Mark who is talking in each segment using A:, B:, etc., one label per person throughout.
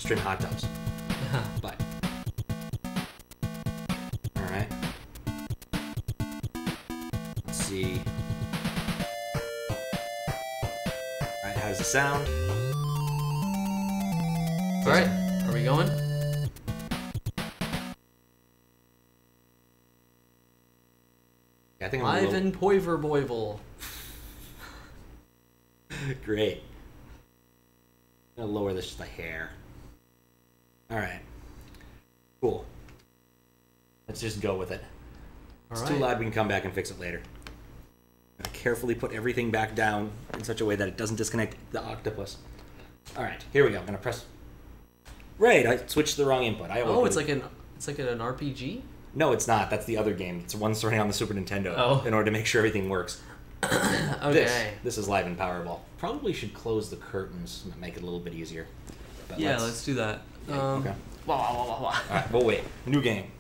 A: string hot tubs. But all right. Let's see. All right, how's the sound?
B: All right, are we going?
A: Yeah, I think I'm
B: Live in Poiverboivel.
A: Great. I'm gonna lower this just a hair. All right. Cool. Let's just go with it. It's too loud. We can come back and fix it later. Gotta carefully put everything back down in such a way that it doesn't disconnect the octopus. All right, here we go. I'm gonna press. Right, I switched the wrong input.
B: It's like an RPG.
A: No, it's not. That's the other game. It's one starting on the Super Nintendo. In order to make sure everything works.
B: Okay.
A: This is Live in Powerball. Probably should close the curtains. Make it a little bit easier. But
B: yeah, let's do that.
A: Okay. All right, we'll wait. New game.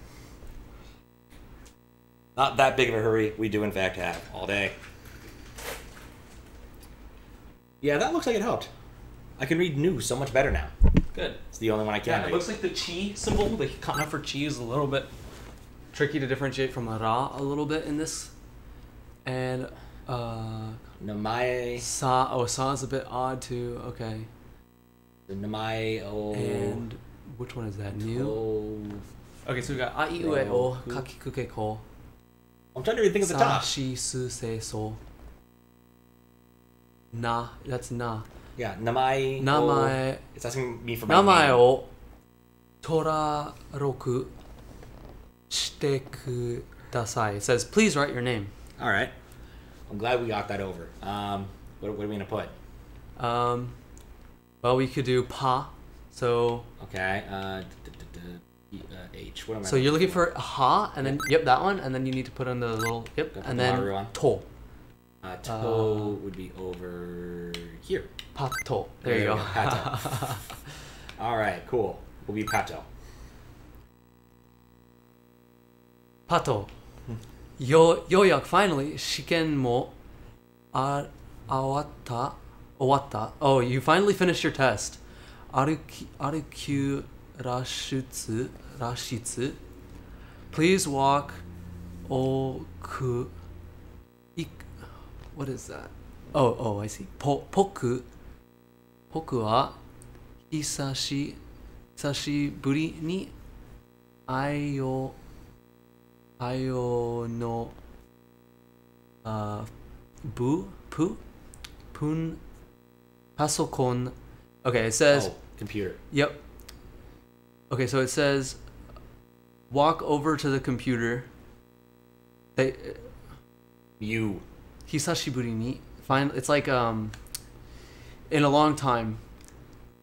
A: Not that big of a hurry. We do, in fact, have all day. Yeah, that looks like it helped. I can read new so much better now.
B: Good.
A: It's the only one I can read.
B: It looks like the chi symbol, the kana for chi, is a little bit tricky to differentiate from a ra a little bit in this. And
A: Namae.
B: Sa is a bit odd too. Okay.
A: The Namae o.
B: And which one is that? New. Okay, so we got a, I, U, E, o, kaki, kuke, ko.
A: I'm trying to read things at the top.
B: Sa, shi, su, se, so. Na. That's na.
A: Yeah, Namae.
B: Namae.
A: It's asking me for my
B: Namae
A: name.
B: o toraroku shite kudasai. It says, please write your name.
A: All right. I'm glad we got that over. What are we gonna put?
B: Well, we could do pa. So.
A: Okay. H. What am I?
B: So you're looking for ha, and then that one, and then you need to put in the little and then to.
A: To would be over here.
B: Pato. There you go.
A: Pato. All right. Cool. We'll be Pato.
B: Pato. Yoyak finally shiken mo awatta. Oh, you finally finished your test. Arukyu rashitsu. Please walk oku. What is that? Oh, I see. Poku wa hisashiburi ni ayo no pun pasokon. Okay, it says
A: computer.
B: Yep. Okay, so it says walk over to the computer. Hisashiburi ni. It's like in a long time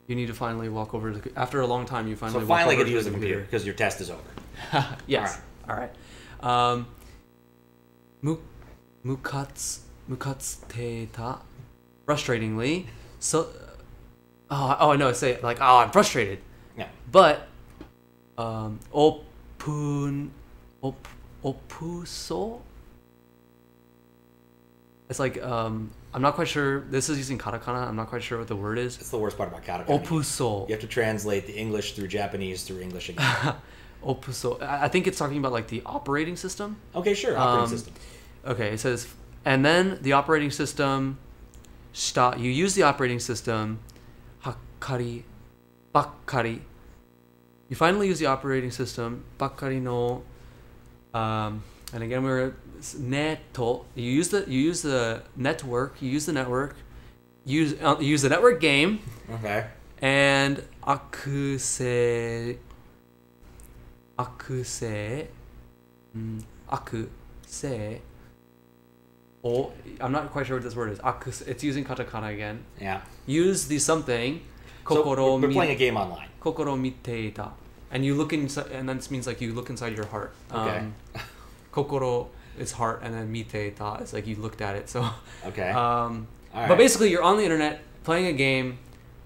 B: you need to finally walk over to after a long time you finally walk over
A: get to
B: to
A: use the computer because your test is over.
B: Yes. All right. Mukatsuteta. Frustratingly. So I know, say it like, I'm frustrated.
A: Yeah.
B: But opuso. It's like I'm not quite sure. This is using katakana. I'm not quite sure what the word is.
A: It's the worst part about katakana.
B: Opuso.
A: You have to translate the English through Japanese through English again.
B: Opuso. I think it's talking about like the operating system.
A: Okay, sure. Operating system.
B: Okay, it says, and then the operating system. You use the operating system. Hakkari, bakkari. You finally use the operating system. Bakkari no. And again, we're neto. You use the network. You use the network. Use the network game.
A: Okay.
B: And akuse. Oh, I'm not quite sure what this word is. It's using katakana again.
A: Yeah.
B: Use the something.
A: So we're playing a game online.
B: Kokoro miteita. And you look inside, and then this means like you look inside your heart.
A: Okay.
B: Kokoro is heart, and then miteita is like you looked at it. So.
A: Okay.
B: All
A: right.
B: But basically, you're on the internet playing a game.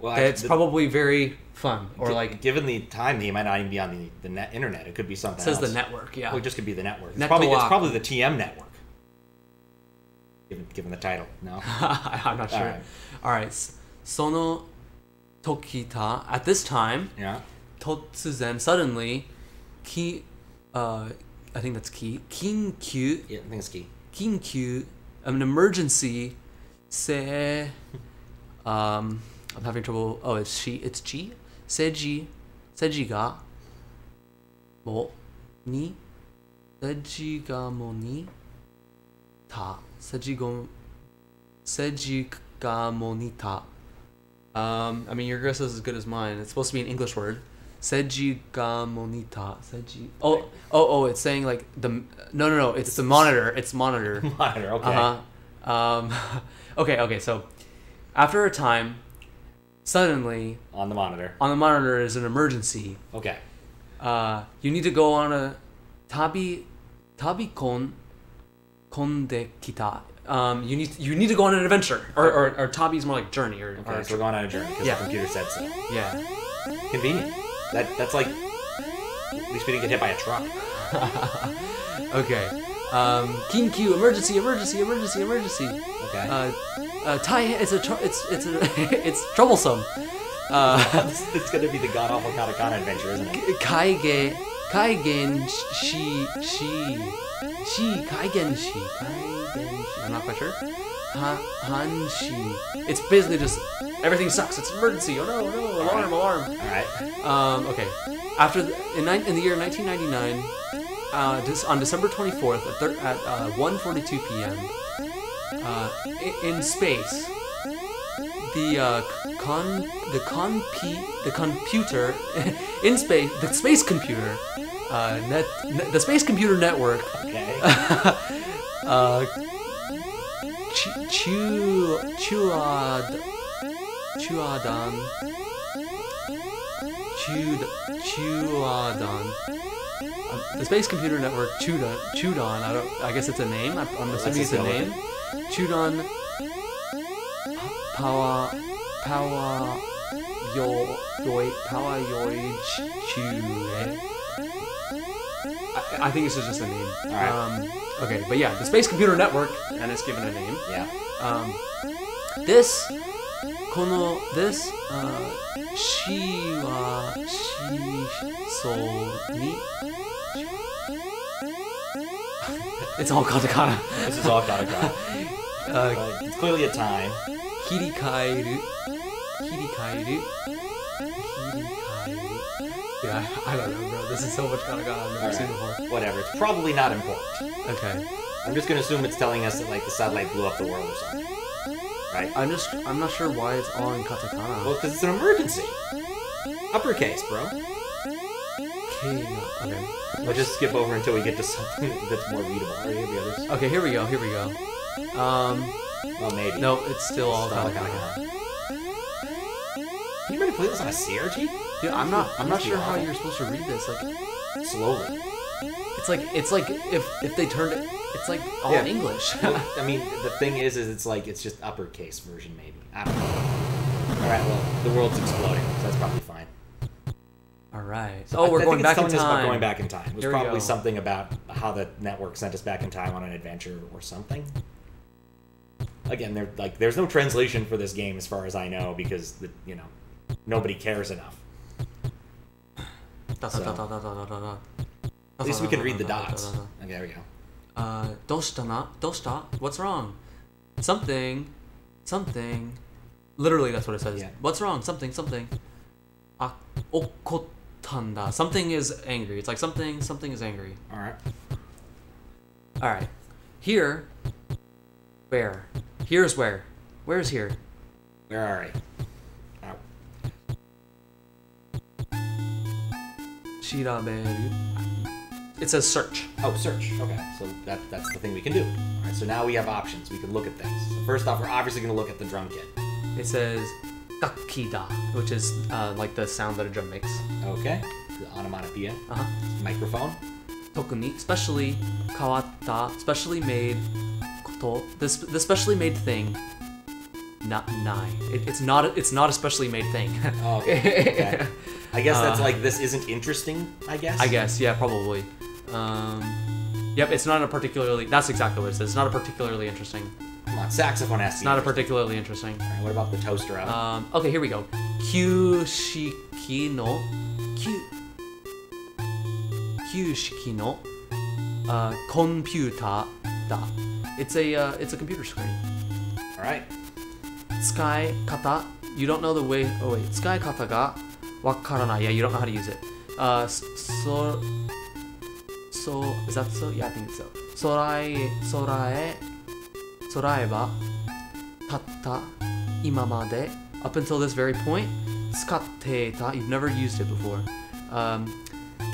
B: That's probably very fun, or like.
A: Given the time, he might not even be on the internet. It could be something.
B: It says
A: else.
B: the network. Yeah.
A: Well, it just could be the network. It's probably the TM network. Given the title, no.
B: I'm not sure. All right. Sono Tokita. At this time,
A: Yeah.
B: Totsuzen, suddenly, I think that's Kinkyu.
A: Yeah, I think it's key.
B: Kinkyu, an emergency. I'm having trouble. Oh, it's chi. Seji ga mo ni ta. Seji ga monita. I mean, your guess is as good as mine. It's supposed to be an English word. Seji ga monita. Seji. Oh! It's saying like the. No. It's the monitor. It's monitor.
A: Monitor. Okay.
B: Okay. So, after a time, suddenly
A: On the monitor.
B: is an emergency.
A: Okay.
B: You need to go on a tabi konde kita. You need to go on an adventure, or tabi is more like journey, or
A: So we're going on a journey because the computer said so.
B: Yeah.
A: Convenient. That's like, at least we didn't get hit by a truck.
B: Okay. Kinkyu, emergency.
A: Okay.
B: It's troublesome.
A: It's gonna be the god awful katakana adventure, isn't it?
B: Kaigen shi. I'm not quite sure. Hanshi. It's basically just everything sucks. It's an emergency. Oh no! Alarm!
A: All right.
B: Okay. In the year 1999, on December 24th at 1:42 p.m. In space, the computer in space, the space computer, the space computer network.
A: Okay.
B: Chuadan. The space computer network Chudan. I guess it's a name. I'm assuming it's a name. Chudan. Power Chue. I think this is just a name.
A: All right.
B: Okay, but yeah, the space computer network, and it's given a name.
A: Yeah.
B: This it's all katakana.
A: This is all katakana. It's clearly a time.
B: Hirikairu. Yeah, I don't know, bro. This is so much katakana I've never seen before.
A: Whatever. It's probably not important.
B: Okay.
A: I'm just gonna assume it's telling us that like the satellite blew up the world or something. Right?
B: I'm not sure why it's all in katakana.
A: Well, because it's an emergency. Uppercase, bro.
B: Okay.
A: We'll just skip over until we get to something that's more readable.
B: Okay, here we go.
A: Well, maybe.
B: No, it's still all katakana.
A: Can you really play this on a CRT?
B: Dude, I'm not sure how you're supposed to read this. Like,
A: slowly.
B: It's like if they turned it, it's like all in English.
A: Well, I mean, the thing is it's like it's just uppercase version, maybe. I don't know. All right, well, the world's exploding, so that's probably fine.
B: All right.
A: So
B: we're going back in
A: us about
B: time.
A: going back in time. It was
B: Here we
A: probably
B: go.
A: something about how the network sent us back in time on an adventure or something. Again, there's no translation for this game as far as I know because nobody cares enough. At least we can read the dots. Okay, there we go.
B: Dosta? What's wrong? Something. Literally, that's what it says.
A: Yeah.
B: What's wrong? Something. Okotanda. Something is angry. It's like something is angry.
A: All
B: right. Here. Where? Here's where. Where's here?
A: Where are we?
B: Shiraberu. It says search.
A: Oh, search. Okay, so that's the thing we can do. All right, so now we have options. We can look at things. So first off, we're obviously going to look at the drum kit.
B: It says gakida, which is like the sound that a drum makes.
A: Okay. The onomatopoeia. Microphone.
B: Tokuni, specially kawatta, specially made koto. The specially made thing. Not nai. It's not a specially made thing.
A: Oh, okay. I guess that's like this isn't interesting. I guess.
B: Yeah, probably. Yep, it's not a particularly. That's exactly what it says. It's not a particularly interesting.
A: Come on, saxophone has to be
B: Not a
A: interesting.
B: particularly interesting.
A: All right, what about the toaster oven?
B: Okay, here we go. Kyushiki no computer da. It's a computer screen.
A: All right.
B: Sky kata. You don't know the way. Oh wait, sky kata ga wakaranai. Yeah, you don't know how to use it. So is that so? Yeah, I think it's so. Soraeba tatta imamade. Up until this very point, tsukatte-ta. You've never used it before.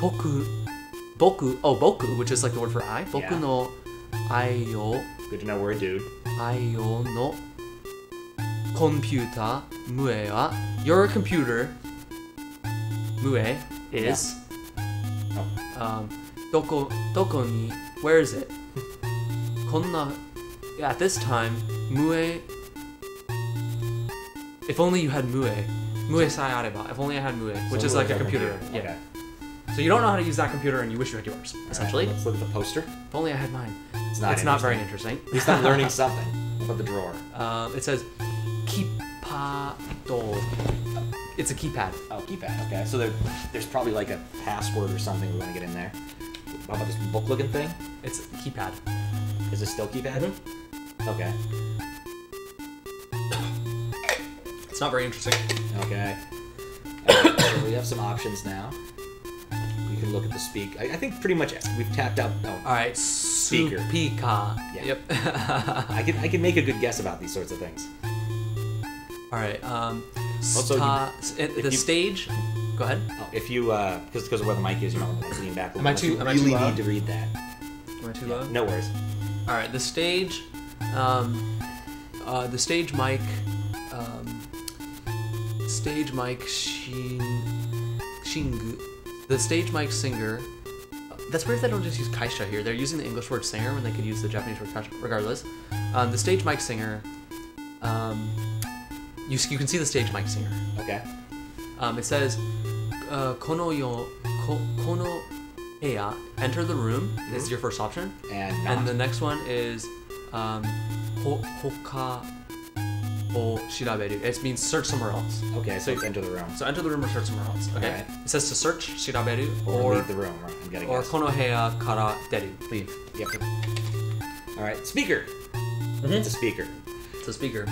B: Boku, which is like the word for I. Boku no ai o.
A: Good to know we're a dude.
B: Ai o no computer mue wa. Your computer mue is.
A: Oh.
B: Doko ni. Where is it? Konna. At this time, mue. If only you had mue. Mue sai areba. If only I had mue, which is like a computer. Yeah.
A: Okay.
B: So you don't know how to use that computer and you wish you had yours, essentially.
A: Right, let's look at the poster.
B: If only I had mine.
A: It's
B: not very interesting.
A: At least I'm learning something. What about the drawer?
B: It says kipado. It's a keypad.
A: Oh, keypad. Okay. So there's probably like a password or something we want to get in there. How about this book-looking thing?
B: It's a keypad.
A: Is it still keypad?
B: Mm-hmm.
A: Okay.
B: It's not very interesting.
A: Okay. Alright, so we have some options now. We can look at the speak. I think pretty much we've tapped out. Oh,
B: All right.
A: Speaker.
B: Speaker.
A: Yeah.
B: Yep.
A: I can make a good guess about these sorts of things.
B: All right.
A: Also,
B: the stage. Go ahead.
A: Oh, if you because of where the mic is, you know, let's lean back.
B: Am I too
A: loud? Need to read that.
B: Am I too loud?
A: No worries.
B: All right. The stage. The stage mic. Stage mic shingu. The stage mic singer. That's weird they don't just use kaisha here. They're using the English word singer when they could use the Japanese word kaisha. Regardless, the stage mic singer. You can see the stage mic singer.
A: Okay.
B: It says, kono eya, enter the room. Is your first option.
A: And
B: the next one is hoka o shiraberu. It means search somewhere else.
A: Okay, so enter the room.
B: So enter the room or search somewhere else. Okay.
A: Right.
B: It says to search shiraberu
A: or leave the room. Right. I'm getting.
B: Or kono heya kara deru. Leave.
A: Yep. All right. Speaker.
B: Mm-hmm.
A: It's a speaker.
B: It's a speaker.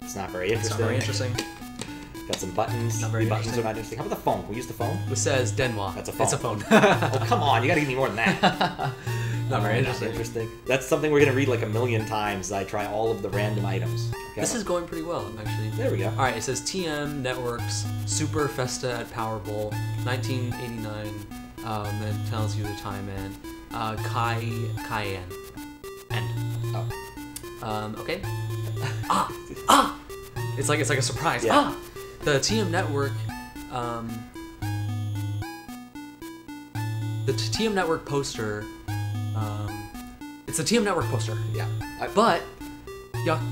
A: It's not very interesting.
B: It's not very interesting.
A: Got some buttons.
B: Not very
A: the buttons
B: interesting.
A: are not interesting. How about the phone? Can we use the phone?
B: It says denwa.
A: That's a phone.
B: It's a phone.
A: Oh, come on. You gotta give me more than that.
B: Not very interesting.
A: Not interesting. That's something we're gonna read like a million times as I try all of the random items. Okay.
B: This is going pretty well, actually.
A: There we go.
B: All right, it says TM Networks Super Festa at Powerball 1989. Then tells you the time and Cayenne. End.
A: Oh.
B: Okay. It's like a surprise.
A: Yeah.
B: The TM Network. The TM Network poster. It's a TM Network poster.
A: Yeah.
B: But yake.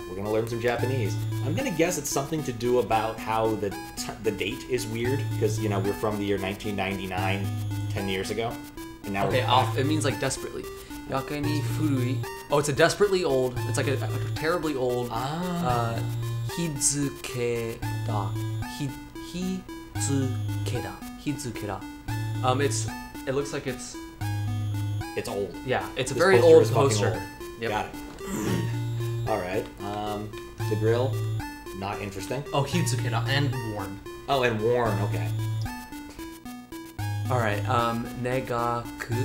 A: We're gonna learn some Japanese. I'm gonna guess it's something to do about how the date is weird because you know we're from the year 1999, 10 years ago, and now
B: Okay,
A: we're
B: it means like desperately. Yake ni furui. Oh, it's a desperately old. It's like a terribly old. Hizuke da. Hizukeda. It looks like it's
A: old.
B: Yeah, it's a
A: This
B: very
A: poster
B: old
A: is fucking
B: poster.
A: old.
B: Yep.
A: Got it. All right. The grill, not interesting.
B: Oh, Hizukeda and worn.
A: Oh, and worn. Okay.
B: All right. Negaku.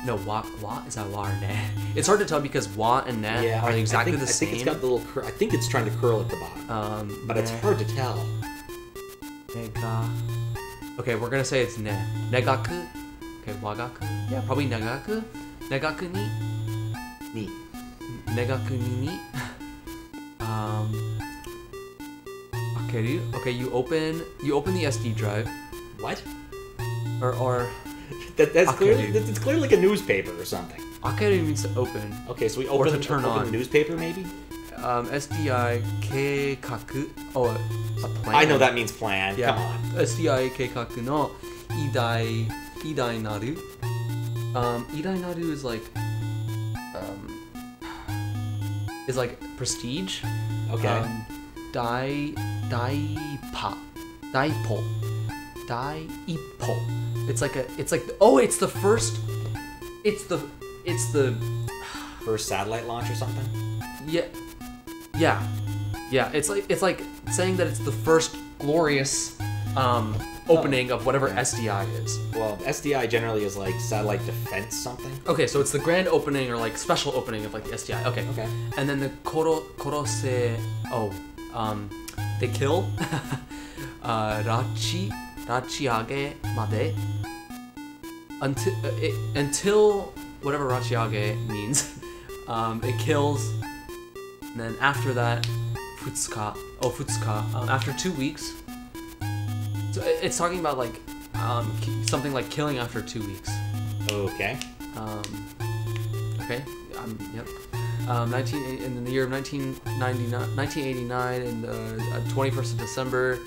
B: No, wa is that wa or ne? It's hard to tell because wa and ne are exactly the same.
A: I think it's got the little. I think it's trying to curl at the bottom. But it's hard to tell.
B: Nega. Okay, we're gonna say it's ne. Negaku. Okay, wagaku. Yeah, probably negaku. Negaku ni.
A: Ni.
B: Negaku ni. Akeru. Okay, you open the SD drive.
A: What?
B: Or
A: That's clearly it's clearly like a newspaper or something.
B: Akeru means to open.
A: Okay, so we
B: Or
A: open
B: to turn on.
A: the newspaper maybe.
B: SDI keikaku. Oh, a plan.
A: I know that means plan.
B: Yeah.
A: Come on.
B: SDI keikaku no idai idai naru. Idai naru is like prestige.
A: Okay.
B: Daipo. It's the first. It's the
A: First satellite launch or something?
B: Yeah. It's like saying that it's the first glorious opening of whatever SDI is.
A: Well, SDI generally is like satellite defense something.
B: Okay, so it's the grand opening or like special opening of like the SDI. Okay. And then the korose. They kill. Rachiage made. Until whatever rachiage means. It kills. And then after that, futsuka. After 2 weeks. So it's talking about like something like killing after 2 weeks.
A: Okay.
B: Okay. Yep. 19 in the year of 1989, in the 21st of December.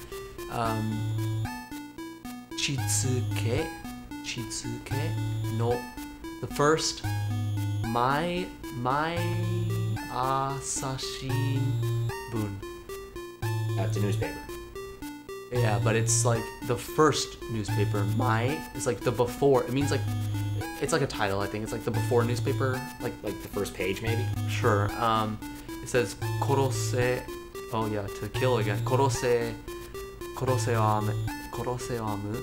B: Chitsuke no, the first my Asashi Bun.
A: That's a newspaper.
B: Yeah, but it's like the first newspaper. My is like the before. It means like it's like a title. I think it's like the before newspaper. Like
A: the first page, maybe.
B: Sure. It says korose. Oh yeah, to kill again. Korose amu.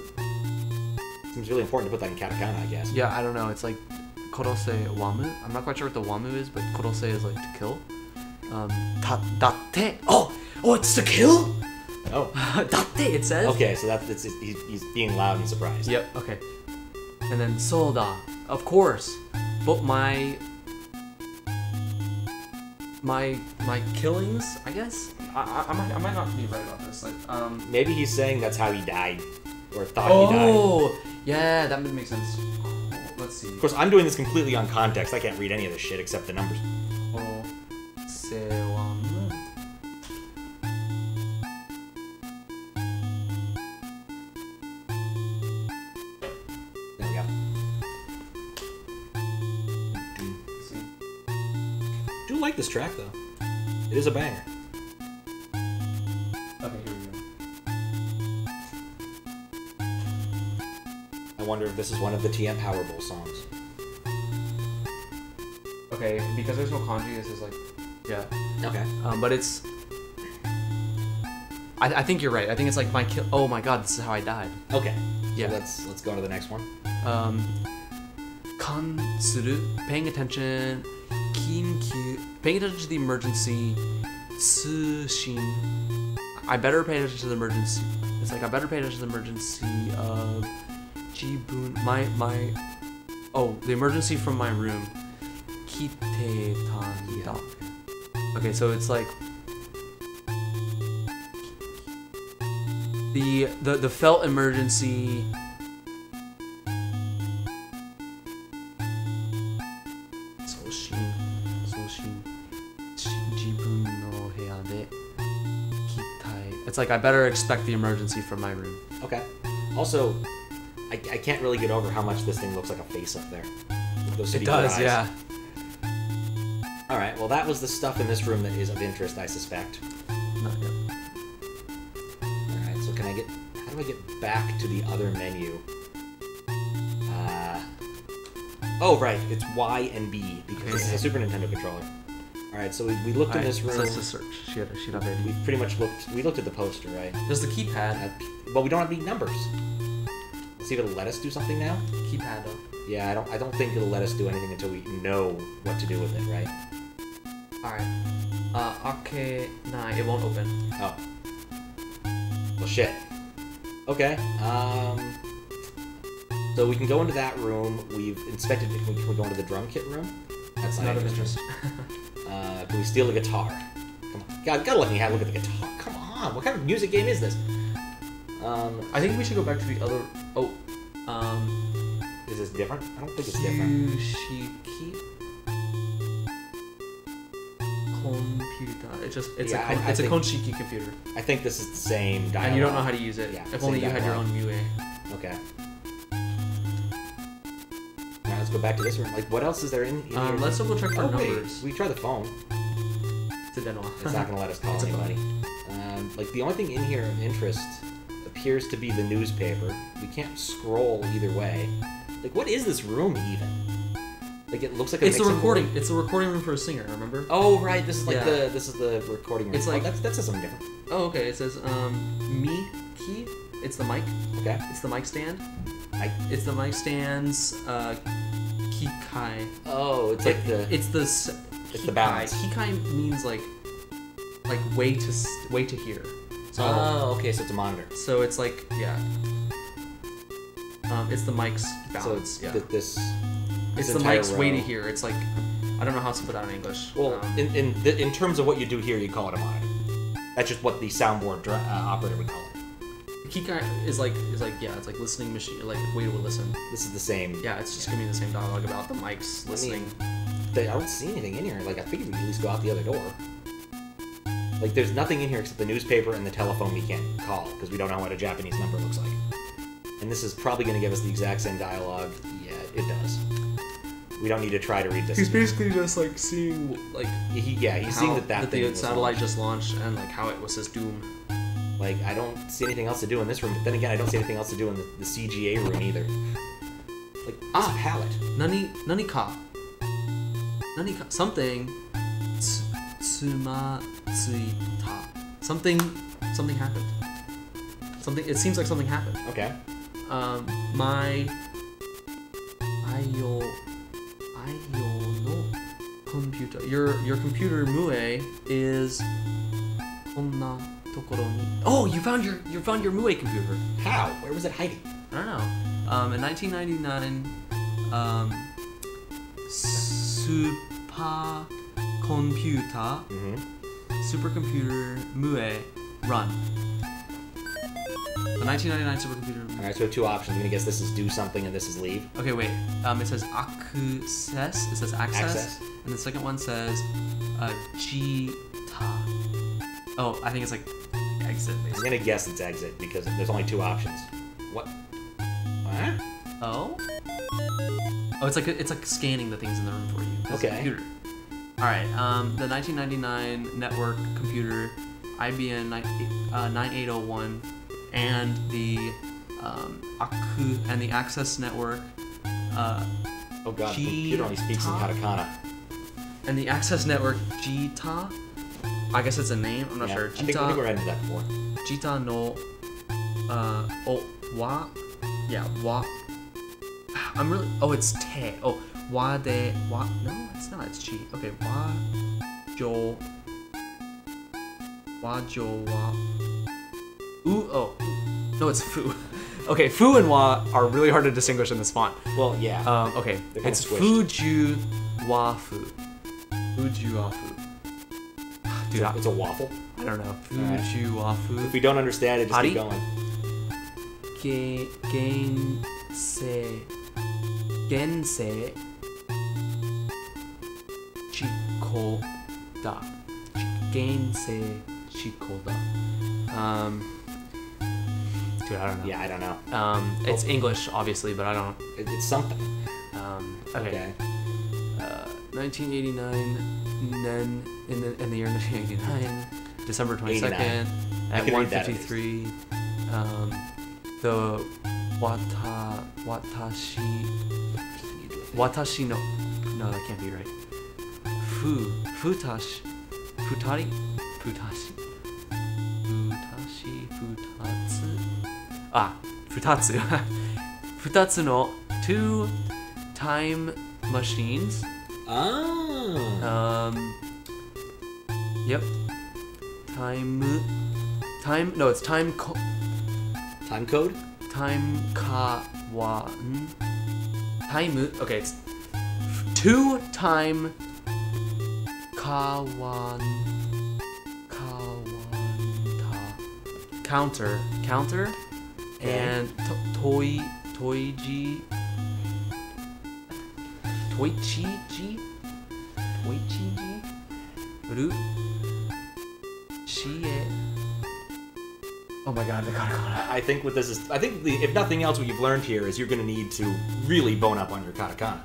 A: Seems really important to put that in katakana, I guess.
B: Yeah, I don't know. It's like korose wamu. I'm not quite sure what the wamu is, but korose is like to kill. Datte. Oh, it's to kill.
A: Oh.
B: Datte, it says.
A: Okay, so he's being loud and surprised.
B: Yep. Okay. And then soda, of course. But my killings, I guess. I might not be right about this. Like,
A: maybe he's saying that's how he died, or thought he died.
B: Oh, yeah, that would make sense. Let's see.
A: Of course, I'm doing this completely on context. I can't read any of this shit except the numbers. There we go. I do like this track though. It is a banger.
B: Okay, here we go.
A: I wonder if this is one of the TM Powerball songs.
B: Okay, because there's no kanji, this is like, yeah.
A: Okay.
B: But it's. I think you're right. I think it's like my kill. Oh my god, this is how I died.
A: Okay.
B: Yeah.
A: So let's go to the next one.
B: Kansuru, paying attention. Kinkyu, paying attention to the emergency. Tsushin. I better pay attention to the emergency. It's like I better pay attention to the emergency of Jibun. The emergency from my room. Kite tanda. Okay, so it's like the felt emergency. It's like I better expect the emergency from my room.
A: Okay. Also, I can't really get over how much this thing looks like a face up there.
B: It does, yeah.
A: Alright, well that was the stuff in this room that is of interest, I suspect.
B: Not yet.
A: Alright, so how do I get back to the other menu? Oh right, it's Y and B, because this is a Super Nintendo controller. Alright, so we looked in this room.
B: So let's just search.
A: We pretty much looked at the poster, right?
B: There's the keypad.
A: But we don't have any numbers. Let's see if it'll let us do something now.
B: Keypad up.
A: Yeah, I don't think it'll let us do anything until we know what to do with it, right?
B: Alright. Okay, nah, it won't open.
A: Oh. Well, shit. Okay, so we can go into that room. We've inspected it. Can we go into the drum kit room? That's
B: not of interest.
A: Can we steal the guitar? Come on. God, gotta let me look at the guitar. Come on, what kind of music game is this?
B: I think we should go back to the other...
A: Is this different? I don't think it's different.
B: Kyushiki computer. It's a Konshiki computer.
A: I think this is the same dialogue.
B: And you don't know how to use it.
A: Yeah,
B: if only you had your own MUA.
A: Okay. go back to this room. Like, what else is there in here?
B: Let's double check for numbers.
A: Wait. We try the phone. It's not gonna let us call anybody. Like, the only thing in here of interest appears to be the newspaper. We can't scroll either way. Like, what is this room even? Like, it looks like
B: it's a recording. It's a recording room for a singer. Remember?
A: Oh right, this is like this is the recording room.
B: It's like
A: that says something different.
B: Oh okay, it says mi key. It's the mic.
A: Okay.
B: It's the mic stand. It's the mic stand's kikai.
A: Oh, it's like the.
B: It's the.
A: It's the balance.
B: Kikai means like way to hear. So,
A: okay, so it's a monitor.
B: So it's like it's the mic's balance.
A: So it's
B: it's the mic's way to hear. It's like I don't know how to put that in English.
A: Well, in terms of what you do here, you call it a monitor. That's just what the soundboard operator would call it.
B: Kikai is like it's like listening machine, like way to listen.
A: This is the same.
B: Yeah, it's just giving me the same dialogue about the mics listening.
A: I don't see anything in here. Like, I figured we'd at least go out the other door. Like, there's nothing in here except the newspaper and the telephone we can't call because we don't know what a Japanese number looks like. And this is probably going to give us the exact same dialogue. Yeah, it does. We don't need to try to read this.
B: He's basically just like seeing like
A: he's seeing that
B: the satellite just launched and like how it was his doom.
A: Like, I don't see anything else to do in this room, but then again, I don't see anything else to do in the CGA room either. Like, this palette.
B: Nani ka something tsumatsuita. Something happened. It seems like something happened.
A: Okay.
B: My Ayo no computer. Your computer Mue is konna tokoro ni. Oh, you found your Mue computer.
A: How? Where was it hiding?
B: I don't know. In 1999, supercomputer Mue run. The 1999 supercomputer.
A: All right, so we have two options. I'm gonna guess this is do something and this is leave.
B: Okay, wait. It says access. It says access. And the second one says jita. Oh, I think it's like exit. Basically.
A: I'm gonna guess it's exit because there's only two options. What?
B: Oh. Oh, it's like scanning the things in the room for you.
A: Okay.
B: Computer. All right. The 1999 network computer, IBM 9801, and the Aku and the Access network.
A: Oh god, the computer only speaks in katakana.
B: And the Access network Jita. I guess it's a name. I'm not sure.
A: Jita. I think we were into that before.
B: Jita no. Wa. Yeah, wa. I'm really. Oh, it's te. Oh, wa de wa. No, it's not. It's chi. Okay, wa jo. Wa jo wa. Ooh. Oh. No, it's fu. Okay, fu and wa are really hard to distinguish in this font.
A: Well, yeah.
B: Okay, it's fuju wa fu. Fuju wa fu. Dude,
A: it's a waffle.
B: I don't know. Fuju wa fu.
A: If we don't understand it, just keep going.
B: Gense chikoda. Gense chikoda. Dude, I don't know.
A: Yeah, I don't know.
B: It's English, obviously, but I don't.
A: It's something.
B: Okay. 1989, then in the year 1989, December 22nd, at 1:53, the watashi no, that can't be right. Futatsu, futatsu no two time machines. Yep. No, it's time code. Okay, it's two time counter and toichi Oh my god, the katakana.
A: I think what this is, if nothing else, what you've learned here is you're going to need to really bone up on your katakana.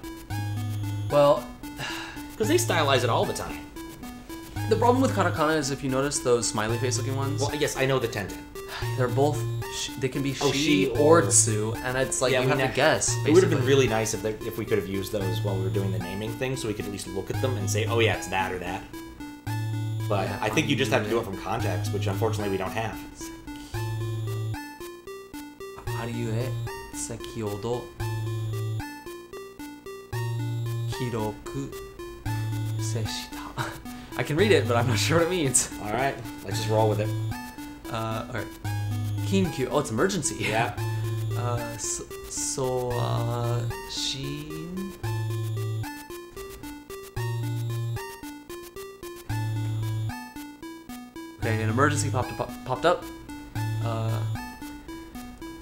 B: Well,
A: Because they stylize it all the time.
B: the problem with katakana is if you notice those smiley face looking ones,
A: Well, yes, I know the tenten.
B: they're both, they can be
A: Oh,
B: she
A: she
B: or
A: or-
B: tsu, and it's like
A: Yeah,
B: you
A: we
B: have to
A: ne-
B: guess.
A: It would have been
B: basically.
A: really nice if we could have used those while we were doing the naming thing, so we could at least look at them and say, oh yeah, it's that or that. But
B: Yeah,
A: I think you just have to do it from context, which unfortunately we don't have.
B: Ariue, sekiodo, hiroku, seshita. I can read it, but I'm not sure what it means.
A: All right, let's just roll with it.
B: Alright. Kinkyu. Oh, it's emergency.
A: Yeah.
B: Shin. Okay, an emergency popped up.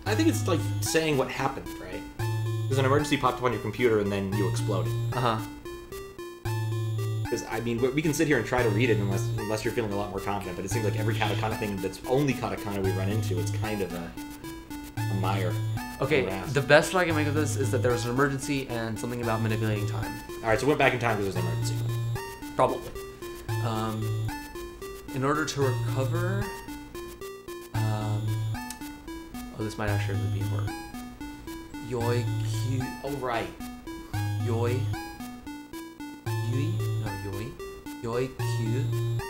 A: I think it's like saying what happened, right? There's an emergency popped up on your computer and then you exploded.
B: Uh-huh.
A: Because, I mean, we can sit here and try to read it unless you're feeling a lot more confident, but it seems like every katakana thing that's only katakana we run into, it's kind of a mire.
B: Okay,
A: Harass.
B: the best I can make of this is that there was an emergency and something about manipulating time.
A: Alright, so we went back in time because there's an emergency.
B: Probably. In order to recover... oh, this might actually be important. Yoi Q...
A: Oh, right.
B: Yoi... Yui? No, Yoi. Yoi Q...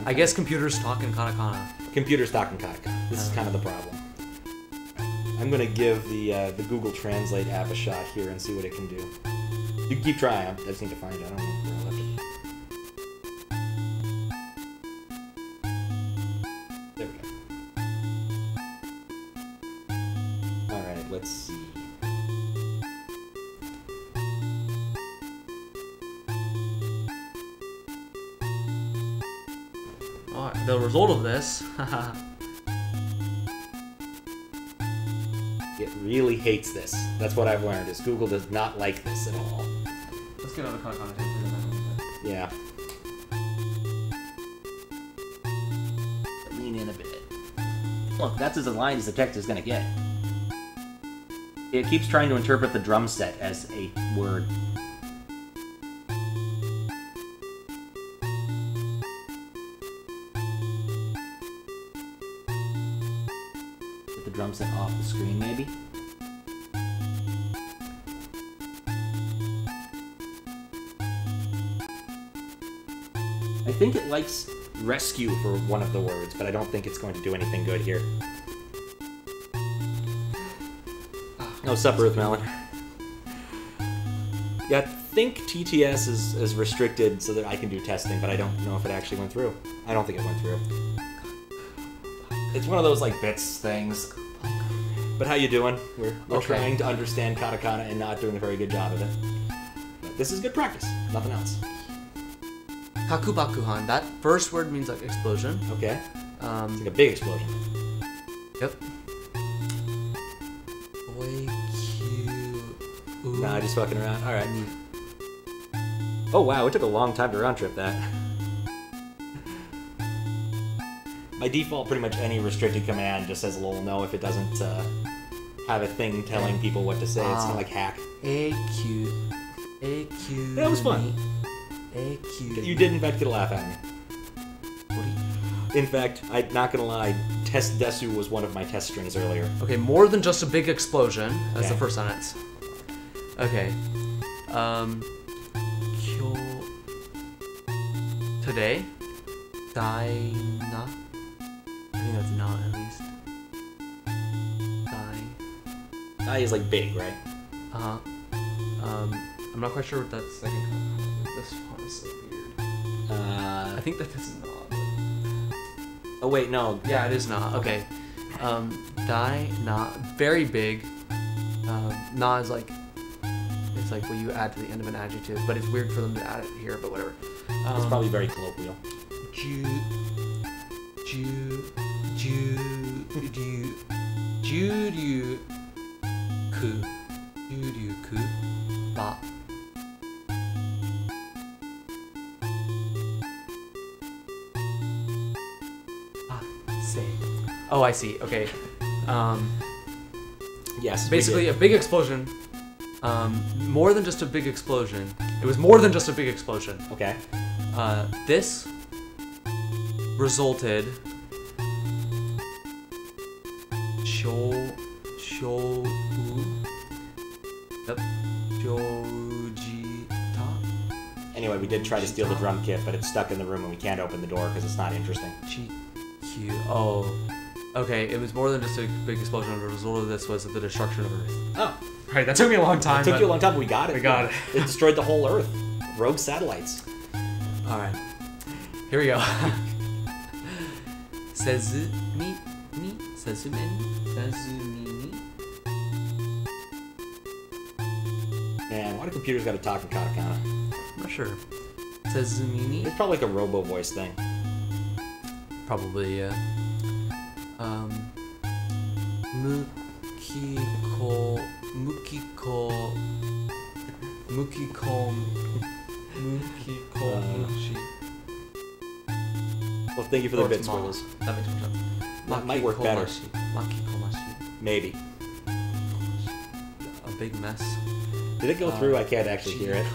B: I guess computers talk in katakana.
A: Computer stock and katakana. This is kind of the problem. I'm going to give the Google Translate app a shot here and see what it can do. You can keep trying. I just need to find it. I don't know where I left it. There we go. Alright, let's see.
B: Alright, the result of this...
A: It really hates this. That's what I've learned, is Google does not like this at all.
B: Let's get out of katakana.
A: Yeah. Lean in a bit. Look, that's as aligned as the text is going to get. It keeps trying to interpret the drum set as a word. Get the drum set off the screen, maybe? I think it likes rescue for one of the words, but I don't think it's going to do anything good here. No sup, Earth Melon. Yeah, I think TTS is restricted so that I can do testing, but I don't know if it actually went through. I don't think it went through. It's one of those, like, bits things. But how you doing? We're
B: Okay.
A: trying to understand katakana and not doing a very good job of it. But this is good practice, nothing else.
B: Kakubakuhan. That first word means like explosion.
A: Okay. It's like a big explosion.
B: Yep. Boy, cute. Ooh.
A: Nah, just fucking around. Alright. Oh wow, it took a long time to round trip that. By default, pretty much any restricted command just says lol no if it doesn't have a thing telling people what to say. It's kind of like hack.
B: AQ. AQ.
A: That was fun.
B: AQ.
A: You did in fact get a laugh at me.
B: What do you...
A: In fact, I'm not gonna lie, test desu was one of my test strings earlier.
B: Okay, more than just a big explosion. That's the
A: Okay.
B: first sentence. Okay. Kyo... Today? Dai-na? I think that's not at least. Dai...
A: I is like big, right?
B: Uh-huh. I'm not quite sure what that second comment is. This font is so weird. I think that this is not.
A: Oh wait, no.
B: Yeah, it is not. Okay. Dai, na, very big. Na is like, it's like what you add to the end of an adjective, but it's weird for them to add it here, but whatever.
A: It's probably very colloquial.
B: Ju, Juryu, ku, ba. Ah, say. Oh, I see. Okay.
A: Yes.
B: Basically, a big explosion. More than just a big explosion. It was more than just a big explosion.
A: Okay.
B: This resulted. Yep.
A: Anyway, we did try to steal the drum kit, but it's stuck in the room and we can't open the door because it's not interesting.
B: Oh. Okay, it was more than just a big explosion. The result of this was the destruction of Earth.
A: Oh.
B: Right, that took me a long time.
A: It took you a long time, but we got it.
B: We got it.
A: It destroyed the whole Earth. Rogue satellites.
B: Alright. Here we go. Sezumi.
A: Man, why do computers gotta talk in katakana?
B: I'm not sure. Sezumi.
A: It's probably like a robo voice thing.
B: Probably, yeah.
A: Well, thank you for the bit squiggles.
B: That makes more sense.
A: That might work better. Maybe.
B: A big mess.
A: Did it go through? I can't actually hear it.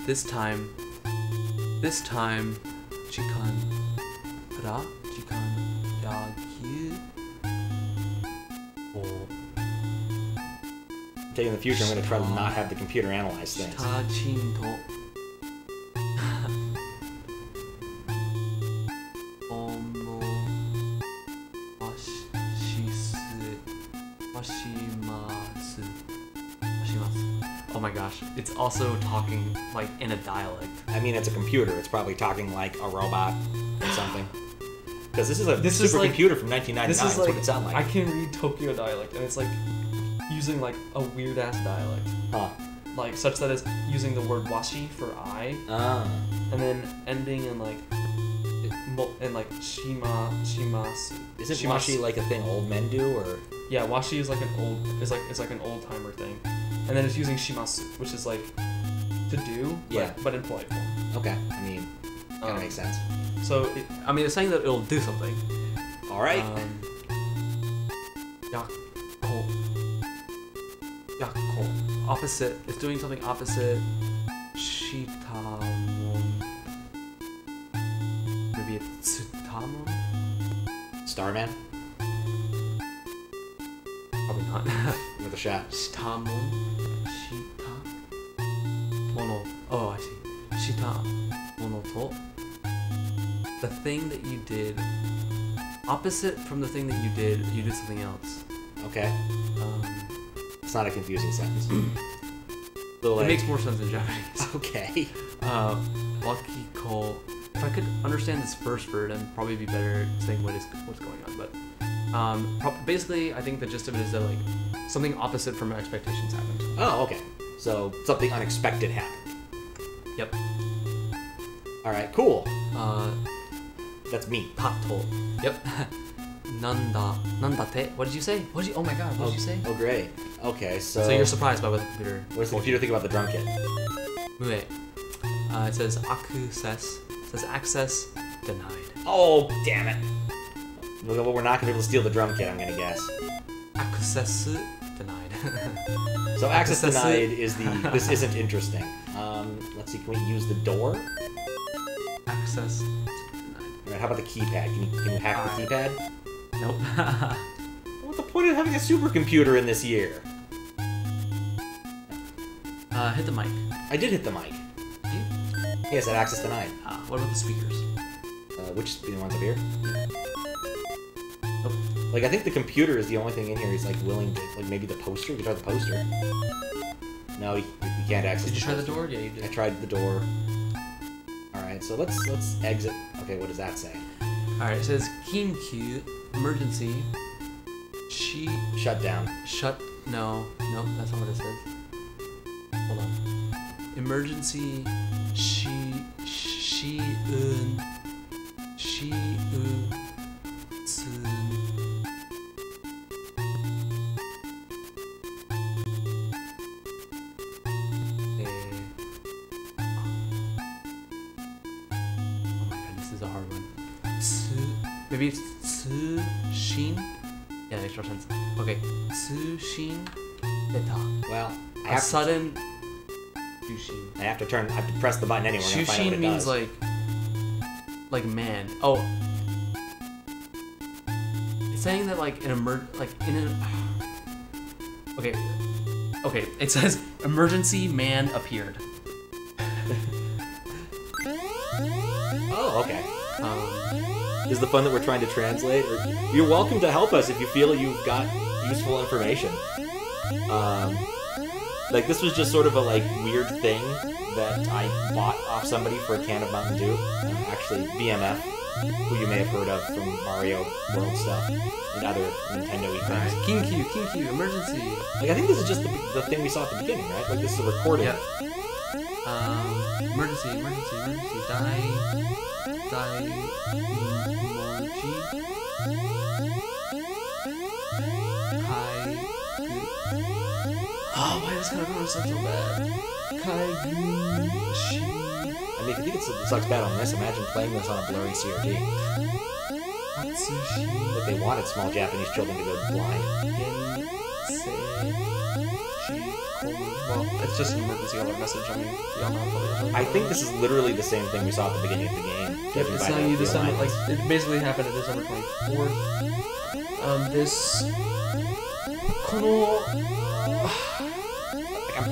B: This time, Chikan, Yagyu.
A: Okay, in the future, I'm going to try to not have the computer analyze things.
B: Oh my gosh, it's also talking like in a dialect.
A: I mean, it's a computer. It's probably talking like a robot or something. Because this is a supercomputer from 1999.
B: This is
A: That's what it sounds like.
B: I can read Tokyo dialect, and it's like using like a weird ass dialect.
A: Huh.
B: Like such that it's using the word washi for I.
A: Ah.
B: And then ending in like shimasu.
A: Isn't washi like a thing old men do, or?
B: Yeah, washi is like an old timer thing, and then it's using shimasu, which is like to do, but in polite form.
A: Okay, I mean, kind of makes sense.
B: So it's saying that it'll do something.
A: All right.
B: Yakko. Opposite. It's doing something opposite. Shitamon. Maybe it's Tsutamon?
A: Starman?
B: Probably not.
A: With a shot.
B: Shitamon. Shita. Mono. Oh, I see. Shita. Mono to. The thing that you did. Opposite from the thing that you did something else.
A: Okay. It's not a confusing sentence.
B: It makes more sense in Japanese.
A: Okay.
B: Wakiko. If I could understand this first word, I'd probably be better at saying what's going on. But basically, I think the gist of it is that like something opposite from my expectations happened.
A: Oh, okay. So something unexpected happened.
B: Yep.
A: All right. Cool. That's me.
B: Tato. Yep. Nandate. What did you say? Oh my god, what did you say?
A: Oh, great. Okay, so
B: you're surprised by what the computer...
A: What does the computer think about the drum kit?
B: Mue. It says access. It says access denied.
A: Oh, damn it. Well, we're not going to be able to steal the drum kit, I'm going to guess.
B: Access denied.
A: So access denied is this isn't interesting. Let's see, can we use the door?
B: Access denied.
A: Alright, how about the keypad? Can you hack the keypad?
B: Nope.
A: What's the point of having a supercomputer in this year?
B: Hit the mic.
A: I did hit the mic.
B: Did you?
A: Yeah, it said access denied.
B: What about the speakers?
A: Which ones up here?
B: Nope.
A: Like, I think the computer is the only thing in here he's, like, willing to... Like, maybe the poster? You can try the poster. No, you can't access
B: Did you try
A: poster.
B: the door? Yeah, you did.
A: I tried the door. Alright, so let's exit. Okay, what does that say?
B: Alright, it says Kinkyu emergency.
A: Shut down.
B: No, that's not what it says. Hold on. Emergency. Tsun. Oh my god, this is a hard one. Maybe it's Shin? Yeah, makes more sense. Okay. Tsushin Beta.
A: Well,
B: A sudden Shushin.
A: I have to press the button anyway.
B: Shushin means like man. Oh. It's saying that like Okay. Okay, it says emergency man appeared.
A: Oh, okay. Is the fun that we're trying to translate? Or, you're welcome to help us if you feel you've got useful information. Like this was just sort of a like weird thing that I bought off somebody for a can of Mountain Dew. Actually, BMF, who you may have heard of from Mario World stuff and other Nintendo-y things.
B: Kinkyu, emergency.
A: Like I think this is just the thing we saw at the beginning, right? Like this is a recording.
B: Yep. Emergency. Emoji. Oh, why does Katakana sound so bad? Kaigushi.
A: I mean, if you think it sucks bad on this, imagine playing this on a blurry CRT.
B: Atsushi.
A: But they wanted small Japanese children to go blind.
B: Well, it's just an emergency alert message. I mean, y'all know what
A: I think this is literally the same thing we saw at the beginning of the game.
B: It's telling you December, like, it basically happened at December 24th.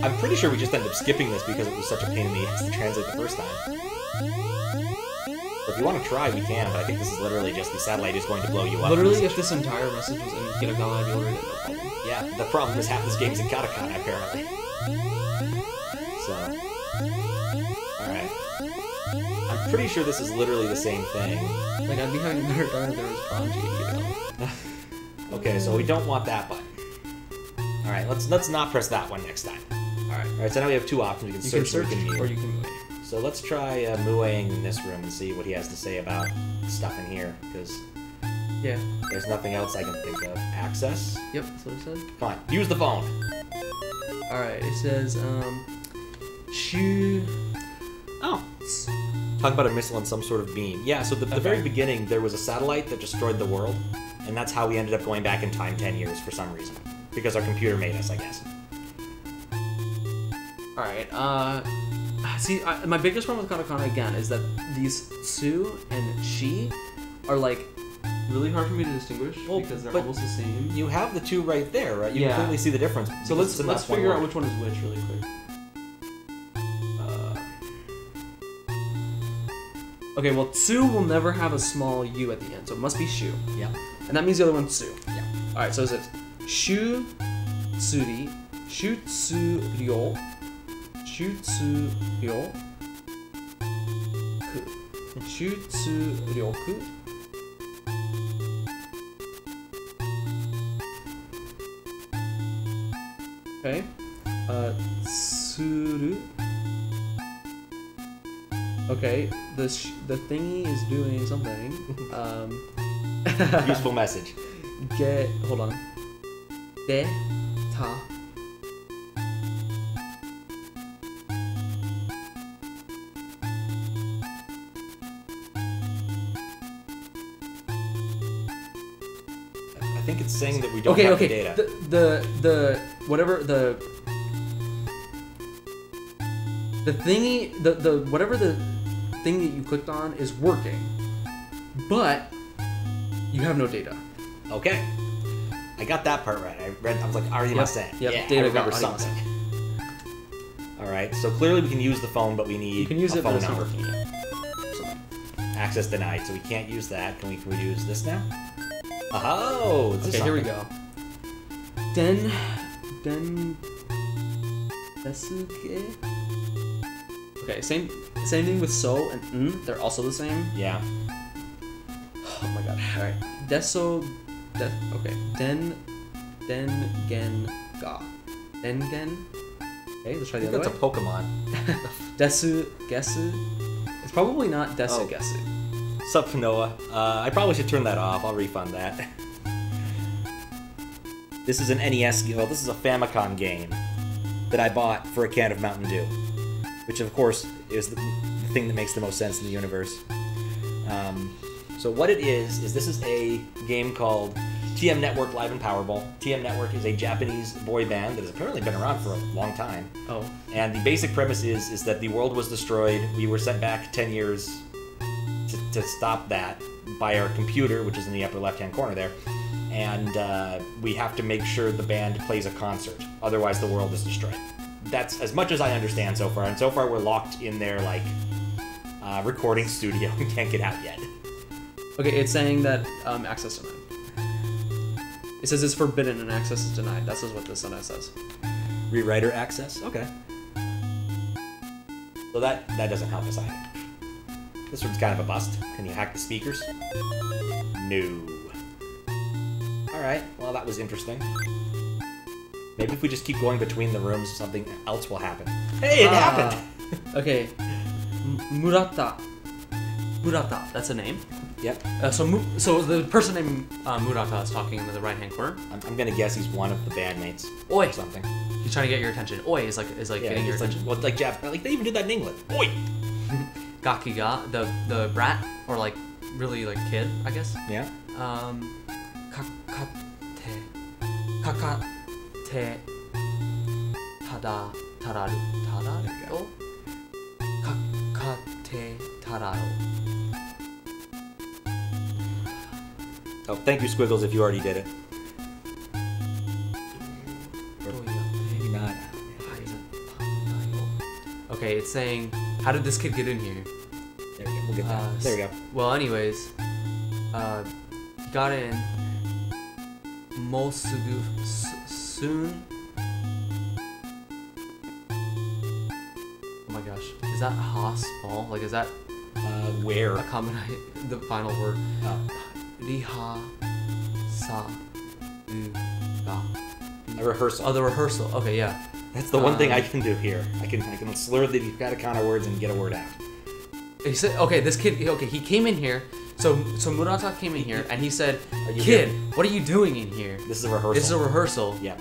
A: I'm pretty sure we just ended up skipping this because it was such a pain in the ass to translate the first time. So if you want to try, we can, but I think this is literally just the satellite is going to blow you up.
B: Literally, if this entire message was in Hiragana, I'd be able to read it, no problem.
A: Yeah, the problem is half this game's in katakana, apparently. So, alright. I'm pretty sure this is literally the same thing.
B: Like, I'd be having a better time if there was kanji in Hiragana.
A: Okay, so we don't want that button. Alright, let's not press that one next time. Alright, so now we have two options. You can search
B: or you can move.
A: So let's try Mueing in this room and see what he has to say about stuff in here, because
B: yeah,
A: there's nothing else I can think of. Access?
B: Yep, that's what it said.
A: Come on, use the phone!
B: Alright, it says, Shu...
A: Oh. Talk about a missile on some sort of beam. Yeah, so the very beginning, there was a satellite that destroyed the world, and that's how we ended up going back in time 10 years for some reason. Because our computer made us, I guess.
B: Alright, see, my biggest problem with katakana, again, is that these tsu and shi are, like, really hard for me to distinguish because they're almost the same.
A: You have the two right there, right? You can clearly see the difference.
B: So let's figure out which one is which really quick. Okay, well, tsu will never have a small u at the end, so it must be shu.
A: Yeah.
B: And that means the other one's tsu.
A: Yeah.
B: Alright, so is it shu tsuri, shu tsuryo, shu tsuryo, ku, shu tsuryoku, okay, tsuru. Okay, the thingy is doing something.
A: Useful message.
B: Hold on. De ta.
A: I think it's saying that we don't have the data.
B: The whatever the thingy whatever the thing that you clicked on is working, but you have no data.
A: Okay, I got that part right. I was like, arimasen.
B: Yep.
A: Yeah,
B: Data
A: I remember something. All right, so clearly we can use the phone, but we need
B: you can use
A: a phone
B: but it's not
A: number.
B: working yet.
A: Access denied, so we can't use that. Can we use this now? Oh,
B: okay, here we go. Den desuke. Okay, same thing with so and n. They're also the same.
A: Yeah.
B: Oh my god. All right. Okay. Den gen ga. Dengen. Okay, let's try the other way.
A: That's a Pokemon.
B: Desu gesu. It's probably not desu gesu.
A: Sup, Noah. I probably should turn that off. I'll refund that. This is an NES game. Well, this is a Famicom game that I bought for a can of Mountain Dew, which of course is the thing that makes the most sense in the universe. So what it is this is a game called TM Network Live and Powerball. TM Network is a Japanese boy band that has apparently been around for a long time.
B: Oh.
A: And the basic premise is that the world was destroyed. We were sent back 10 years to stop that by our computer, which is in the upper left-hand corner there. And we have to make sure the band plays a concert. Otherwise, the world is destroyed. That's as much as I understand so far. And so far, we're locked in their, like, recording studio and can't get out yet.
B: Okay, it's saying that access denied. It says it's forbidden and access is denied. That's just what this one says.
A: Rewriter access? Okay. So that doesn't help us either. This one's kind of a bust. Can you hack the speakers? No. Alright, well that was interesting. Maybe if we just keep going between the rooms, something else will happen. Hey, it happened!
B: Okay. Murata. Murata, that's a name?
A: Yep.
B: So the person named Murata is talking in the right-hand corner.
A: I'm gonna guess he's one of the bandmates.
B: Oi!
A: Or something.
B: He's trying to get your attention. Oi is like getting your attention.
A: Well, like like they even do that in England. Oi!
B: Gakiga, the brat, or like really like kid, I guess.
A: Yeah.
B: Kakate tararu. Kakate tararu.
A: Oh, thank you, Squiggles, if you already did it. Maybe not.
B: Okay, it's saying, how did this kid get in here?
A: There we go. We'll get that. There we go.
B: Well, anyways, he got in. Mosugu soon. Oh my gosh, is that ha small? Like, is that
A: where?
B: a common the final word?
A: Oh.
B: Riha sa u ga.
A: A rehearsal.
B: Oh, the rehearsal. Okay, yeah.
A: That's the one thing I can do here. I can slur the katakana words and get a word out.
B: He said, okay, this kid. Okay, he came in here. So Murata came in here and he said, "Kid, what are you doing in here?
A: This is a rehearsal.
B: This is a rehearsal.
A: Yeah.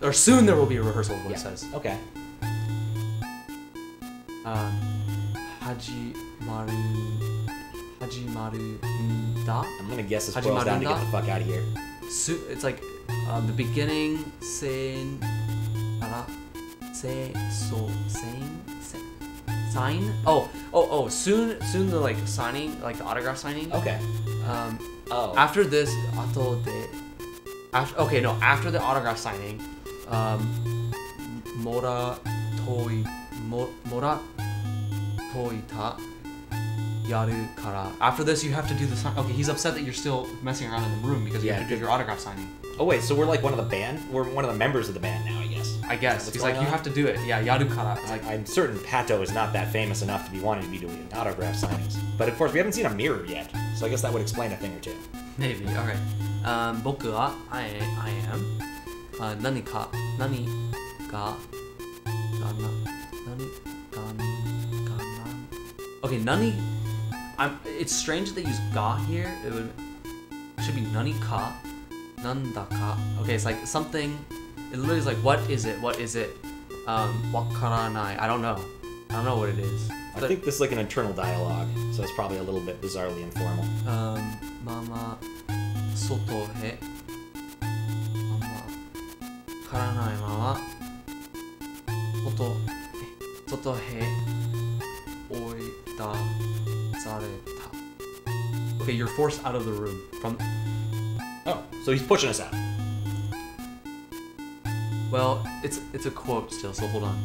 B: Or soon there will be a rehearsal." What it says.
A: Okay.
B: Hajimaru da.
A: I'm gonna guess this boils down to get the fuck out of here.
B: It's like the beginning. Sen. Ara. Se. So. Sen. Sign. Oh. Soon the like signing, like the autograph signing.
A: Okay.
B: After this, after the autograph signing, mora toita yaru kara. After this, you have to do the sign. Okay, he's upset that you're still messing around in the room because you have to do your autograph signing.
A: Oh wait, so we're like one of the band? We're one of the members of the band now, I guess.
B: He's like, you have to do it. Yeah, yaru kara. It's like,
A: I'm certain Pato is not that famous enough to be wanting to be doing autograph signings. But of course, we haven't seen a mirror yet, so I guess that would explain a thing or two.
B: Maybe. Okay. Boku wa I am. Nani ga. Okay, nani. It's strange that they use ga here. It should be nani ka. Nanda ka. Okay, it's like something. It literally is like, what is it? What is it? Wakaranai. I don't know what it is.
A: I think this is like an internal dialogue, so it's probably a little bit bizarrely informal.
B: Mama soto he. Mama karanai mama. Soto he. Oita zareta. Okay, you're forced out of the room from.
A: Oh, so he's pushing us out.
B: Well, it's a quote still, so hold on.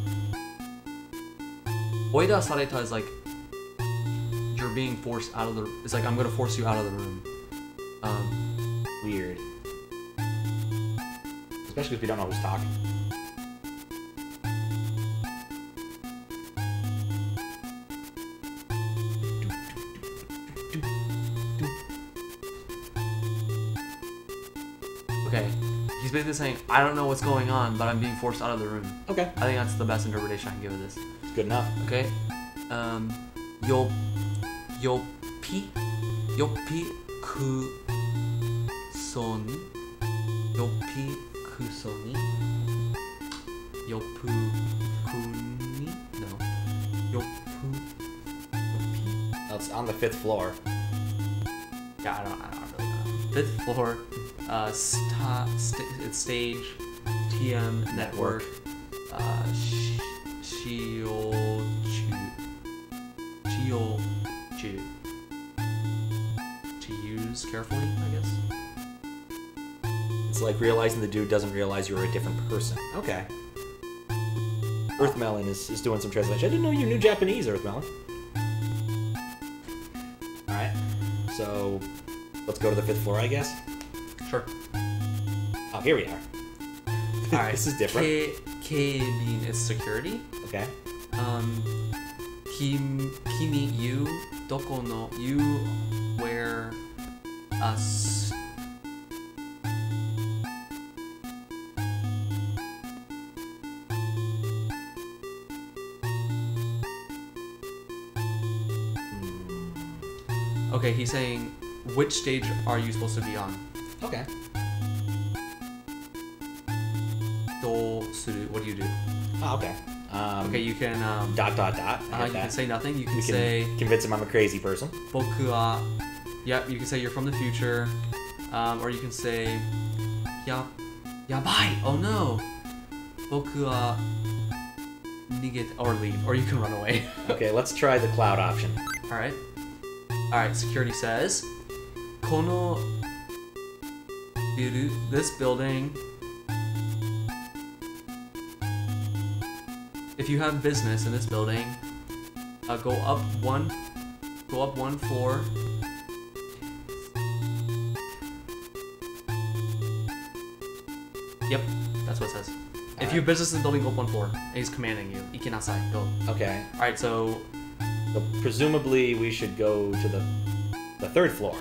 B: Oida sareta is like you're being forced out of the. It's like I'm gonna force you out of the room.
A: Weird. Especially if we don't know who's talking.
B: Okay. He's basically saying, I don't know what's going on, but I'm being forced out of the room.
A: Okay.
B: I think that's the best interpretation I can give of this.
A: It's good enough.
B: Okay. Yopi kusoni. Yopi kusoni. Yopu kuni. No. Yopi.
A: Well, it's on the 5th floor.
B: Yeah, I don't really know. Fifth floor, it's stage, TM network, Shioju. To use carefully, I guess.
A: It's like realizing the dude doesn't realize you're a different person. Okay. Earthmelon is doing some translation. I didn't know you knew Japanese, Earthmelon. Alright. So, let's go to the 5th floor, I guess?
B: Sure.
A: Oh, here we are.
B: Alright.
A: This is different.
B: K mean it's security.
A: Okay.
B: Kimi, you, doko no, you, where, us. Okay, he's saying, which stage are you supposed to be on?
A: Okay.
B: What do you do?
A: Oh, okay.
B: Okay, you can...
A: dot.
B: you can say nothing. You can say...
A: Convince him I'm a crazy person.
B: Boku wa... Yep, you can say you're from the future. Or you can say... Yabai! Oh no! Boku wa... Nigete... Or leave. Or you can run away.
A: Okay, let's try the cloud option.
B: Alright. Alright, security says... Kono... Biru, this building... If you have business in this building, go up one floor. Yep, that's what it says. If you have business in the building, go up one floor. And he's commanding you. Ikinasai, go.
A: Okay.
B: Alright, so
A: presumably we should go to the 3rd floor.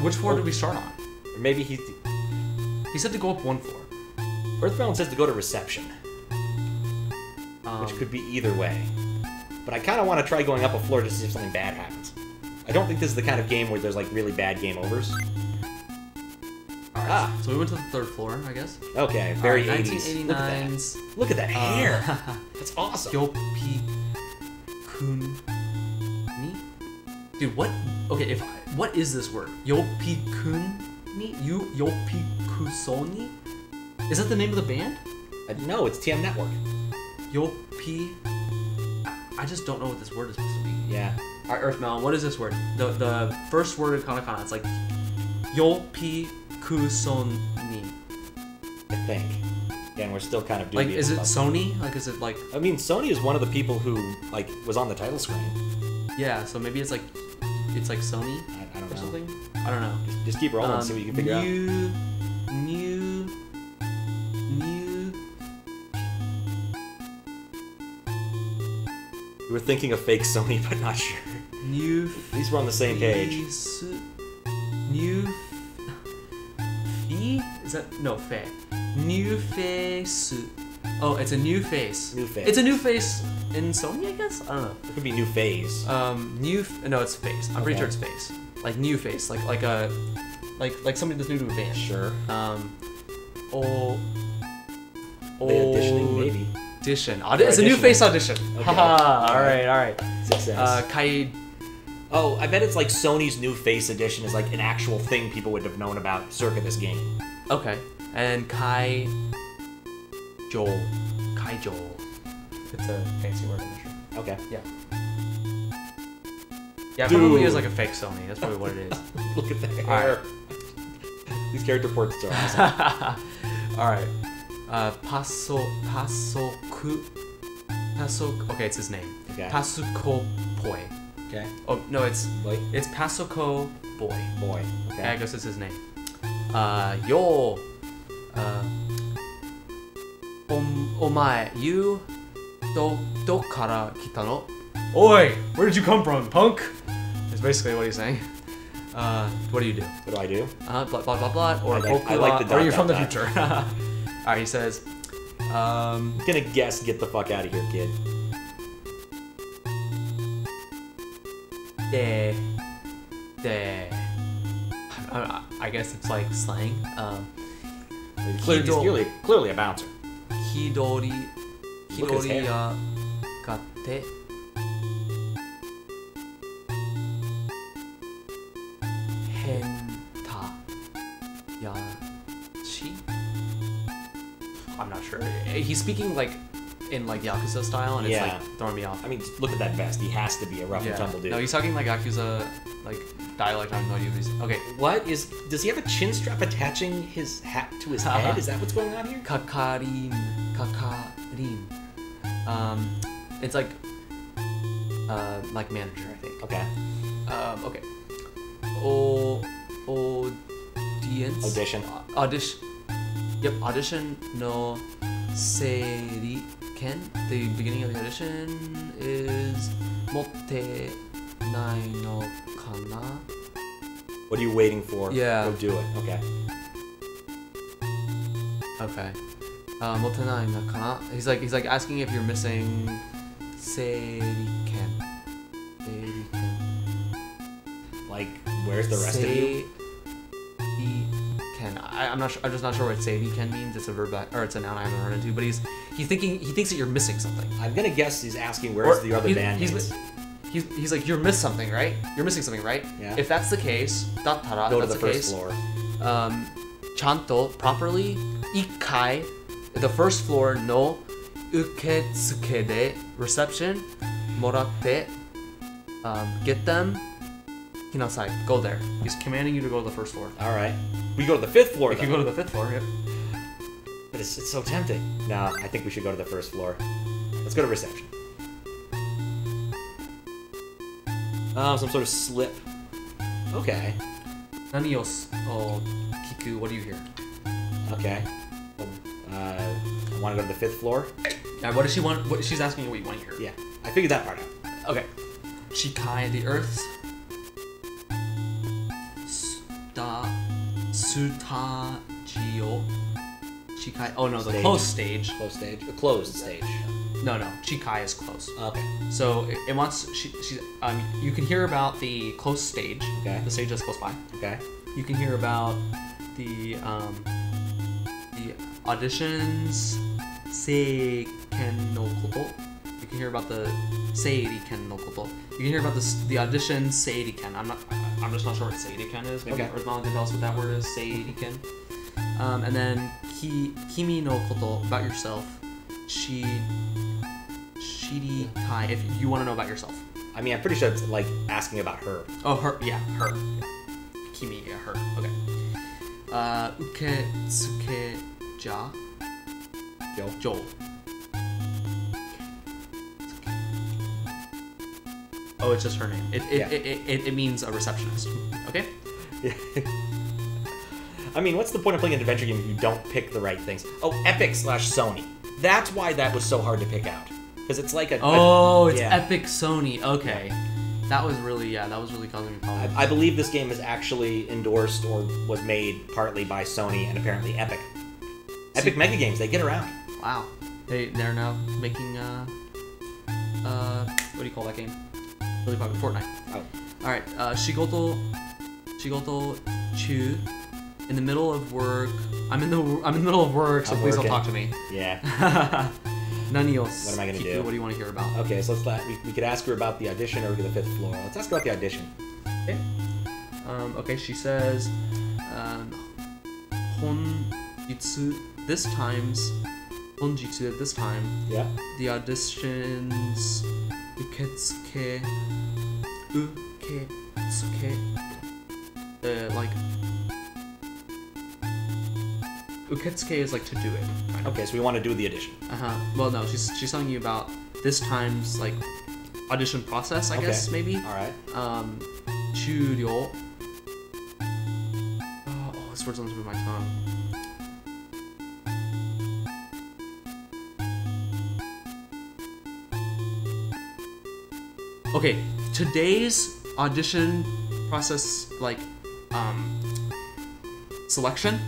B: Which floor did we start on?
A: Or maybe he
B: said to go up one floor.
A: Earthmelon says to go to reception. Which could be either way. But I kind of want to try going up a floor just to see if something bad happens. I don't think this is the kind of game where there's like really bad game overs.
B: Alright, so we went to the 3rd floor, I guess.
A: Okay, very
B: 80s.
A: 1989's. Look at that hair! That's awesome.
B: Yopi kun ni? Dude, what? Okay, what is this word? Yopi kun ni? Yopi kusoni? Is that the name of the band?
A: No, it's TM Network.
B: Yopi. I just don't know what this word is supposed to be.
A: Yeah.
B: Alright, Earthmelon, what is this word? The first word in katakana, it's like Yopi kusoni.
A: I think. Again, we're still kind of dubious.
B: Like, is it Sony? Like, is it like...
A: I mean, Sony is one of the people who, like, was on the title screen.
B: Yeah, so maybe it's like Sony
A: I don't know.
B: Or something? I don't know.
A: Just keep rolling and see what you can figure out.
B: New...
A: We were thinking of fake Sony, but not sure.
B: New...
A: At least we're on the same page.
B: New... Fee? Is that... No, Fe. New face... Oh, it's a new face.
A: New face.
B: It's a new face in Sony, I guess? I don't know.
A: It could be new phase.
B: No, it's face. I'm pretty sure it's face. Like new face. Like somebody that's new to a band.
A: Sure.
B: Auditioning,
A: maybe.
B: Audition. It's a new face audition.
A: Okay.
B: Haha. Alright.
A: Success.
B: Kai...
A: Oh, I bet it's like Sony's new face edition is like an actual thing people would have known about circa this game.
B: Okay. And Kai... Joel. Kai Joel. It's a fancy word, I'm sure.
A: Okay.
B: Yeah. Yeah, probably is like a fake Sony. That's probably what it is.
A: Look at the hair.
B: Right.
A: These character portraits are awesome.
B: Alright. Okay, it's his name.
A: Okay.
B: Pasuko Boy.
A: Okay.
B: Oh, no, it's
A: Boy.
B: It's Pasuko Boy.
A: Boy. Okay.
B: I guess it's his name. Yo. Omae, you dokara kita no? Oi, where did you come from, punk? That's basically what he's saying. What do you do?
A: What do I do?
B: Blah blah blah blah. Or
A: I like the
B: or you're
A: dot,
B: from the
A: dot.
B: future. Alright, he says.
A: I'm gonna guess. Get the fuck out of here, kid.
B: I guess it's like slang.
A: He's clearly a bouncer.
B: Hidori
A: Look at his hair.
B: ya katte. Hen he's speaking like in like Yakuza style, and it's like throwing me off.
A: I mean, just look at that vest. He has to be a rough and tumble dude.
B: No, he's talking like Yakuza, like dialect. I don't know what he's. Okay.
A: Does he have a chin strap attaching his hat to his head? Is that what's going on here?
B: Kakarin. It's like manager, I think.
A: Okay.
B: Okay. Audition. Yep. Audition no seiri ken. The beginning of the audition is motte nai no kana.
A: What are you waiting for?
B: Yeah.
A: Go do it. Okay.
B: Okay. Motte nai no kana. He's like asking if you're missing seiri ken.
A: Like, where's the rest of you?
B: I'm just not sure what Seiken means. It's a verb or it's a noun I haven't run into. But he thinks that you're missing something.
A: I'm gonna guess he's asking where's the other bandmates.
B: He's like, you're missing something, right? You're missing something, right?
A: Yeah.
B: If that's the case,
A: go to the first floor.
B: Chanto properly ikkai, the first floor no uketsuke de reception moratte, get them. Hinasai, go there. He's commanding you to go to the first floor.
A: All right. We go to the fifth floor.
B: You can go to the fifth floor. Yep.
A: But it's so tempting. No, I think we should go to the first floor. Let's go to reception. Oh, some sort of slip. Okay.
B: Nani o kiku? What do you hear?
A: Okay. I want to go to the fifth floor.
B: What does she want? She's asking you what you want to hear.
A: Yeah, I figured that part out.
B: Okay. Chikai, the Earth's Sutagio. Chikai. Oh no, the closed stage.
A: Closed stage. A closed stage.
B: No. Chikai is close.
A: Okay.
B: So it wants. You can hear about the closed stage.
A: Okay.
B: The stage that's close by.
A: Okay.
B: You can hear about the auditions. Seiken no koto. You can hear about the seiriken no koto. You can hear about the audition seiriken. I'm just not sure what seiriken is. Maybe Earthbound can tell us what that word is. Seiriken. And then kimi no koto, about yourself. Shiri kai, if you want to know about yourself.
A: I mean, I'm pretty sure it's like asking about her.
B: Oh, her. Yeah, her. Kimi, yeah, her. Okay. Uketsuke ja. Joel. Oh, it's just her name. It means a receptionist. Okay?
A: Yeah. I mean, what's the point of playing an adventure game if you don't pick the right things? Oh, Epic/Sony. That's why that was so hard to pick out. Because it's like
B: it's Epic Sony. Okay. That was really causing me problems.
A: I believe this game is actually endorsed or was made partly by Sony and apparently Epic. Epic Mega Games, they get around.
B: Wow. They're now making what do you call that game? Really popular, Fortnite.
A: Oh.
B: Alright, Shigoto chu. In the middle of work. I'm in the middle of work, so please don't talk to me.
A: Yeah.
B: Nani o
A: What am I gonna do?
B: What do you want to hear about?
A: Okay, so we could ask her about the audition or we go to the fifth floor. Let's ask her about the audition.
B: Okay. Okay, she says honjitsu at this time.
A: Yeah.
B: The auditions uketsuke like uketsuke is like to do it. Kind of.
A: Okay, so we want to do the audition.
B: Well, no, she's telling you about this time's like audition process, I guess maybe.
A: All right.
B: Churyo. Oh, this word's on the tip of my tongue. Okay, today's audition process, like, selection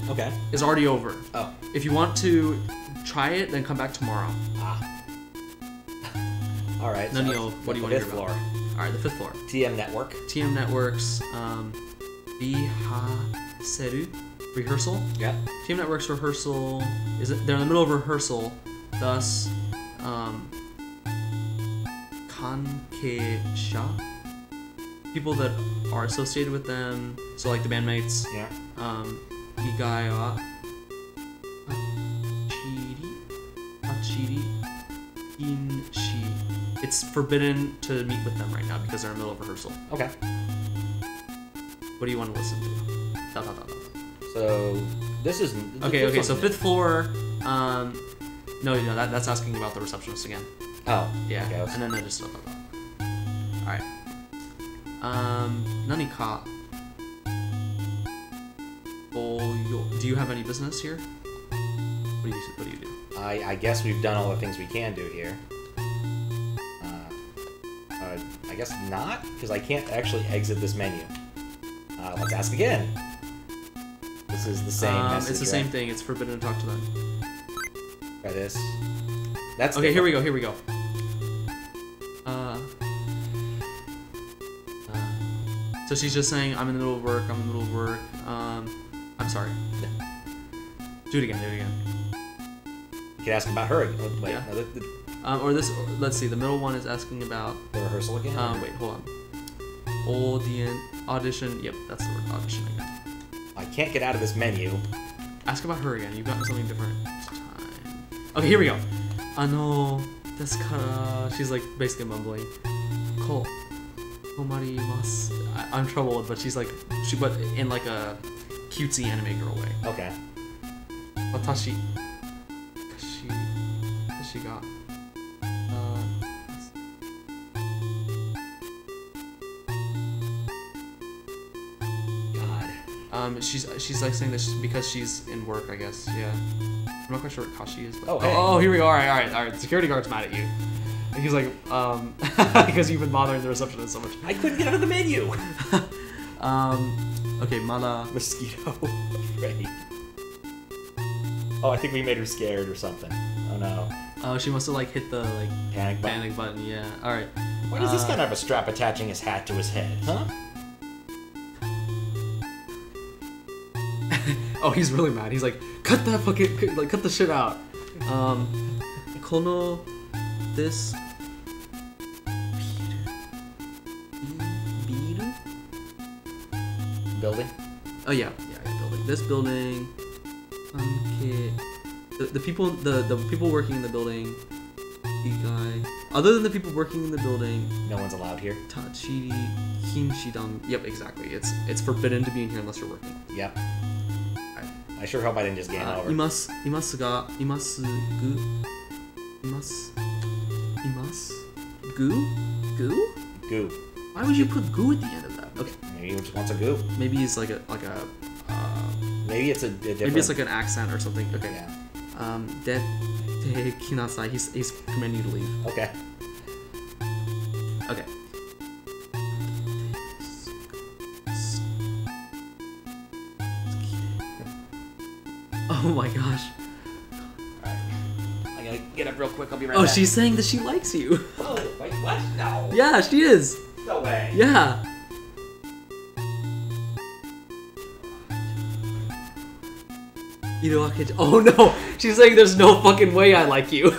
B: is already over.
A: Oh.
B: If you want to try it, then come back tomorrow.
A: All right.
B: Nanio, what do you want to hear about?
A: Fifth floor.
B: All right, the fifth floor.
A: TM Network.
B: TM Networks, Bihaseru, rehearsal.
A: Yeah.
B: TM Networks rehearsal, they're in the middle of rehearsal, thus, Kankesha, people that are associated with them, so like the bandmates.
A: Yeah.
B: Igai wa Chiri Kinshi. It's forbidden to meet with them right now because they're in the middle of rehearsal.
A: Okay.
B: What do you want to listen to? Da, da, da, da.
A: So this is
B: okay. So 5th floor. No, that's asking about the receptionist again.
A: Oh,
B: yeah.
A: Okay,
B: and then they just da, da, da. All right. Nani ka? Do you have any business here? What do you do?
A: I guess we've done all the things we can do here. I guess not, because I can't actually exit this menu. Let's ask again. This is the same message,
B: it's the same thing. It's forbidden to talk to them.
A: Try this. That's
B: okay. Here we go. So she's just saying, I'm in the middle of work. I'm sorry. Do it again.
A: You can ask about her again. Wait,
B: yeah.
A: No,
B: or this. Let's see. The middle one is asking about
A: the rehearsal again.
B: Wait, hold on. Audition. Yep, that's the word. Audition again.
A: I can't get out of this menu.
B: Ask about her again. You've gotten something different this time. Okay, here we go. Desu kara. She's like basically mumbling. Komarimasu. I'm troubled, but she's like, but in like a cutesy anime girl way.
A: Okay.
B: Watashi ga.
A: God.
B: She's like saying this because she's in work, I guess. Yeah. I'm not quite sure what kashi is. But...
A: Oh, hey.
B: Oh, here we go. All right. The security guard's mad at you. He's like, because you've been bothering the receptionist so much.
A: I couldn't get out of the menu.
B: Okay, Mala.
A: Mosquito. Afraid. Oh, I think we made her scared or something. Oh no.
B: Oh, she must have like hit the like
A: panic
B: button. Yeah. All right.
A: Why does this guy have a strap attaching his hat to his head? Huh?
B: Oh, he's really mad. He's like, cut that fucking, like, cut the shit out. Kono this.
A: Building?
B: Oh yeah, building. This building. The people working in the building. The guy. Other than the people working in the building.
A: No one's allowed here.
B: Tachiri Kinshidan. Yep, exactly. It's forbidden to be in here unless you're working.
A: Yep. I sure hope I didn't just game over.
B: Imasu gu?
A: Goo.
B: Why would you put goo at the end of that? Okay.
A: Maybe he just wants a goo.
B: Maybe it's like a
A: maybe it's a different...
B: Maybe it's like an accent or something. Okay.
A: Yeah.
B: Dete kinasai. He's commanding you to leave.
A: Okay.
B: Okay. Oh my gosh.
A: Alright. I gotta get up real quick. I'll be right
B: back.
A: back.
B: She's saying that she likes you.
A: Oh, wait, what? No.
B: Yeah, she is.
A: No way.
B: Yeah. Oh no! She's saying there's no fucking way I like you.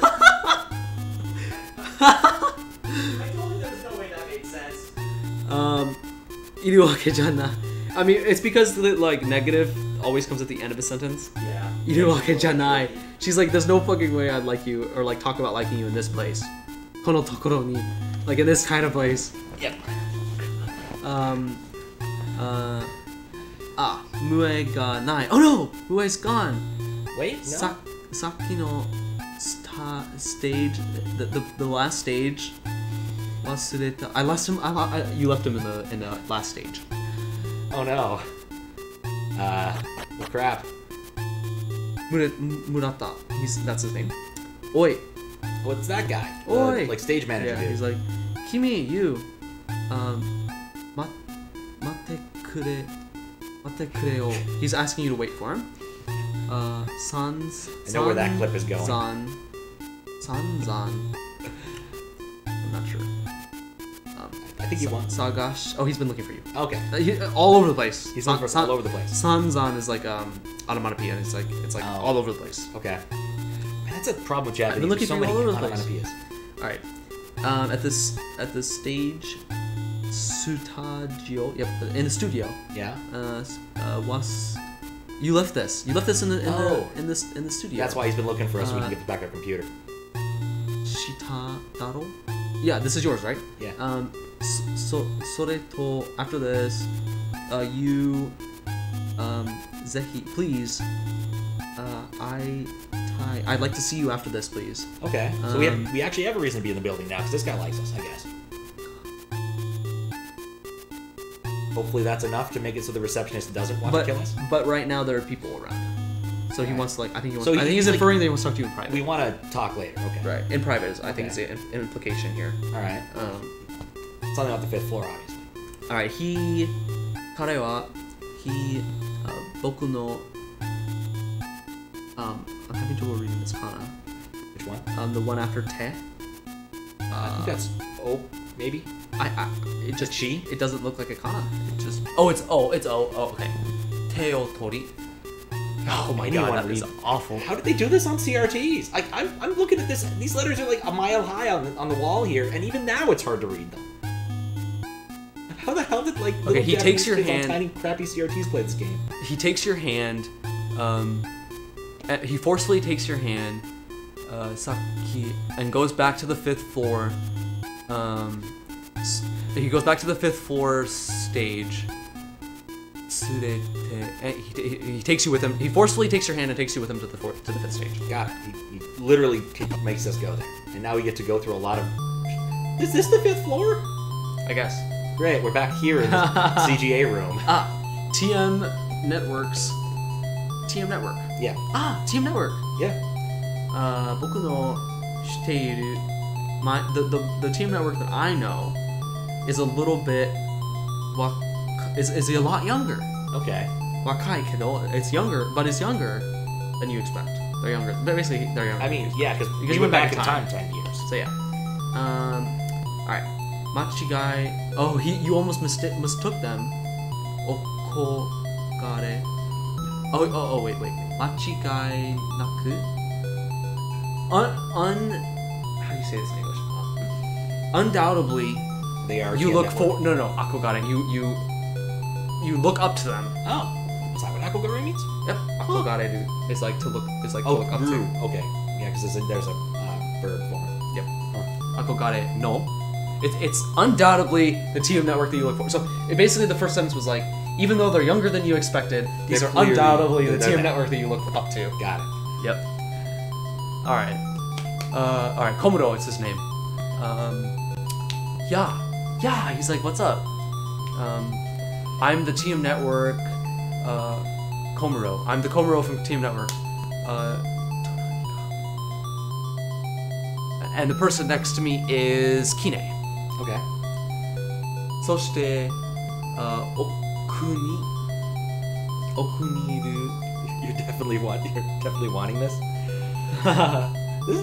A: I told you there was no way that made sense.
B: I mean, it's because the like negative always comes at the end of a sentence.
A: Yeah.
B: Janai. She's like, there's no fucking way I'd like you or like talk about liking you in this place. Kono tokoro ni. Like in this kind of place.
A: Yep.
B: Mue ga nai. Oh no! Mue's gone.
A: Wait, no.
B: Saki no stage, the last stage. Wasureta. I left him. You left him in the last stage.
A: Oh no. Well, crap.
B: Murata. That's his name. Oi.
A: What's that guy?
B: Oi.
A: Like stage manager.
B: Yeah,
A: dude.
B: he's like, Kimi, you. Mate kure o. He's asking you to wait for him.
A: I know where that clip is going.
B: Zan. I'm not sure.
A: I think he wants
B: Sagash. Oh, he's been looking for you.
A: Okay.
B: All over the place.
A: He's looking for all over the place.
B: Sanzan is like onomatopoeia. It's like all over the place.
A: Okay. Man, that's a problem with Japanese.
B: I've been looking
A: so
B: for you
A: many
B: all over the place.
A: onomatopoeias.
B: All right. At this stage, Sutadio. Yep. In the studio.
A: Yeah.
B: You left this. You left this in the studio.
A: That's why he's been looking for us so we can get the backup computer.
B: shita daro? Yeah, this is yours, right?
A: Yeah.
B: Soreto, after this, you, zehi, please, I'd like to see you after this, please.
A: Okay. So we actually have a reason to be in the building now, because this guy likes us, I guess. Hopefully that's enough to make it so the receptionist doesn't want to kill us.
B: But right now there are people around. So he wants to, like, I think he's
A: like,
B: inferring that he wants to talk to you in private.
A: We want to talk later, okay.
B: Right, in private is, I think, is an implication here.
A: Alright. Something off the 5th floor, obviously.
B: Alright,彼は, boku no, I'm having trouble reading this kana.
A: Which one?
B: The one after te.
A: I think that's O, maybe?
B: It just,
A: chi?
B: It doesn't look like a kana. It just, it's O, okay. Te o tori. Oh my god, that is awful.
A: How did they do this on CRTs? I'm looking at this. These letters are like a mile high on the wall here, and even now it's hard to read them. How the hell did, like, little
B: he takes your hand.
A: On tiny crappy CRTs play this game?
B: He takes your hand. He forcefully takes your hand, Saki, and goes back to the 5th floor. He goes back to the 5th floor stage. He takes you with him. He forcefully takes your hand and takes you with him to the 5th stage.
A: Got it. He literally makes us go there, and now we get to go through a lot of. Is this the 5th floor?
B: I guess.
A: Great. We're back here in the CGA room.
B: TM Networks. TM Network.
A: Yeah.
B: TM Network.
A: Yeah.
B: 僕の知っている the TM Network that I know is a little bit is a lot younger.
A: Okay.
B: Wakai kedo, it's younger, but it's younger than you expect. They're younger. Basically, they're younger.
A: I mean, yeah, because
B: you went back in time
A: 10 years.
B: So yeah. Alright. Machigai. Oh, you almost mistook them. Okogare. Oh, wait. Machigai naku. How do you say this in English? Undoubtedly,
A: they are.
B: You look for akogare. You look up to them.
A: Oh, is that what akogare means?
B: Yep, akogare is like to look. It's like to look up to.
A: Okay, yeah, because there's a verb form.
B: Yep. Akogare no. It's undoubtedly the TM Network that you look for. So basically the first sentence was like, even though they're younger than you expected, these are undoubtedly the TM Network that you look up to.
A: Got it.
B: Yep. All right. Komuro, it's his name. Yeah. He's like, what's up? I'm the TM Network. Komuro. I'm the Komuro from TM Network. And the person next to me is Kine.
A: Okay.
B: そして、奥にいる
A: You're definitely wanting this. This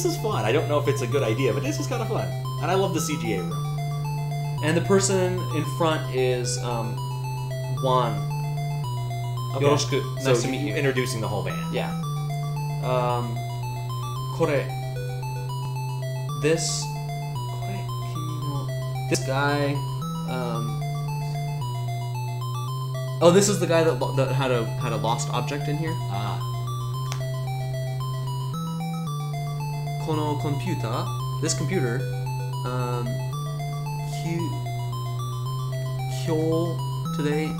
A: is fun. I don't know if it's a good idea, but this is kind of fun. And I love the CGA room.
B: And the person in front is Juan.
A: Okay.
B: Yoroshiku. Nice to meet you.
A: Introducing the whole band.
B: Yeah. This guy. This is the guy that had a lost object in here. Kono computer. This computer. Today.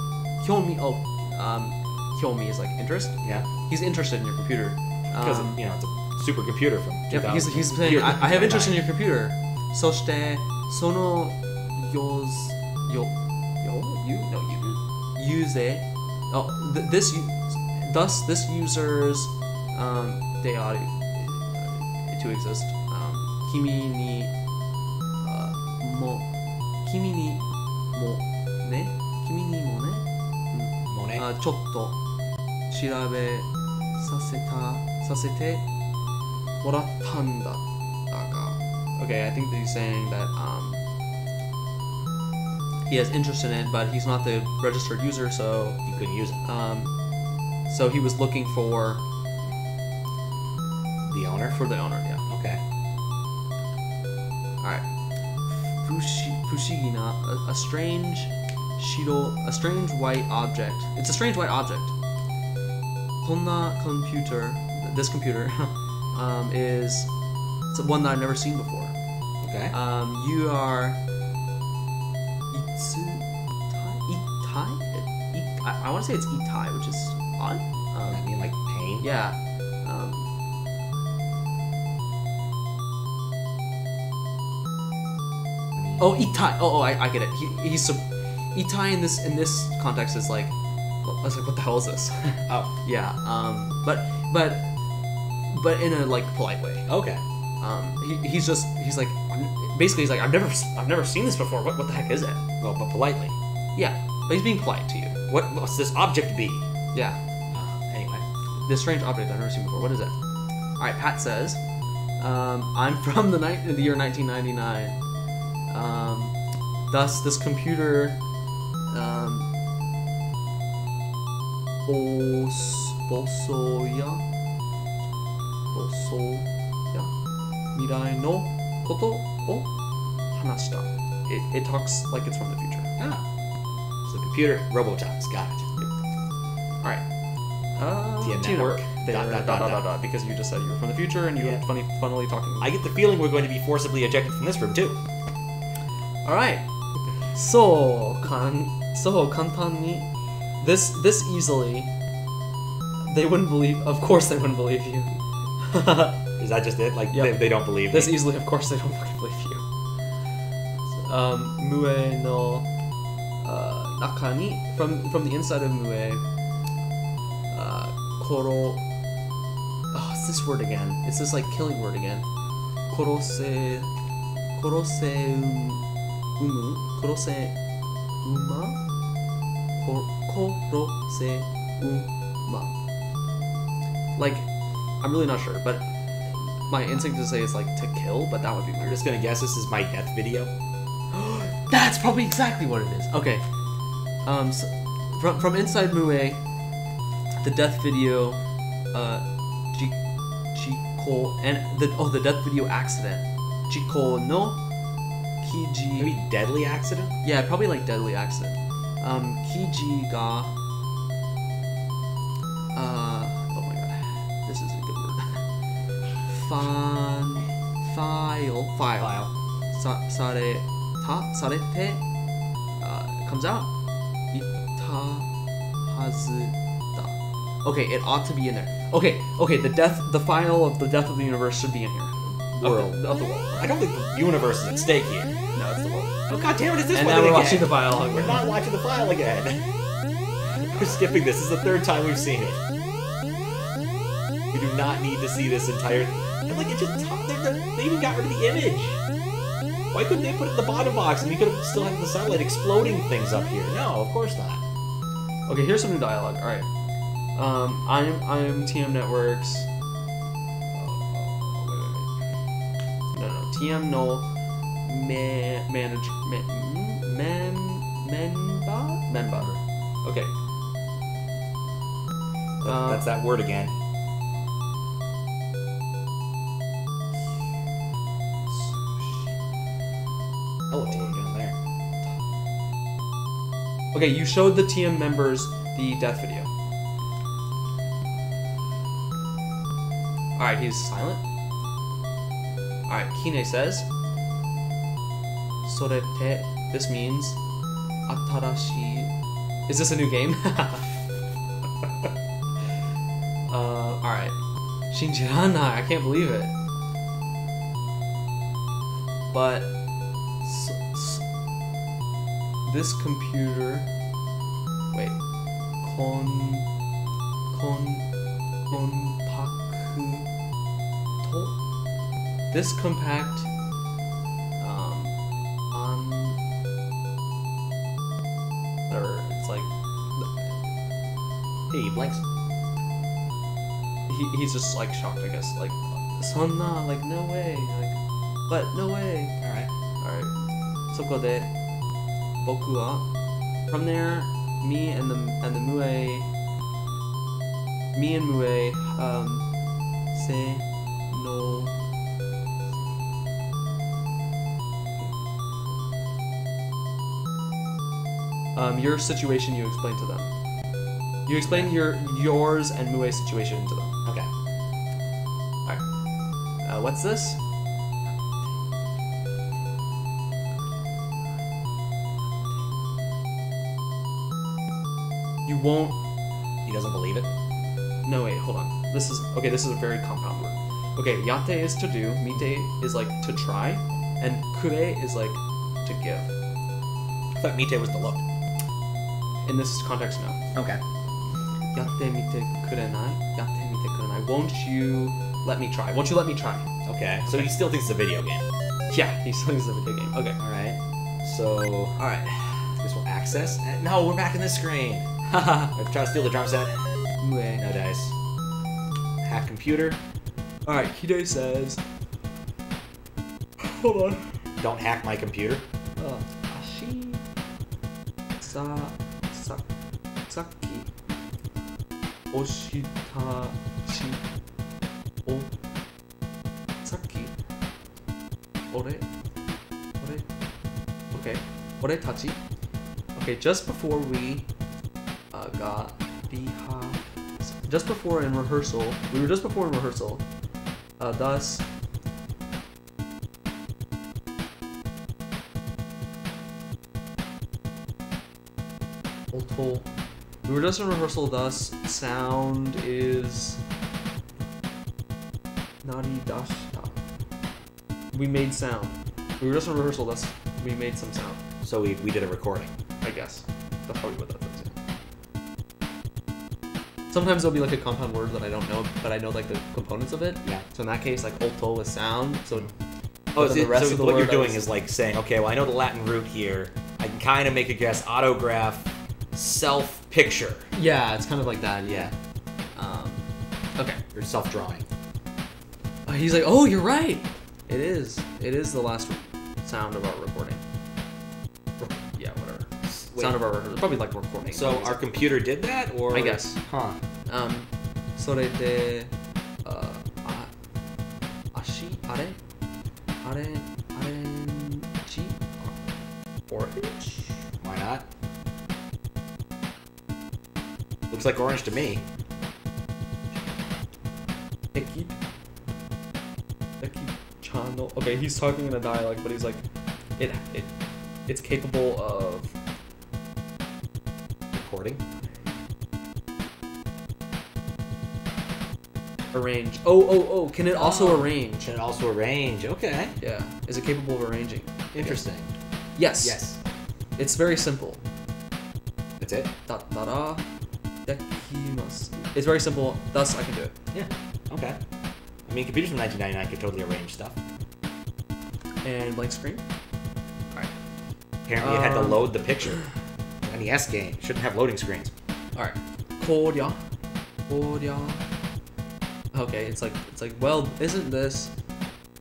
B: Hyomi is like interest.
A: Yeah.
B: He's interested in your computer.
A: Because it's a supercomputer from 2000.
B: He's saying, I have interest in your computer. そして、そのuse this user's they are to exist. 君にもねちょっと調べさせてもらったんだが Okay, I think that he's saying that he has interest in it, but he's not the registered user, so
A: he couldn't use it.
B: So he was looking for
A: the owner?
B: For the owner, yeah.
A: Okay.
B: Alright. Fushigina, a strange white object. It's a strange white object. Konna computer, this computer, is It's one that I've never seen before.
A: Okay.
B: You are Itai? I want to say it's Itai, which is odd.
A: I mean, like pain.
B: Yeah. Oh, Itai. Oh, I get it. He's Itai in this context is like, I was like, what the hell is this?
A: Oh.
B: Yeah. But in a like polite way.
A: Okay.
B: He's like basically he's like I've never seen this before. What the heck is it?
A: Well, but politely.
B: Yeah, but he's being polite to you.
A: What's this object be?
B: Yeah.
A: Anyway.
B: This strange object I've never seen before. What is it? All right, Pat says, I'm from the year 1999. Thus, this computer, Bosoya, mirai no koto o hanashita. It talks like it's from the future.
A: Ah. So the computer, Robotox, got it.
B: Yep. All right.
A: TM
B: TM
A: network.
B: Dot, because you just said you were from the future and you were funnily talking.
A: I get the feeling we're going to be forcibly ejected from this room too.
B: All right. So kantanni. This easily. They wouldn't believe. Of course, they wouldn't believe you.
A: Is that just it? Like
B: Yep.
A: they don't believe
B: This
A: me.
B: easily, of course, they don't fucking believe you. Mue no nakani, from the inside of Mue. Koro. Oh, it's this word again. It's this like killing word again. Korose uma. Korose uma. Like, I'm really not sure, but my instinct to say is like to kill, but that would be
A: I'm
B: weird.
A: just gonna guess this is my death video.
B: That's probably exactly what it is. Okay. So, from inside Mue, the death video, Jiko, and the death video accident. Jiko no Kiji.
A: Maybe deadly accident?
B: Yeah, probably like deadly accident. Kiji ga. Oh my god, this is a good word. File. Sarete comes out. Ita hazuda. Okay, it ought to be in there. Okay, the file of the death of the universe should be in here.
A: World.
B: Of the world.
A: I don't think the universe is at stake here.
B: No, it's the world.
A: Oh god damn it, it's this
B: And
A: one
B: now we're
A: again.
B: watching the file.
A: We're not watching the file again. We're skipping this. This is the third time we've seen it. We do not need to see this entire... And like, it just... They even got rid of the image. Why couldn't they put it in the bottom box and we could have still had the satellite exploding things up here? No, of course not.
B: Okay, here's some new dialogue. All right. I am TM Networks. Wait. No. TM no member. Okay.
A: That's that word again. Oh, TM down there.
B: Okay, you showed the TM members the death video. Alright, he's silent. Alright, Kine says, Sorete, this means, Atarashi. Is this a new game? Alright. Shinjiranai, I can't believe it. But, this computer, wait, this compact, whatever, it's like,
A: Hey, he blinks.
B: he's just like shocked, I guess, like, Sonna, like, no way, like, but no way.
A: Alright.
B: Sokode, boku wa, from there, me and Mue, se no. Your situation you explain to them. You explain yours and Mue's situation to them.
A: Okay.
B: Alright. What's this? You won't.
A: He doesn't believe it.
B: No, wait, hold on. This is a very compound word. Okay, yate is to do, mite is like to try, and kure is like to give.
A: I thought mite was the look.
B: In this context, no.
A: Okay.
B: Yatte mite kurenai? Yatte mite kurenai. Won't you let me try? Won't you let me try?
A: Okay. So he still thinks it's a video game.
B: Yeah, he still thinks it's a video game. Okay.
A: Alright. So, alright. This will access. No, we're back in this screen.
B: Haha.
A: I'm trying to steal the drum set.
B: Mue.
A: No dice. Hack computer.
B: Alright, Hide says. Hold on.
A: Don't hack my computer.
B: Ashi. Saki. Oshitachi. O. Saki. Ore. Okay. Ore tachi. Okay, just before we got biha. Just before in rehearsal. We were just before in rehearsal. Thus. We were just in rehearsal, thus sound is nari dashita. We made sound. We were just in rehearsal, thus we made some sound.
A: So we did a recording.
B: I guess. That's probably what that is. Sometimes there'll be like a compound word that I don't know, but I know like the components of it.
A: Yeah.
B: So in that case, like ulto is sound. So
A: Oh,
B: the rest
A: so
B: of the
A: what
B: word
A: you're doing is like saying, okay, well I know the Latin root here. I can kind of make a guess. Autograph, self-picture.
B: yeah, it's kind of like that.
A: Yeah.
B: Okay.
A: Or self-drawing.
B: He's like, oh, you're right. It is. It is the last sound of our recording. Yeah, whatever.
A: Wait.
B: Sound of our recording. Probably like recording.
A: So our computer did that, or
B: I guess.
A: Huh.
B: それで、足あれち orange?
A: Why not? Looks like orange to me.
B: Eki channel. Okay, he's talking in a dialect, but he's like, it's capable of
A: Recording.
B: arrange. Oh! Can it also arrange?
A: Can it also arrange? Okay.
B: Yeah. Is it capable of arranging?
A: Interesting.
B: Yes.
A: Yes.
B: It's very simple.
A: That's it.
B: Dattara dekimasu. It's very simple. Thus, I can do it.
A: Yeah. Okay. I mean, computers from 1999 could totally arrange stuff.
B: And blank screen.
A: All right. Apparently, it had to load the picture. NES game shouldn't have loading screens.
B: All right. Korya. Okay, it's like well, isn't this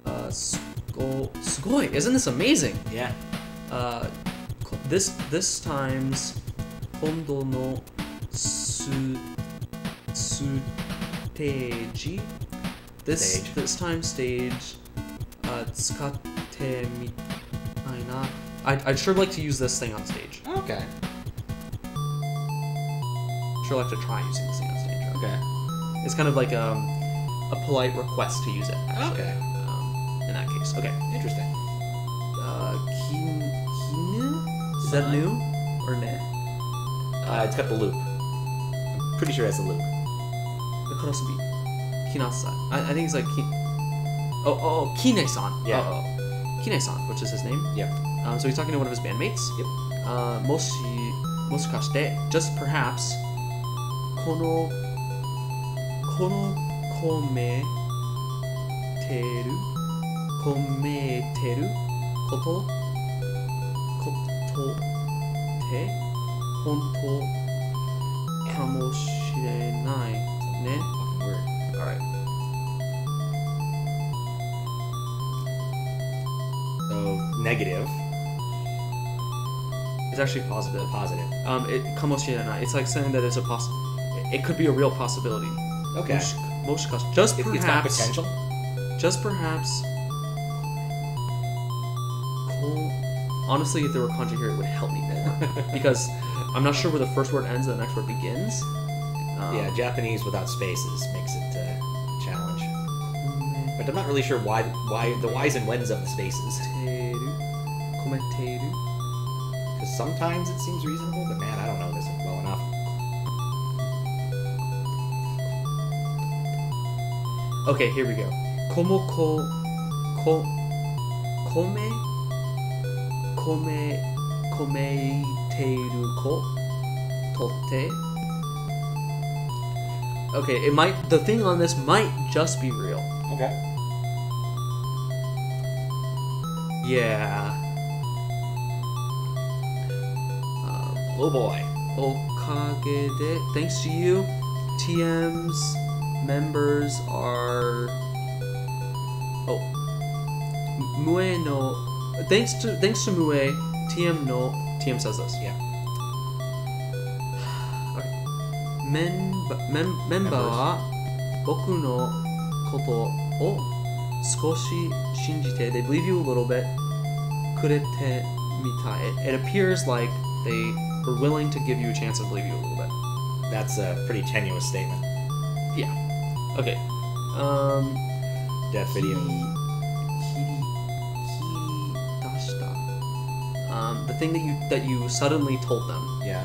B: sugoi? Isn't this amazing?
A: Yeah.
B: This time's kondo no stage. This time stage. Tsukatte mitai na. I'd sure like to use this thing on stage.
A: Okay.
B: Sure like to try using this thing on stage.
A: Okay.
B: It's kind of like a polite request to use it. Actually.
A: Okay.
B: In that case. Okay.
A: Interesting.
B: Kinu? Is that new or ne?
A: It's got the loop. I'm pretty sure it has a loop.
B: The Korosubi. Kinasa. I think it's like Kine-san.
A: Yeah.
B: Kine-san, which is his name.
A: Yep.
B: So he's talking to one of his bandmates.
A: Yep.
B: Moshikashite, just perhaps, kono kometeru koto te honto kamoshirenai ne.
A: Fucking word.
B: All right.
A: So negative.
B: It's actually positive.
A: Positive.
B: It kamoshirenai. It's like saying that it's a it could be a real possibility.
A: Okay.
B: Moshikash. Just perhaps.
A: It's got potential.
B: Just perhaps. Honestly, if there were kanji here, it would help me more because I'm not sure where the first word ends and the next word begins.
A: Yeah, Japanese without spaces makes it a challenge. But I'm not really sure why the whys and whens of the spaces.
B: Kometeru.
A: Because sometimes it seems reasonable, but man, I don't know this well enough.
B: Okay, here we go. Komoko ko kome komeiteru ko totte. Okay, it might. The thing on this might just be real.
A: Okay.
B: Yeah.
A: Oh boy.
B: Okage de. Thanks to you, TM's members are. Oh. Mue no. Thanks to Mue, TM no. TM says this.
A: Yeah.
B: Member wa boku no koto o skoshi shinjite. They believe you a little bit. Kurete mitai. It appears like they were willing to give you a chance and believe you a little bit.
A: That's a pretty tenuous statement.
B: Yeah. Okay.
A: Death video.
B: Dashita. The thing that you suddenly told them.
A: Yeah.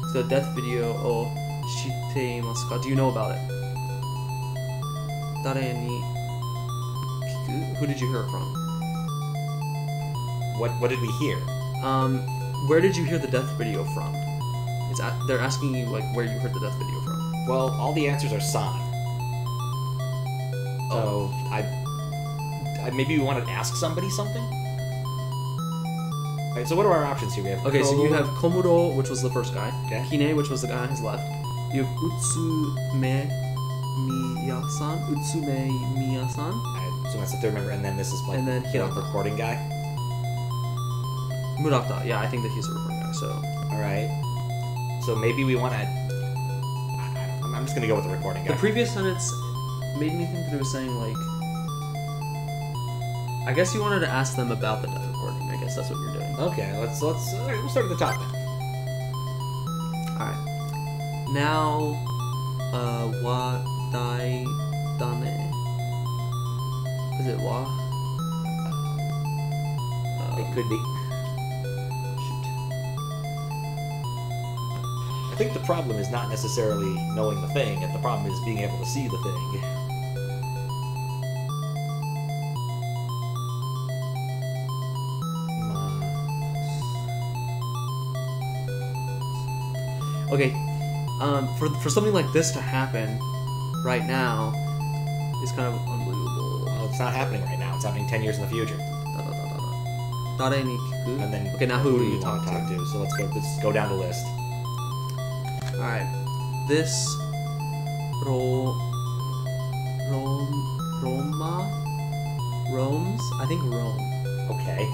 B: The death video o shitte imasu ka? Do you know about it? Dare ni kiku? Who did you hear it from?
A: What did we hear?
B: Where did you hear the death video from? They're asking you like where you heard the death video from.
A: Well, all the answers are San. So I maybe we want to ask somebody something. Right, so what are our options here? We have
B: Okay, so you have Komuro, which was the first guy.
A: Okay.
B: Hine, which was the guy on his left. You have Utsume Miya-san.
A: So that's the third member, and then this is like
B: And then
A: the
B: Hirata.
A: recording guy.
B: Murata. Yeah, I think that he's a recording guy. So
A: All right. So maybe we want to. I'm just gonna go with the recording guy.
B: the previous sentence made me think that it was saying like. I guess you wanted to ask them about the death recording. I guess that's what you're doing.
A: Okay, let's all right, we'll start at the top then.
B: Alright. Now, wa dai dane. Is it wa?
A: It could be.
B: Shoot.
A: I think the problem is not necessarily knowing the thing, and the problem is being able to see the thing.
B: Okay, for something like this to happen right now is kind of unbelievable.
A: Well, it's not happening right now. It's happening 10 years in the future.
B: Dare ni kiku?
A: And then
B: Okay, now who do you
A: want
B: talk
A: to talk to? So let's go down the list.
B: Alright. This Rome's? I think Rome.
A: Okay.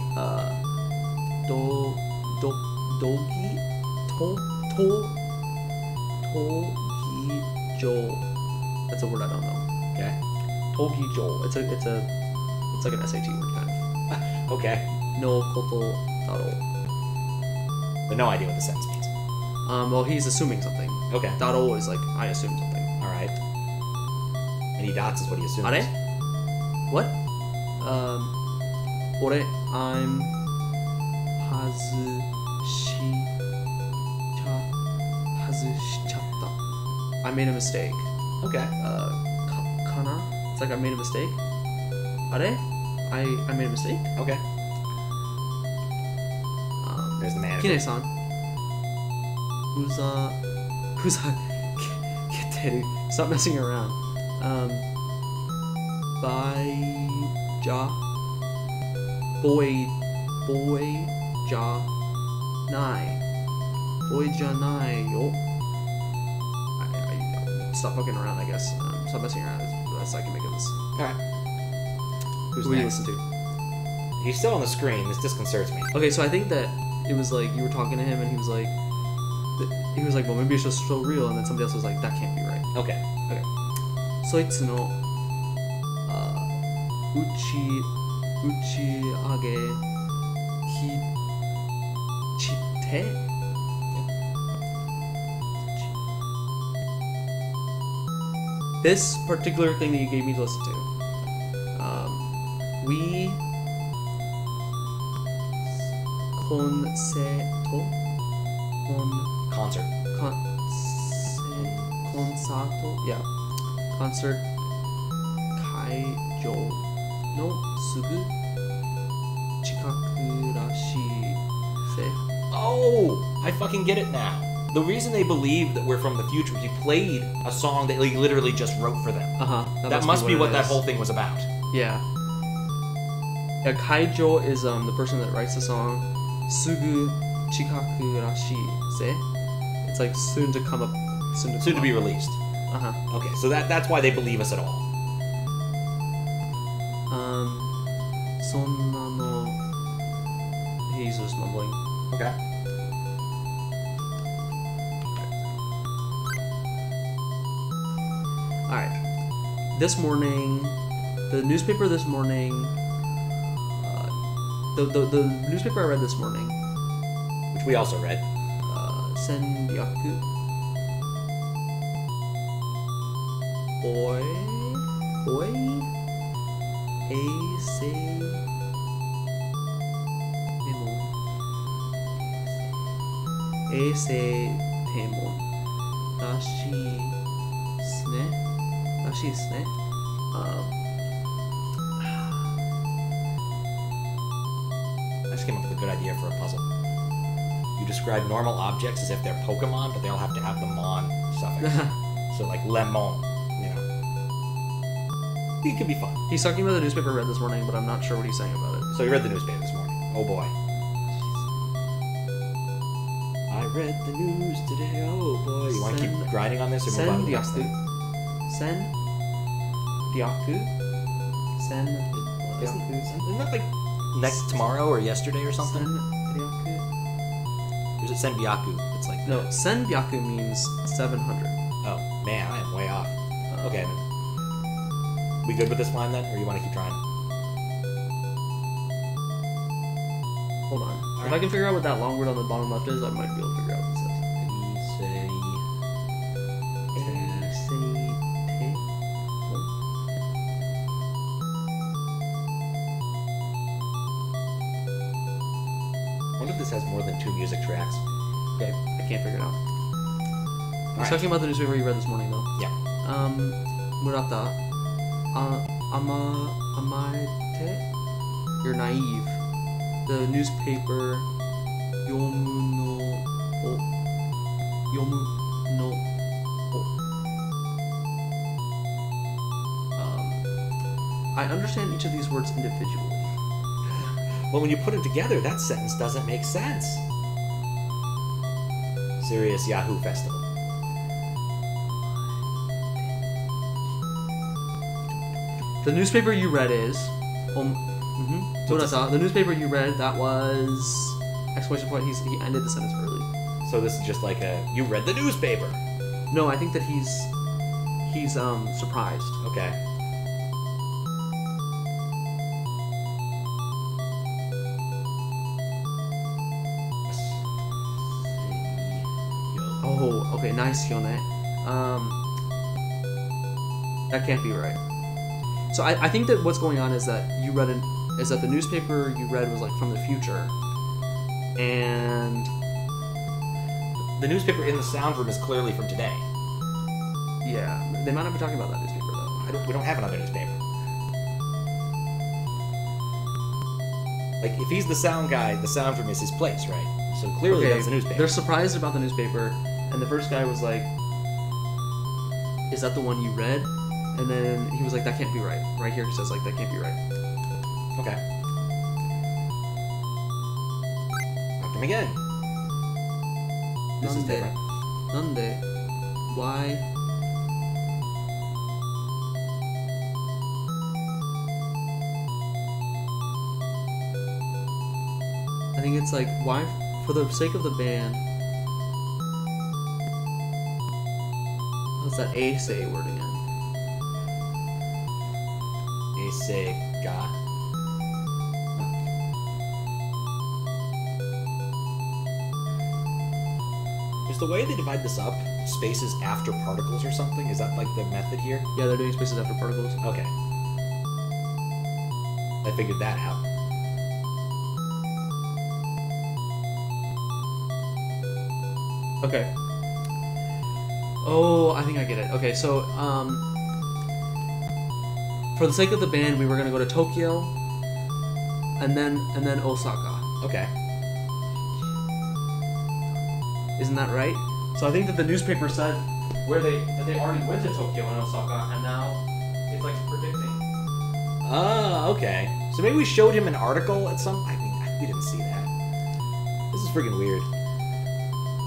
B: Togijo. That's a word I don't know.
A: Okay.
B: Togijo. It's like an SAT word kind of.
A: Okay.
B: No koto daro.
A: But no idea what the sentence means.
B: Well, he's assuming something.
A: Okay.
B: Daro is like I assume something.
A: All right. And he dots is what he assumes.
B: Are? What? Ore, I'm hazushichatta. I made a mistake.
A: Okay.
B: Kana? It's like I made a mistake. Are? I made a mistake?
A: Okay. There's the manager.
B: Kine-san. Keteru. Stop messing around. Boy janai yo. Stop fucking around, I guess. Stop messing around. That's the best I can make of this.
A: Alright.
B: Who do you listen to?
A: He's still on the screen. This disconcerts me.
B: Okay, so I think that it was like you were talking to him and he was like, well, maybe it's just so real, and then somebody else was like, that can't be right.
A: Okay.
B: Soitsu no uchiage kichite. This particular thing that you gave me to listen to, we
A: Concert.
B: concerto, yeah, concert Kaijo no sugu chikaku rashii se.
A: Oh, I fucking get it now. The reason they believe that we're from the future is he played a song that he literally just wrote for them. That must be what that whole thing was about.
B: Yeah. Yeah, Kaijo is the person that writes the song. Sugu chikaku rashii se. It's like soon to come up. Soon
A: to be released. Okay, so that's why they believe us at all.
B: Sonna no. He's just mumbling.
A: Okay.
B: Alright. This morning, the newspaper this morning, the newspaper I read this morning,
A: which we also read,
B: Senryaku Oi Eisei Temon Eisei Temon Rashii desu ne.
A: I just came up with a good idea for a puzzle. You describe normal objects as if they're Pokemon, but they all have to have the mon suffix. So like lemon, you know. It could be fun.
B: He's talking about the newspaper I read this morning, but I'm not sure what he's saying about it.
A: So you read the newspaper this morning. Oh boy. I read the news today. Oh boy. You want to keep grinding on this or move on to the next thing?
B: Senryaku.
A: Isn't that like next tomorrow or yesterday or something?
B: Senryaku.
A: Or is it Senbyaku? It's like
B: no. Senbyaku means 700.
A: Oh man, I am way off. Okay. We good with this line then, or you want to keep trying?
B: Hold on. If I can figure out what that long word on the bottom left is, I might be able to figure out what it says.
A: I wonder if this has more than 2 music tracks.
B: Okay, I can't figure it out. He's talking about the newspaper you read this morning, though.
A: Yeah.
B: Murata. Amaete? You're naive. The newspaper Yomu no I understand each of these words individually.
A: Well, when you put them together, that sentence doesn't make sense. Serious Yahoo Festival.
B: The newspaper you read is... The newspaper you read, that was... Exclamation point, he ended the sentence early.
A: So this is just like a... You read the newspaper!
B: No, I think that he's surprised.
A: Okay.
B: Oh, okay, nice, Yone. That can't be right. So I think that what's going on is that the newspaper you read was like from the future, and
A: the newspaper in the sound room is clearly from today.
B: Yeah, they might not be talking about that newspaper though.
A: We don't have another newspaper. Like if he's the sound guy, the sound room is his place, right? So clearly that's the newspaper.
B: They're surprised about the newspaper, and the first guy was like, "Is that the one you read?" And then he was like, "That can't be right." Right here, he says like, "That can't be right."
A: Okay. Talk to him again. This is different.
B: Nande? Why? I think it's like, why? For the sake of the band. What's that A-say word again?
A: A-say ga. Is the way they divide this up spaces after particles or something? Is that like the method here?
B: Yeah, they're doing spaces after particles.
A: Okay. I figured that out.
B: Okay. Oh, I think I get it. Okay, so, for the sake of the band, we were gonna go to Tokyo, and then Osaka.
A: Okay.
B: Isn't that right? So I think that the newspaper said that they already went to Tokyo and Osaka, and now it's like predicting.
A: Oh, okay. So maybe we showed him an article at some. I mean, we didn't see that. This is freaking weird.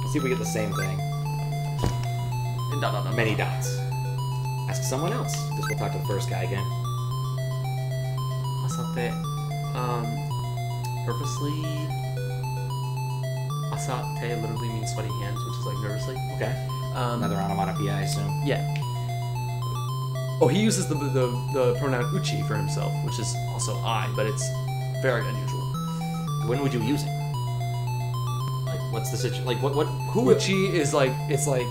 A: Let's see if we get the same thing. Many dots. Ask someone else. Just we'll talk to the first guy again.
B: Asate. Purposely. Asate literally means sweaty hands, which is like nervously.
A: Okay. Another onomatopoeia, I assume.
B: Yeah. Oh, he uses the pronoun uchi for himself, which is also I, but it's very unusual.
A: When would you use it? Like, what's the situation? Like, what? Who?
B: Uchi is like, it's like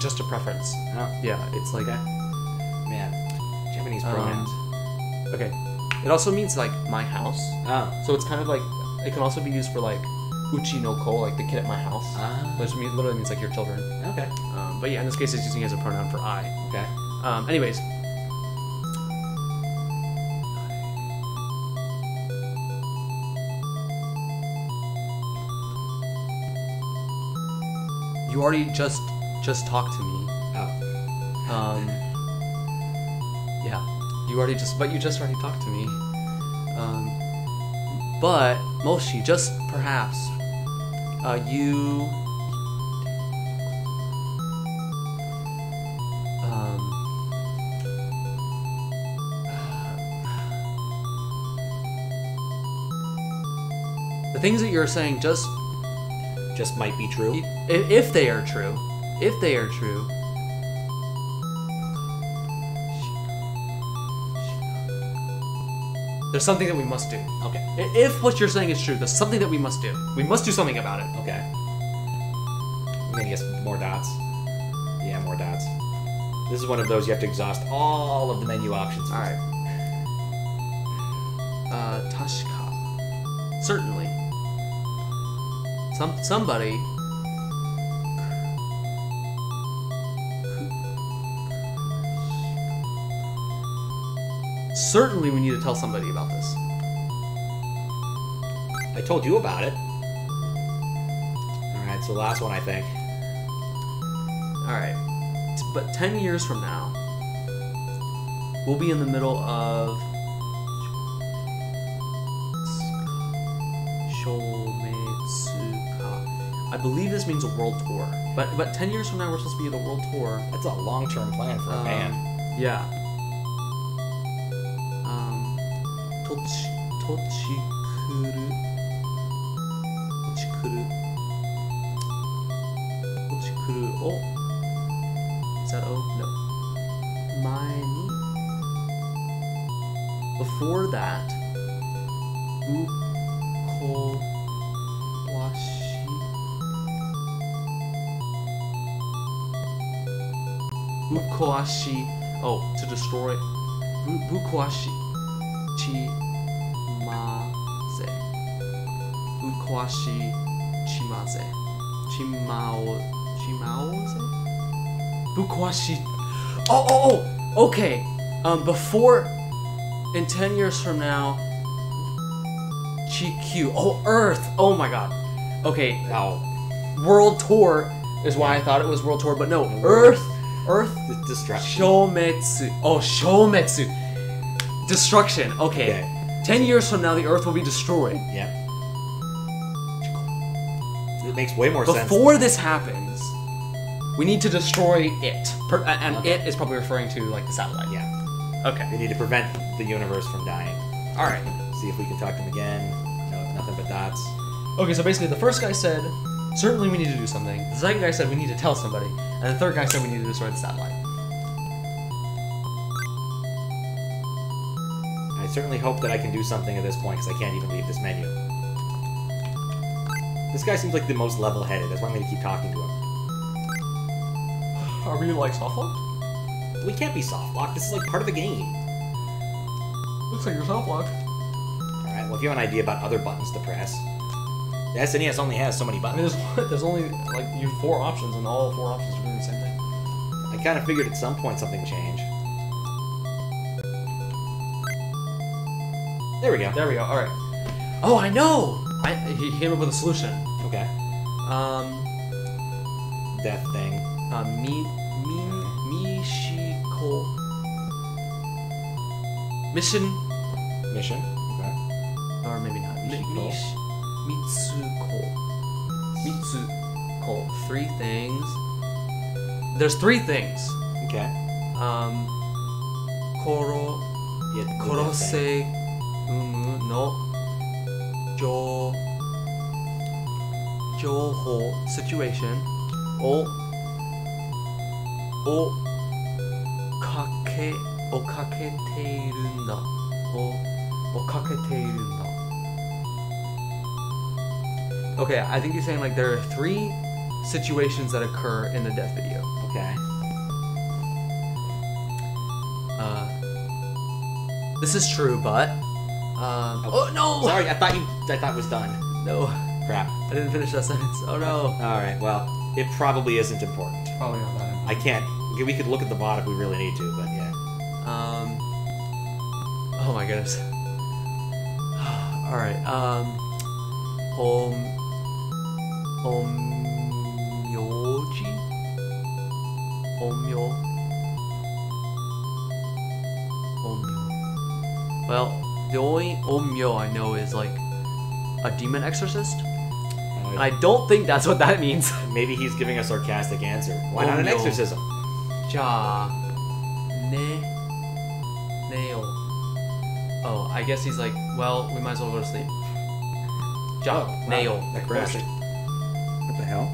B: just a preference.
A: Oh.
B: Yeah, it's like.
A: Okay. Man, Japanese pronouns.
B: Okay. It also means like my house.
A: Oh.
B: So it's kind of like, it can also be used for like uchi no ko, like the kid at my house. Which literally means like your children.
A: Okay.
B: But yeah, in this case, it's using it as a pronoun for I.
A: Okay.
B: Anyways. You already just talked to me.
A: Oh.
B: Yeah. You just already talked to me. But Moshi, just perhaps, you. The things that you're saying just
A: might be true.
B: If they are true. If they are true. There's something that we must do.
A: Okay.
B: If what you're saying is true, there's something that we must do. We must do something about it.
A: Okay. I'm gonna guess more dots. Yeah, more dots. This is one of those you have to exhaust all of the menu options.
B: All right. Tashika. Certainly. Somebody. Certainly, we need to tell somebody about this.
A: I told you about it. All right, so the last one, I think.
B: All right, but 10 years from now, we'll be in the middle of I believe this means a world tour. But 10 years from now, we're supposed to be at a world tour.
A: That's a long-term plan for a band.
B: Yeah. Tochikuru. Oh. Is that O? No. Maeni. Before that, Bukoashi. Oh, to destroy. Bukoashi. Chimaze. Bukoashi. Chimaze. Chimaoze? Bukoashi. Oh. Okay. Before. In 10 years from now. Chikyu. Oh, Earth. Oh my god. Okay.
A: Oh.
B: World tour is why I thought it was world tour, but no. Earth.
A: Destruction.
B: Shometsu. Oh, Shometsu. Destruction. Okay. 10 years from now, the Earth will be destroyed.
A: Yeah. It makes way more sense.
B: Before this happens, we need to destroy it. And it is probably referring to, like, the satellite.
A: Yeah.
B: Okay.
A: We need to prevent the universe from dying.
B: Alright.
A: See if we can talk to him again. No, nothing but dots.
B: Okay, so basically the first guy said, certainly we need to do something. The second guy said we need to tell somebody. And the third guy said we need to destroy the satellite.
A: I certainly hope that I can do something at this point, because I can't even leave this menu. This guy seems like the most level-headed. That's why I'm going to keep talking to him.
B: Are we, like, soft-locked?
A: We can't be soft-locked. This is, like, part of the game.
B: Looks like you're soft-locked.
A: Alright, well, if you have an idea about other buttons to press... The SNES only has so many buttons.
B: I mean, there's only, like, you have 4 options, and all 4 options are doing the same thing.
A: I kind of figured at some point something would change. There we go.
B: There we go. All right. Oh, I know. He came up with a solution.
A: Okay. Death thing.
B: Mishiko. Mission.
A: Okay.
B: Or maybe not. Mitsuko. 3 things. There's 3 things.
A: Okay.
B: Korose umu no Joho situation o kaketeirunda. Okay, I think he's saying like there are 3 situations that occur in the death video.
A: Okay.
B: This is true, but oh no!
A: Sorry, I thought it was done.
B: No.
A: Crap.
B: I didn't finish that sentence. Oh no.
A: Alright, well, it probably isn't important.
B: Probably not that important.
A: I can't. We could look at the bot if we really need to, but yeah.
B: Oh my goodness. Alright, Omyoji? Omyo. Well, the only Omyo I know is like a demon exorcist. And I don't think that's what that means.
A: Maybe he's giving a sarcastic answer. Why not an exorcism?
B: Ja. Neo. Oh, I guess he's like, well, we might as well go to sleep. Ja. Neo.
A: That crashed. What the hell?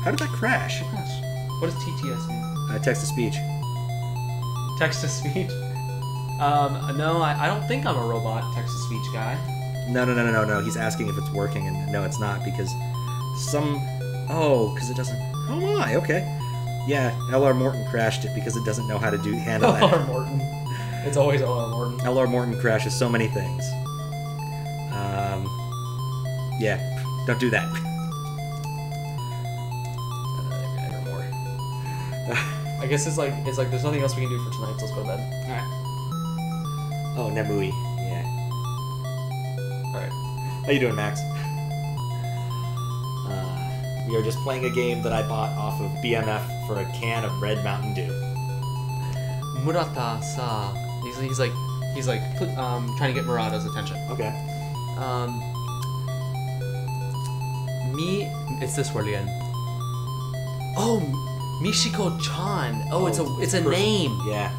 A: How did that crash?
B: What does TTS mean?
A: Text-to-speech.
B: Text-to-speech? No, I don't think I'm a robot text-to-speach guy.
A: No. He's asking if it's working, and no, it's not, because because it doesn't... Oh my, okay. Yeah, L.R. Morton crashed it because it doesn't know how to handle that.
B: L.R. Morton. It's always L.R. Morton.
A: L.R. Morton crashes so many things. Yeah, don't do that.
B: I guess it's like there's nothing else we can do for tonight, so let's go to bed.
A: Alright. Oh, Nemui. Yeah.
B: Alright.
A: How you doing, Max? We are just playing a game that I bought off of BMF for a can of Red Mountain Dew.
B: Murata sa. He's like trying to get Murata's attention.
A: Okay.
B: It's this word again. Oh, Mishiko-chan. Oh, it's a name.
A: Yeah.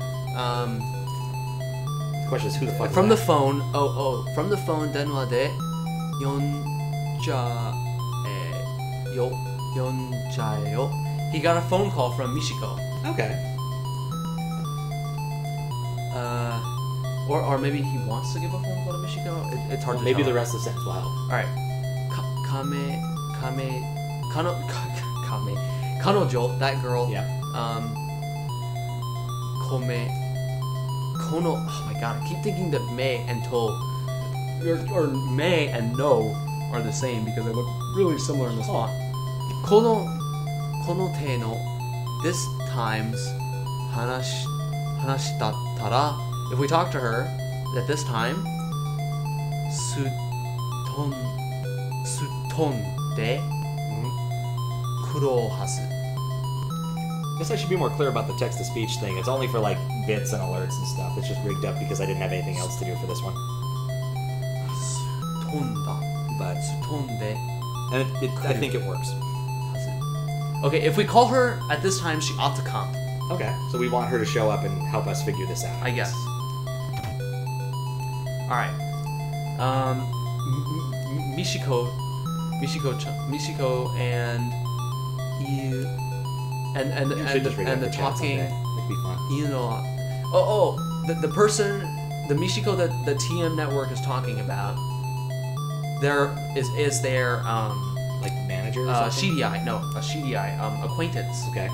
A: The question is, who the fuck
B: from
A: is
B: the
A: that?
B: phone. From the phone. Denwa de yonjayo. He got a phone call from Mishiko.
A: Okay.
B: Or maybe he wants to give a phone call to Mishiko. It's hard to
A: maybe
B: tell.
A: the rest of the sentence will help.
B: All right. Kanojo, that girl.
A: Yeah.
B: Kono. Oh my god, I keep thinking that Mei and To, or Mei and No are the same because they look really similar in this font. Kono te no, this times hanashitattara. If we talk to her at this time, suton de kurohasu.
A: Guess I should be more clear about the text-to-speech thing. It's only for like bits and alerts and stuff. It's just rigged up because I didn't have anything else to do for this one. But and I think it works.
B: Okay, if we call her at this time, she ought to come.
A: Okay, so we want her to show up and help us figure this out.
B: I guess. All right. Mishiko and you and the talking.
A: It'd be fun.
B: You know, the person, the Mishiko that the TM network is talking about, there is their
A: like manager or something?
B: CDI, acquaintance.
A: Okay.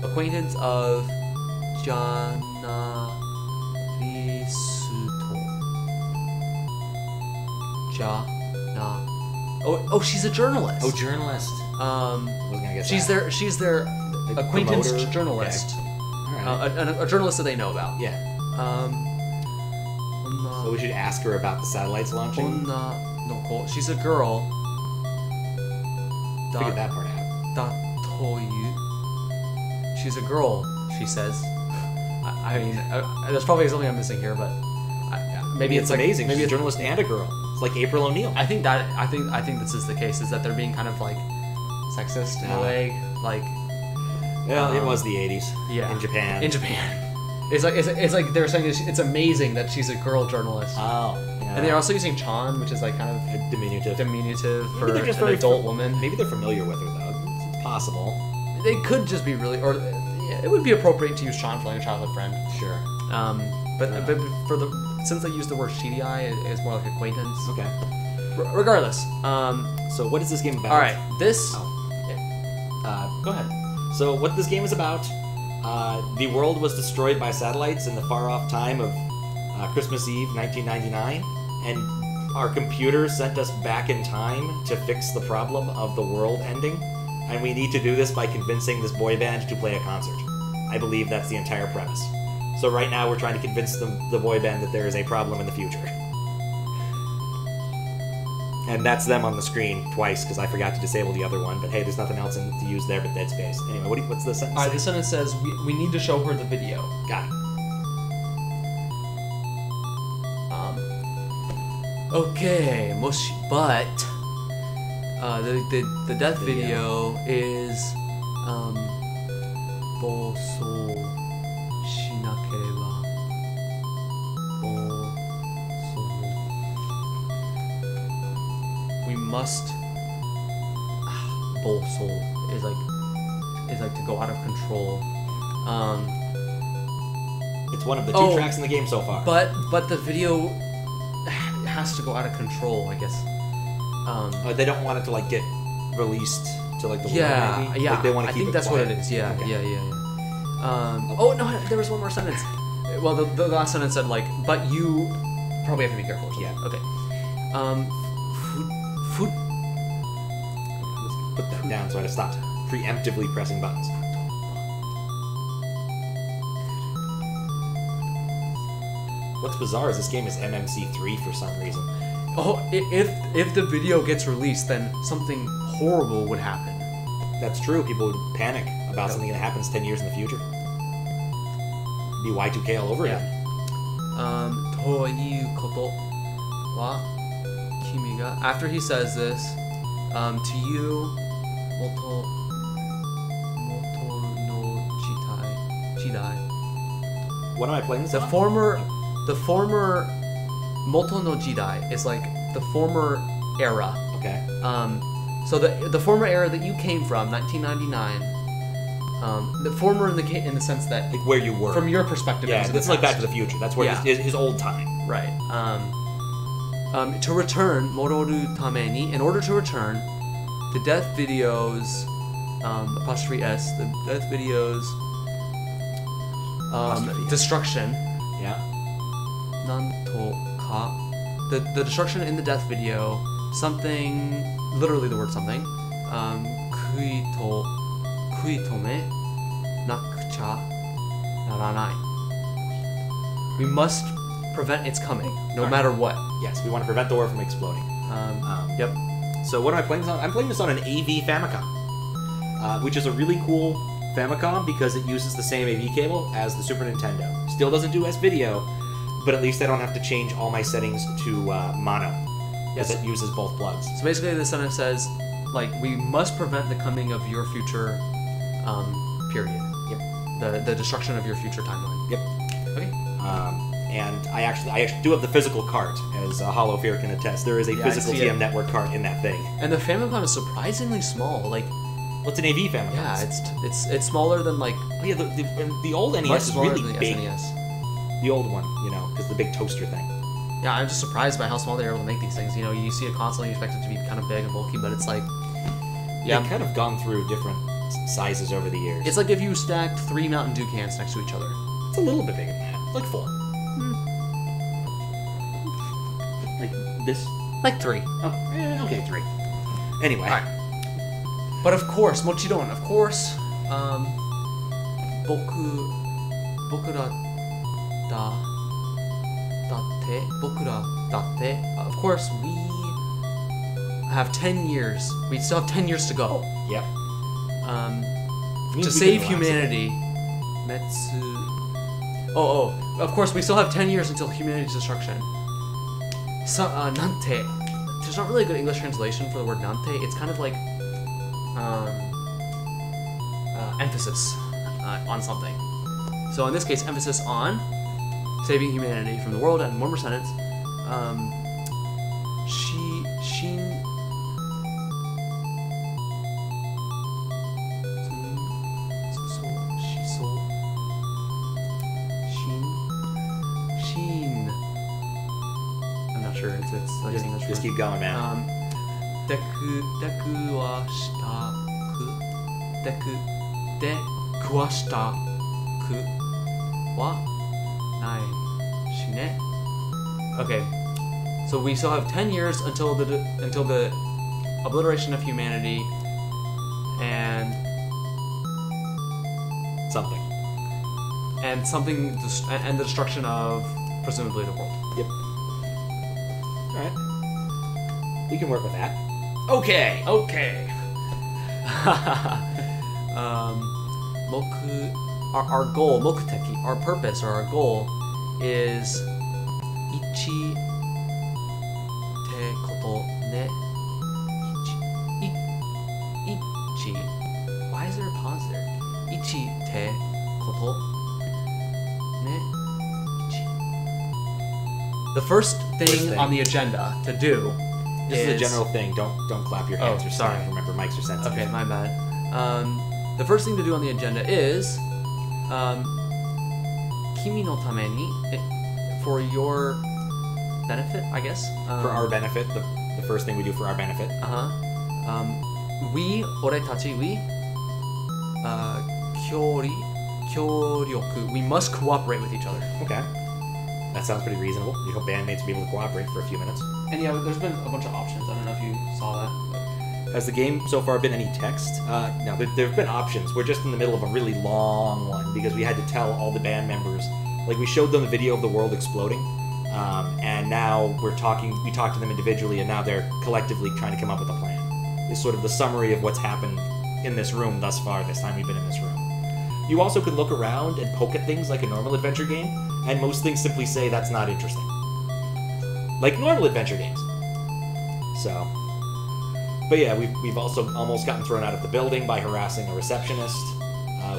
B: Acquaintance of Jana Risuto. Jana. Oh, she's a journalist.
A: Oh, journalist. Wasn't gonna guess
B: she's
A: that.
B: their acquaintance
A: promoter?
B: journalist.
A: Okay. All right.
B: A journalist that they know about.
A: Yeah. So we should ask her about the satellites launching.
B: 女の子 She's a girl.
A: Figured that part out.
B: だという She's a girl, she says. I mean, there's probably something I'm missing here, but maybe it's like,
A: amazing. Maybe a journalist and a girl. It's like April O'Neil.
B: I think this is the case. Is that they're being kind of like sexist in a way, like.
A: Well, it was the 80s.
B: Yeah.
A: In Japan.
B: In Japan. It's like they're saying it's amazing that she's a girl journalist.
A: Oh. Yeah.
B: And they're also using Chan, which is like kind of
A: diminutive
B: for an adult woman.
A: Maybe they're familiar with her though. It's possible.
B: They could just be really, or it would be appropriate to use Chan for like a childhood friend.
A: Sure.
B: But for since they use the word shiriai, it's more like acquaintance.
A: Okay.
B: Regardless.
A: So what is this game about?
B: All right. This.
A: Go ahead. So what this game is about, the world was destroyed by satellites in the far-off time of Christmas Eve, 1999, and our computer sent us back in time to fix the problem of the world ending, and we need to do this by convincing this boy band to play a concert. I believe that's the entire premise. So right now we're trying to convince the boy band that there is a problem in the future. And that's them on the screen twice, because I forgot to disable the other one. But hey, there's nothing else to use there but Dead Space. Anyway, what's the sentence?
B: Alright, the sentence says, we need to show her the video.
A: Got it.
B: Okay, but the death video is 暴走しなければ We must 暴走 is like to go out of control.
A: It's one of the two tracks in the game so far.
B: But the video has to go out of control, I guess.
A: They don't want it to like get released to like the world. Maybe?
B: Yeah.
A: Like, they want to
B: I
A: keep
B: think
A: it
B: that's
A: quiet.
B: what it is. Yeah,
A: Okay.
B: yeah. Oh no, there was one more sentence. Well, the last sentence said like, but you probably have to be careful. Or something.
A: Yeah.
B: Okay. Food.
A: Let's put that down so I stopped preemptively pressing buttons. What's bizarre is this game is MMC3 for some reason.
B: Oh, if the video gets released, then something horrible would happen.
A: That's true. People would panic about something that happens 10 years in the future. Be Y2K all over again.
B: ということは君が After he says this, to you 元の時代
A: What am I playing this
B: The
A: on?
B: former 元の時代 is like the former era.
A: Okay.
B: So the former era that you came from, 1999. The former in the sense that
A: Like where you were.
B: from your perspective.
A: Yeah,
B: into
A: this is
B: the
A: like Back
B: past.
A: to the Future. That's where his old time.
B: Right. To return, mororu tameni, in order to return, the death videos, apostrophe S, the death videos, destruction,
A: Yeah.
B: nanto ka, the destruction in the death video, something, literally the word something, kuitome nakucha naranai. We must prevent its coming, no matter what.
A: Yes, we want to prevent the war from exploding.
B: Yep.
A: So what am I playing this on? I'm playing this on an AV Famicom, which is a really cool Famicom because it uses the same AV cable as the Super Nintendo. Still doesn't do S-Video, but at least I don't have to change all my settings to mono, because it uses both plugs.
B: So basically the sentence says, like, we must prevent the coming of your future period.
A: Yep.
B: The destruction of your future timeline.
A: Yep.
B: Okay.
A: And I actually do have the physical cart, as HallowFear can attest. There is a physical TM Network cart in that thing.
B: And the Famicom is surprisingly small. Like,
A: what's an AV Famicom?
B: yeah, it's smaller than like.
A: Oh, yeah, the old NES
B: much
A: is
B: smaller
A: really
B: than the
A: big.
B: SNES.
A: The old one, because the big toaster thing.
B: Yeah, I'm just surprised by how small they were able to make these things. You know, you see a console, you expect it to be kind of big and bulky, but it's like, yeah,
A: They've kind of gone through different sizes over the years.
B: it's like if you stacked 3 Mountain Dew cans next to each other.
A: It's a little bit bigger than that. It's like 4. Like this?
B: Like 3.
A: Oh, okay, 3. Anyway.
B: Alright. But of course, mochiron, of course, 僕らだ datte, bokura datte. Of course, we have 10 years. We still have 10 years to go.
A: Yep.
B: To save humanity. Metsu. Oh, of course, we still have 10 years until humanity's destruction. So, nante. There's not really a good English translation for the word nante. It's kind of like emphasis on something. So in this case, emphasis on saving humanity from the world, and one more sentence. I'm not sure. It's like an English
A: just
B: word.
A: keep going, man.
B: Deku wa shita ku. Deku de kuwashita ku wa nai shine. Okay, so we still have 10 years until the obliteration of humanity and
A: Something.
B: and the destruction of presumably the world.
A: Yep. Alright. We can work with that. Okay.
B: Our goal, mokuteki, our purpose or our goal is ichi te koto ne. Ichi. Why is there a pause there? Ichi te koto ne. Ichi. The first thing on the agenda to do
A: This is a general thing. Don't clap your hands or
B: sorry.
A: stand. Remember, mics are sensitive.
B: Okay, my bad. The first thing to do on the agenda is kimi no tameni, for your benefit, I guess.
A: For our benefit, the first thing we do for our benefit.
B: We, oretachi, kyoryoku, we must cooperate with each other.
A: Okay. That sounds pretty reasonable. You hope bandmates will be able to cooperate for a few minutes.
B: And yeah, there's been a bunch of options. I don't know if you saw that.
A: Has the game so far been any text? No, there have been options. We're just in the middle of a really long one because we had to tell all the band members. Like, we showed them the video of the world exploding, and now we talked to them individually, and now they're collectively trying to come up with a plan. It's sort of the summary of what's happened in this room thus far, this time we've been in this room. You also could look around and poke at things like a normal adventure game, and most things simply say that's not interesting. Like normal adventure games. So... But yeah, we've also almost gotten thrown out of the building by harassing a receptionist.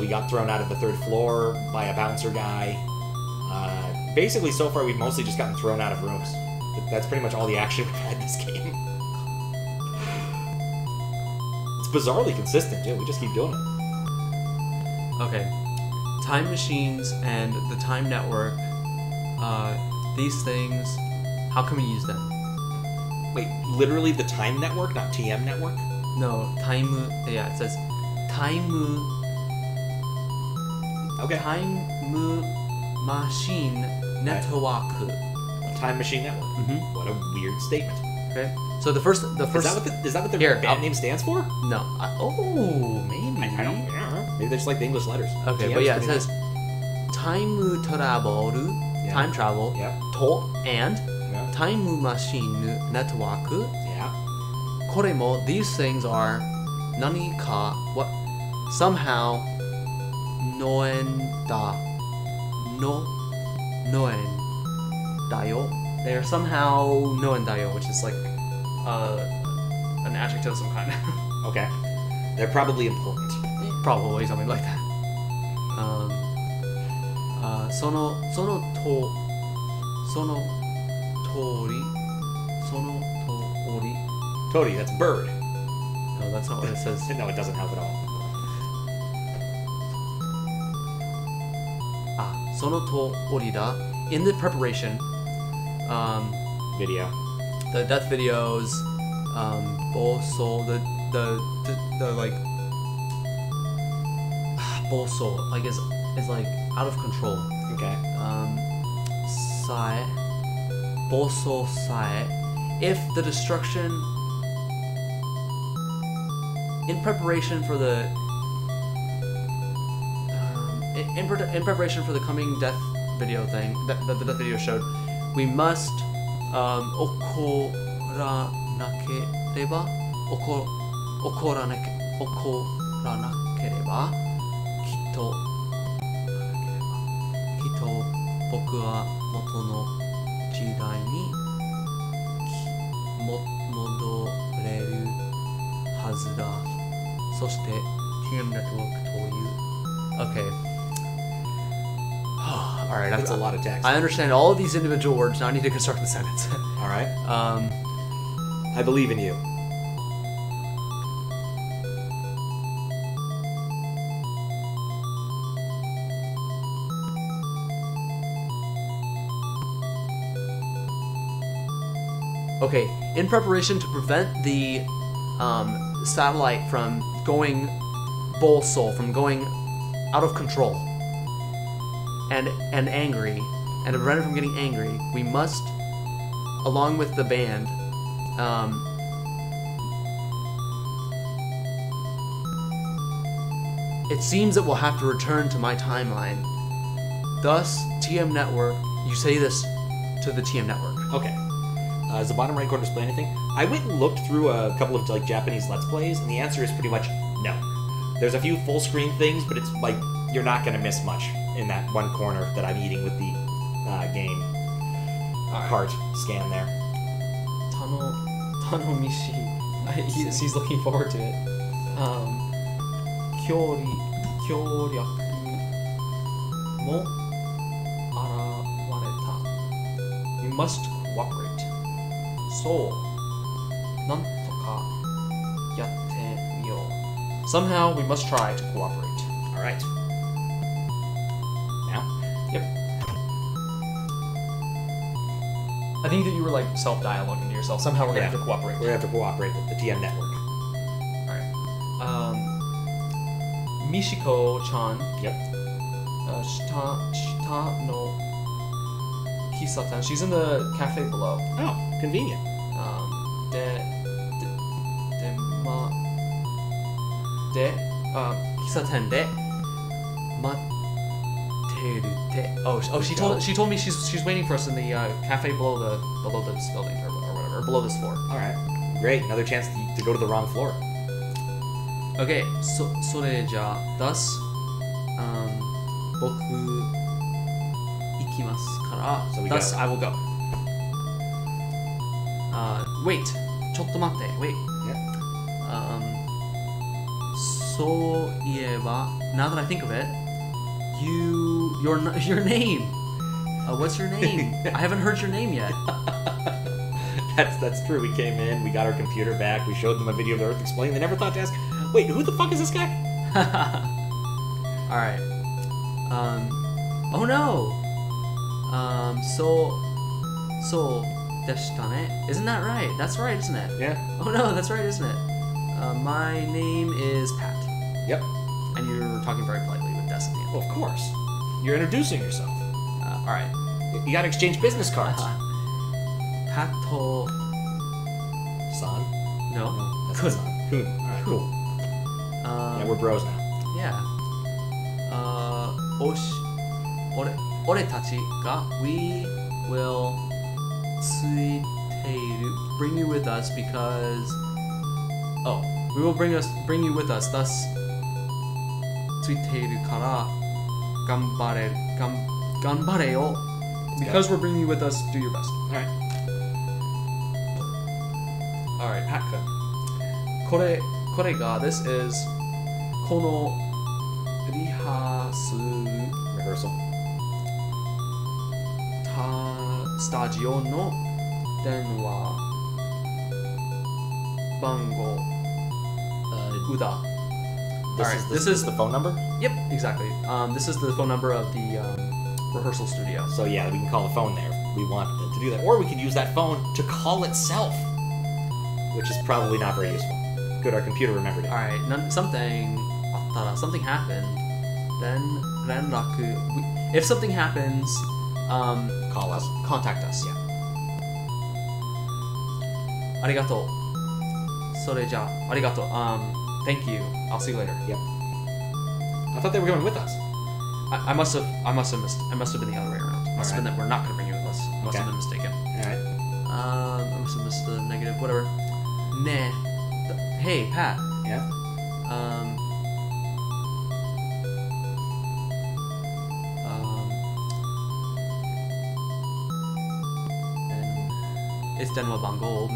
A: We got thrown out of the 3rd floor by a bouncer guy. Basically, so far, we've mostly just gotten thrown out of rooms. That's pretty much all the action we've had this game. It's bizarrely consistent, too. We just keep doing it.
B: Okay. Time machines and the time network, these things, how can we use them?
A: Wait, literally the time network, not TM network?
B: No, time. Yeah, it says time.
A: Okay.
B: Time machine network.
A: A time machine network.
B: Mm-hmm.
A: What a weird statement.
B: Okay. So the first.
A: Is that what the
B: Here,
A: band name stands for?
B: No. Maybe.
A: I don't. Maybe they're just like the English letters.
B: Okay,
A: TM's
B: but yeah, it
A: pretty
B: says time travel, time travel,
A: Yeah.
B: to and
A: Yeah.
B: time machine network.
A: Yeah.
B: これも these things are 何か what somehow のえんだだよ they are somehow のえんだよ which is like an adjective of some kind.
A: Okay. They're probably important.
B: Probably something like that. その通り
A: Toady, that's bird.
B: No, that's not what it says.
A: No, it doesn't help at all.
B: その通りだ in the preparation
A: Video.
B: the death videos also the like also like is like out of control.
A: Okay.
B: Sae boso sae if the destruction in preparation for the in preparation for the coming death video thing that the death video showed, we must 怒らなければ怒らなければきっと僕は元の時代に戻れるはずだ。そして TM Network という Okay. All right,
A: That's a lot of text.
B: I understand all of these individual words. Now I need to construct the sentence.
A: All right. I believe in you.
B: Okay, in preparation to prevent the satellite from going from going out of control and angry, and to prevent it from getting angry, we must, along with the band, it seems that we'll have to return to my timeline. Thus, TM Network, you say this to the TM Network.
A: Okay. Does the bottom right corner display anything? I went and looked through a couple of like Japanese Let's Plays, and the answer is pretty much no. There's a few full screen things, but it's like you're not going to miss much in that one corner that I'm eating with the game cart scan there.
B: Tano Mishi. He's looking forward to it. Kyoryaku mo arawareta. We must cooperate. So, nantoka yatte miyou. Somehow we must try to cooperate.
A: All right. Now?
B: Yep. I think that you were like self-dialoguing to yourself. Somehow we're gonna have to cooperate.
A: We're gonna have to cooperate with the TM network.
B: Alright. Mishiko-chan.
A: Yep.
B: Shita no Kisatan. She's in the cafe below.
A: Oh, convenient.
B: Kisaten de matteru te. Oh, she told me she's waiting for us in the cafe below this building or whatever, or below this floor.
A: All right. Great. Another chance to go to the wrong floor.
B: Okay, so thus, 僕行きますから
A: So we
B: thus
A: go.
B: I will go. Wait, ちょっと待って wait.
A: Yep.
B: そういえば now that I think of it, your name. What's your name? I haven't heard your name yet.
A: That's true. We came in, we got our computer back, we showed them a video of the Earth explaining. They never thought to ask, wait, who the fuck is this guy?
B: All right. Oh no. So deshita ne. Isn't that right? That's right, isn't it?
A: Yeah.
B: Oh no, that's right, isn't it? My name is Pat.
A: Yep.
B: And you're talking very politely with Des at the end.
A: Well, of course. You're introducing yourself.
B: All right.
A: You gotta exchange business cards.
B: Pato.
A: San?
B: No.
A: That's
B: Kun.
A: not San. Kun. All right, cool. Yeah, we're bros now.
B: Yeah. Ore tachi ga we will bring you with us because we will bring you with us, thus ついているから頑張れよ because we're bringing you with us, do your best. Alright, Pat-kun. これが this is このリハーサル
A: Rehearsal.
B: スタジオの電話番号Uda.
A: This is the phone number?
B: Yep, exactly. This is the phone number of the rehearsal studio.
A: So yeah, we can call the phone there if we want to do that. Or we could use that phone to call itself, which is probably not very useful. Good, our computer remembered it.
B: Alright, something happened, then renraku. If something happens,
A: Call us.
B: Contact us.
A: Yeah.
B: Arigato. それじゃあ、arigato. Thank you. I'll see you later.
A: Yep. I thought they were going with us.
B: I must have been the other way around. Must have been that we're not going to bring you with us. Must have been mistaken.
A: Alright.
B: I must have missed the negative. Whatever. Nah. Hey, Pat.
A: Yeah?
B: It's Denwa Bango.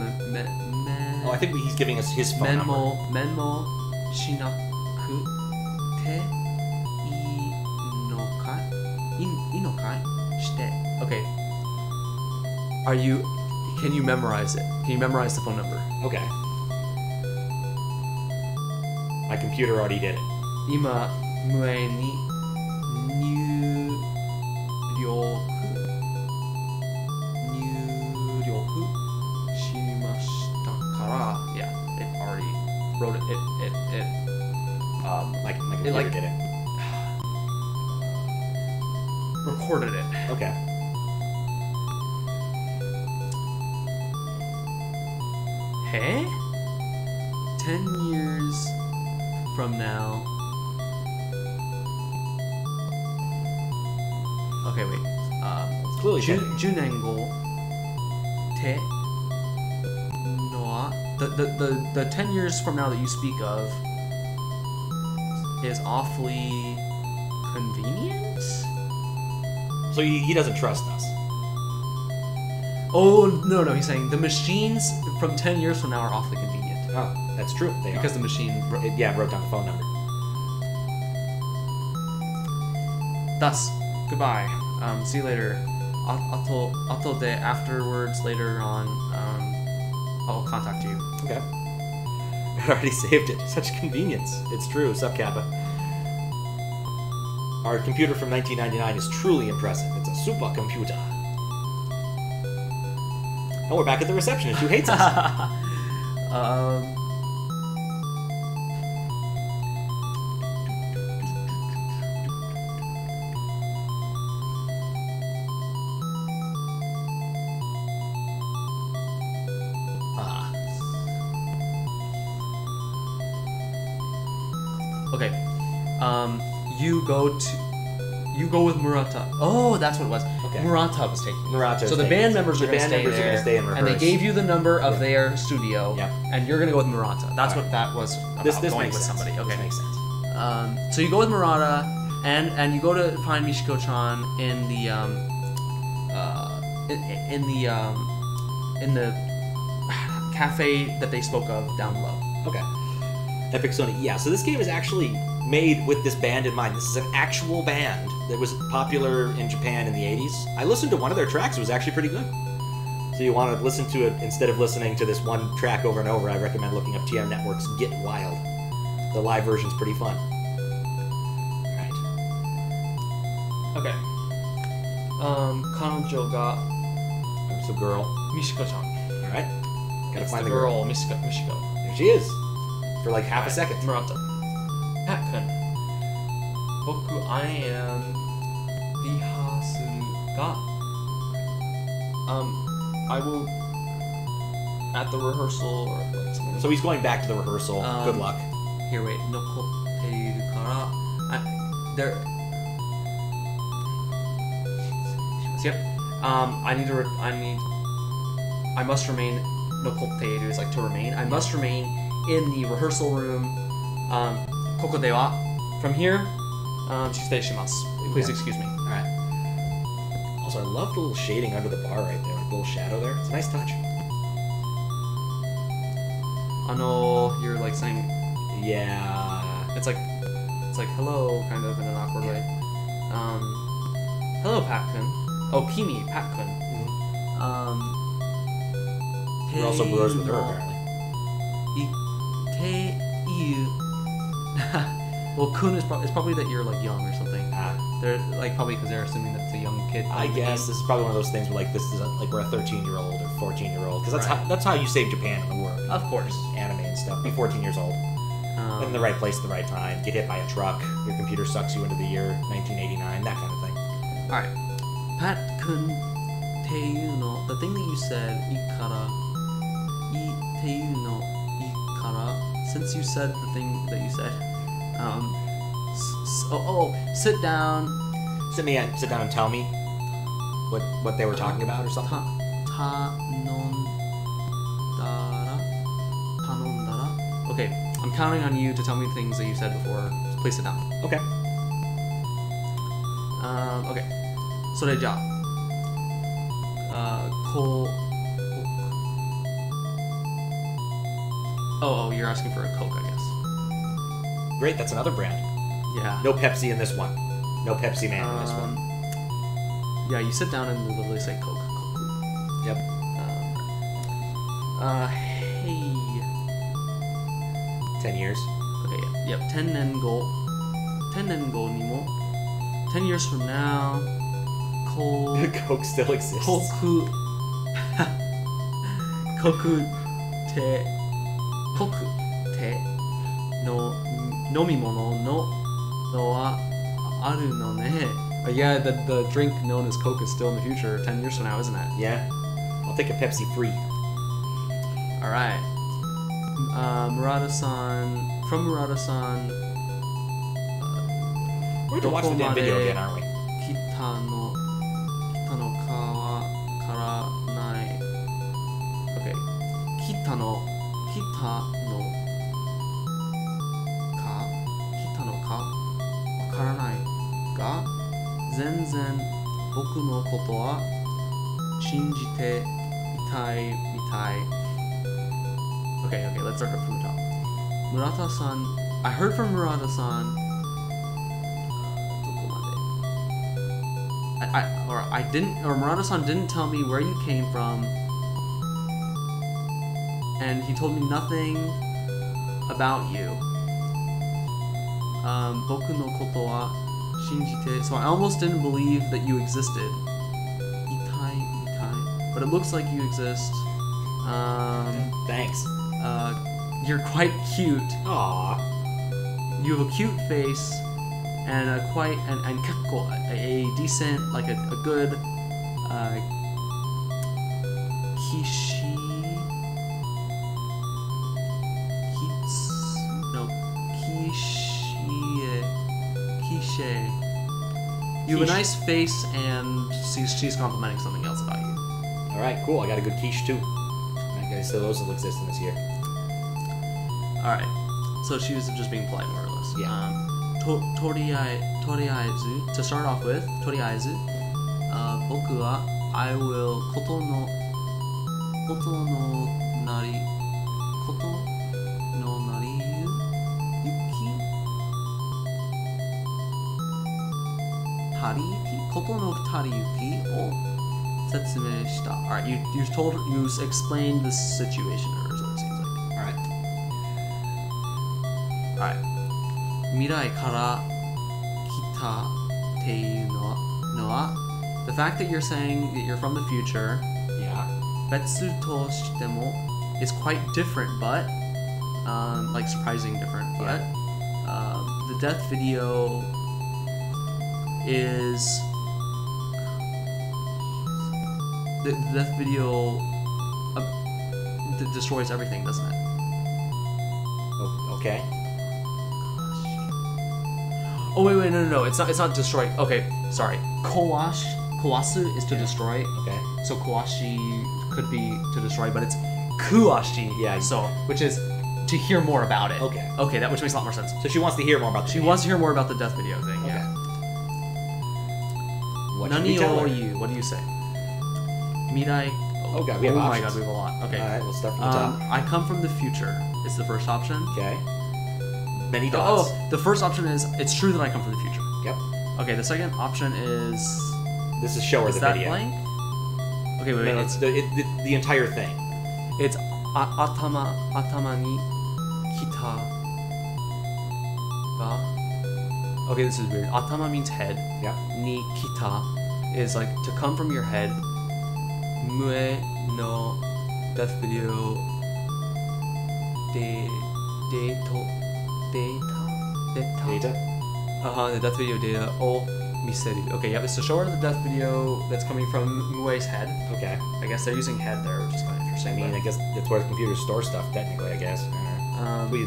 A: Oh, I think he's giving us his phone number.
B: Menmo shinaku te inokai shite. Okay. Can you memorize it? Can you memorize the phone number?
A: Okay. My computer already did it.
B: 今、無縁に入力しましたから Yeah, it already wrote it.
A: My computer did it.
B: Recorded it.
A: Okay.
B: Hey? 10 years from now. Okay, wait.
A: It's clearly
B: 10年後てのは the 10 years from now that you speak of is awfully convenient?
A: So he doesn't trust us.
B: Oh, no, he's saying the machines from 10 years from now are awfully convenient.
A: Oh, that's true. They
B: Because
A: are.
B: the machine...
A: wrote down the phone number.
B: Thus, goodbye. See you later. Afterwards, later on, I'll contact you.
A: Okay. I already saved it. Such convenience. It's true. Sup, Kappa. Our computer from 1999 is truly impressive. It's a supercomputer. Oh, we're back at the receptionist who hates us.
B: Okay. You go with Murata. Oh, that's what it was.
A: Okay.
B: Murata was taking you.
A: Murata.
B: So the band members are going to stay there.
A: are going to stay and rehearse.
B: And they gave you the number of their studio.
A: Yep.
B: And you're going to go with Murata. That's what that was about,
A: this
B: going
A: makes
B: with
A: sense.
B: somebody. Okay.
A: This makes sense.
B: So you go with Murata, and you go to find Michiko-chan in the cafe that they spoke of down below.
A: Okay. Epic Sony. Yeah, so this game is actually made with this band in mind. This is an actual band that was popular in Japan in the 80s. I listened to one of their tracks. It was actually pretty good. So you want to listen to it instead of listening to this one track over and over, I recommend looking up TR Network's Get Wild. The live version's pretty fun. Alright.
B: Okay. Kanojo ga
A: So girl.
B: Michiko-chan.
A: Alright. Gotta
B: It's
A: find
B: the
A: the
B: girl, Michiko.
A: There she is. For like half a second.
B: Murata. Pat-kun. Boku, I am rihasuru ga. I will at the rehearsal or like something.
A: So he's going back to the rehearsal. Good luck.
B: Here, wait. Nokoteiru kara. There. Yep. I must remain. Nokoteiru is like to remain. I must remain in the rehearsal room. Koko de wa. From here, shitei shimasu. Please excuse me.
A: Alright. Also, I love the little shading under the bar right there. Like the little shadow there. It's a nice touch.
B: You're like saying.
A: Yeah.
B: It's like hello, kind of in an awkward way. Hello, Pat-kun. Oh, Kimi, Pat-kun.
A: We're also bros with her, apparently.
B: Well, kun is probably that you're like young or something. They're like probably because they're assuming that it's a young kid.
A: I guess this is probably one of those things where like this is like we're a 13-year-old or 14-year-old because that's how you save Japan in the world.
B: Of course.
A: Anime and stuff. Be 14 years old. In the right place at the right time. Get hit by a truck. Your computer sucks you into the year 1989. That kind of thing.
B: All right, Pat-kun teiyu no, the thing that you said, ikara, teiyu no ikara. Since you said the thing that you said, sit down.
A: Sit down and tell me. what they were talking about or something?
B: 頼んだら Okay, I'm counting on you to tell me things that you said before. Please sit down.
A: Okay.
B: Okay. それじゃあ、Oh, you're asking for a Coke, I guess.
A: Great, that's another brand.
B: Yeah.
A: No Pepsi in this one. No Pepsi Man in this one.
B: Yeah, you sit down and they literally say Coke.
A: Yep.
B: Hey.
A: 10 years.
B: Okay, yep. 10年後にも 10 years from now,
A: Coke still exists.
B: 濃くての飲み物のはあるのね. Yeah, the drink known as Coke is still in the future 10 years from now, isn't it?
A: Yeah. I'll take a Pepsi free.
B: Alright. From Murata-san.
A: We're going to watch the damn video again, aren't we?
B: 来たのかわからない. Okay. 来たのかわからないが全然僕のことは信じていたいみたい. Okay, let's start from the top. Murata-san, I heard from Murata-san. Murata-san didn't tell me where you came from, and he told me nothing about you. Boku no koto wa shinjite. So I almost didn't believe that you existed. Itai. But it looks like you exist.
A: Thanks.
B: You're quite cute.
A: Aww.
B: You have a cute face and a quite and kekko, a decent, like a good kishe. You have a nice face, and she's complimenting something else about you.
A: All right, cool. I got a good quiche too. I guess those will exist in this year.
B: All right. So she was just being polite, more or less.
A: Yeah.
B: Toriaizu, to start off with, Toriaizu, boku wa I will koto no nari yuki tariyuki koto no tariyuki o setsumei shita. All right, you explained the situation, or is what it seems like. All right. 未来から来たっていうのは the fact that you're saying that you're from the future,
A: yeah,
B: 別としても is quite different, but like surprising different, but the death video is the death video destroys everything, doesn't it?
A: Oh, okay.
B: Oh wait, no. It's not destroy. Okay, sorry. Kawasu is to destroy.
A: Okay.
B: So kawashi could be to destroy, but it's kuashi.
A: Yeah.
B: So which is to hear more about it.
A: Okay.
B: Okay, that which makes a lot more sense.
A: So she wants to hear more about the video.
B: Wants to hear more about the death video thing.
A: Okay.
B: Yeah.
A: What should we tell her?
B: What do you say? Mirai.
A: Oh god, we have options.
B: My god, we have a lot. Okay.
A: All right, we'll start from the top.
B: I come from the future. Is the first option.
A: Okay. Many dots.
B: Oh, the first option is it's true that I come from the future.
A: Yep.
B: Okay, the second option is.
A: This is show her the
B: that
A: video.
B: Blank? Okay, wait.
A: No, it's the entire thing.
B: It's atama ni kita ga. Okay, this is weird. Atama means head.
A: Yep.
B: Ni kita is like to come from your head. Mue no death video. Data. The death video data o miseru. Okay, yep. So show her the death video that's coming from Mue's head.
A: Okay.
B: I guess they're using head there, which is kind of interesting.
A: I mean, I guess that's where the computers store stuff, technically, I guess. We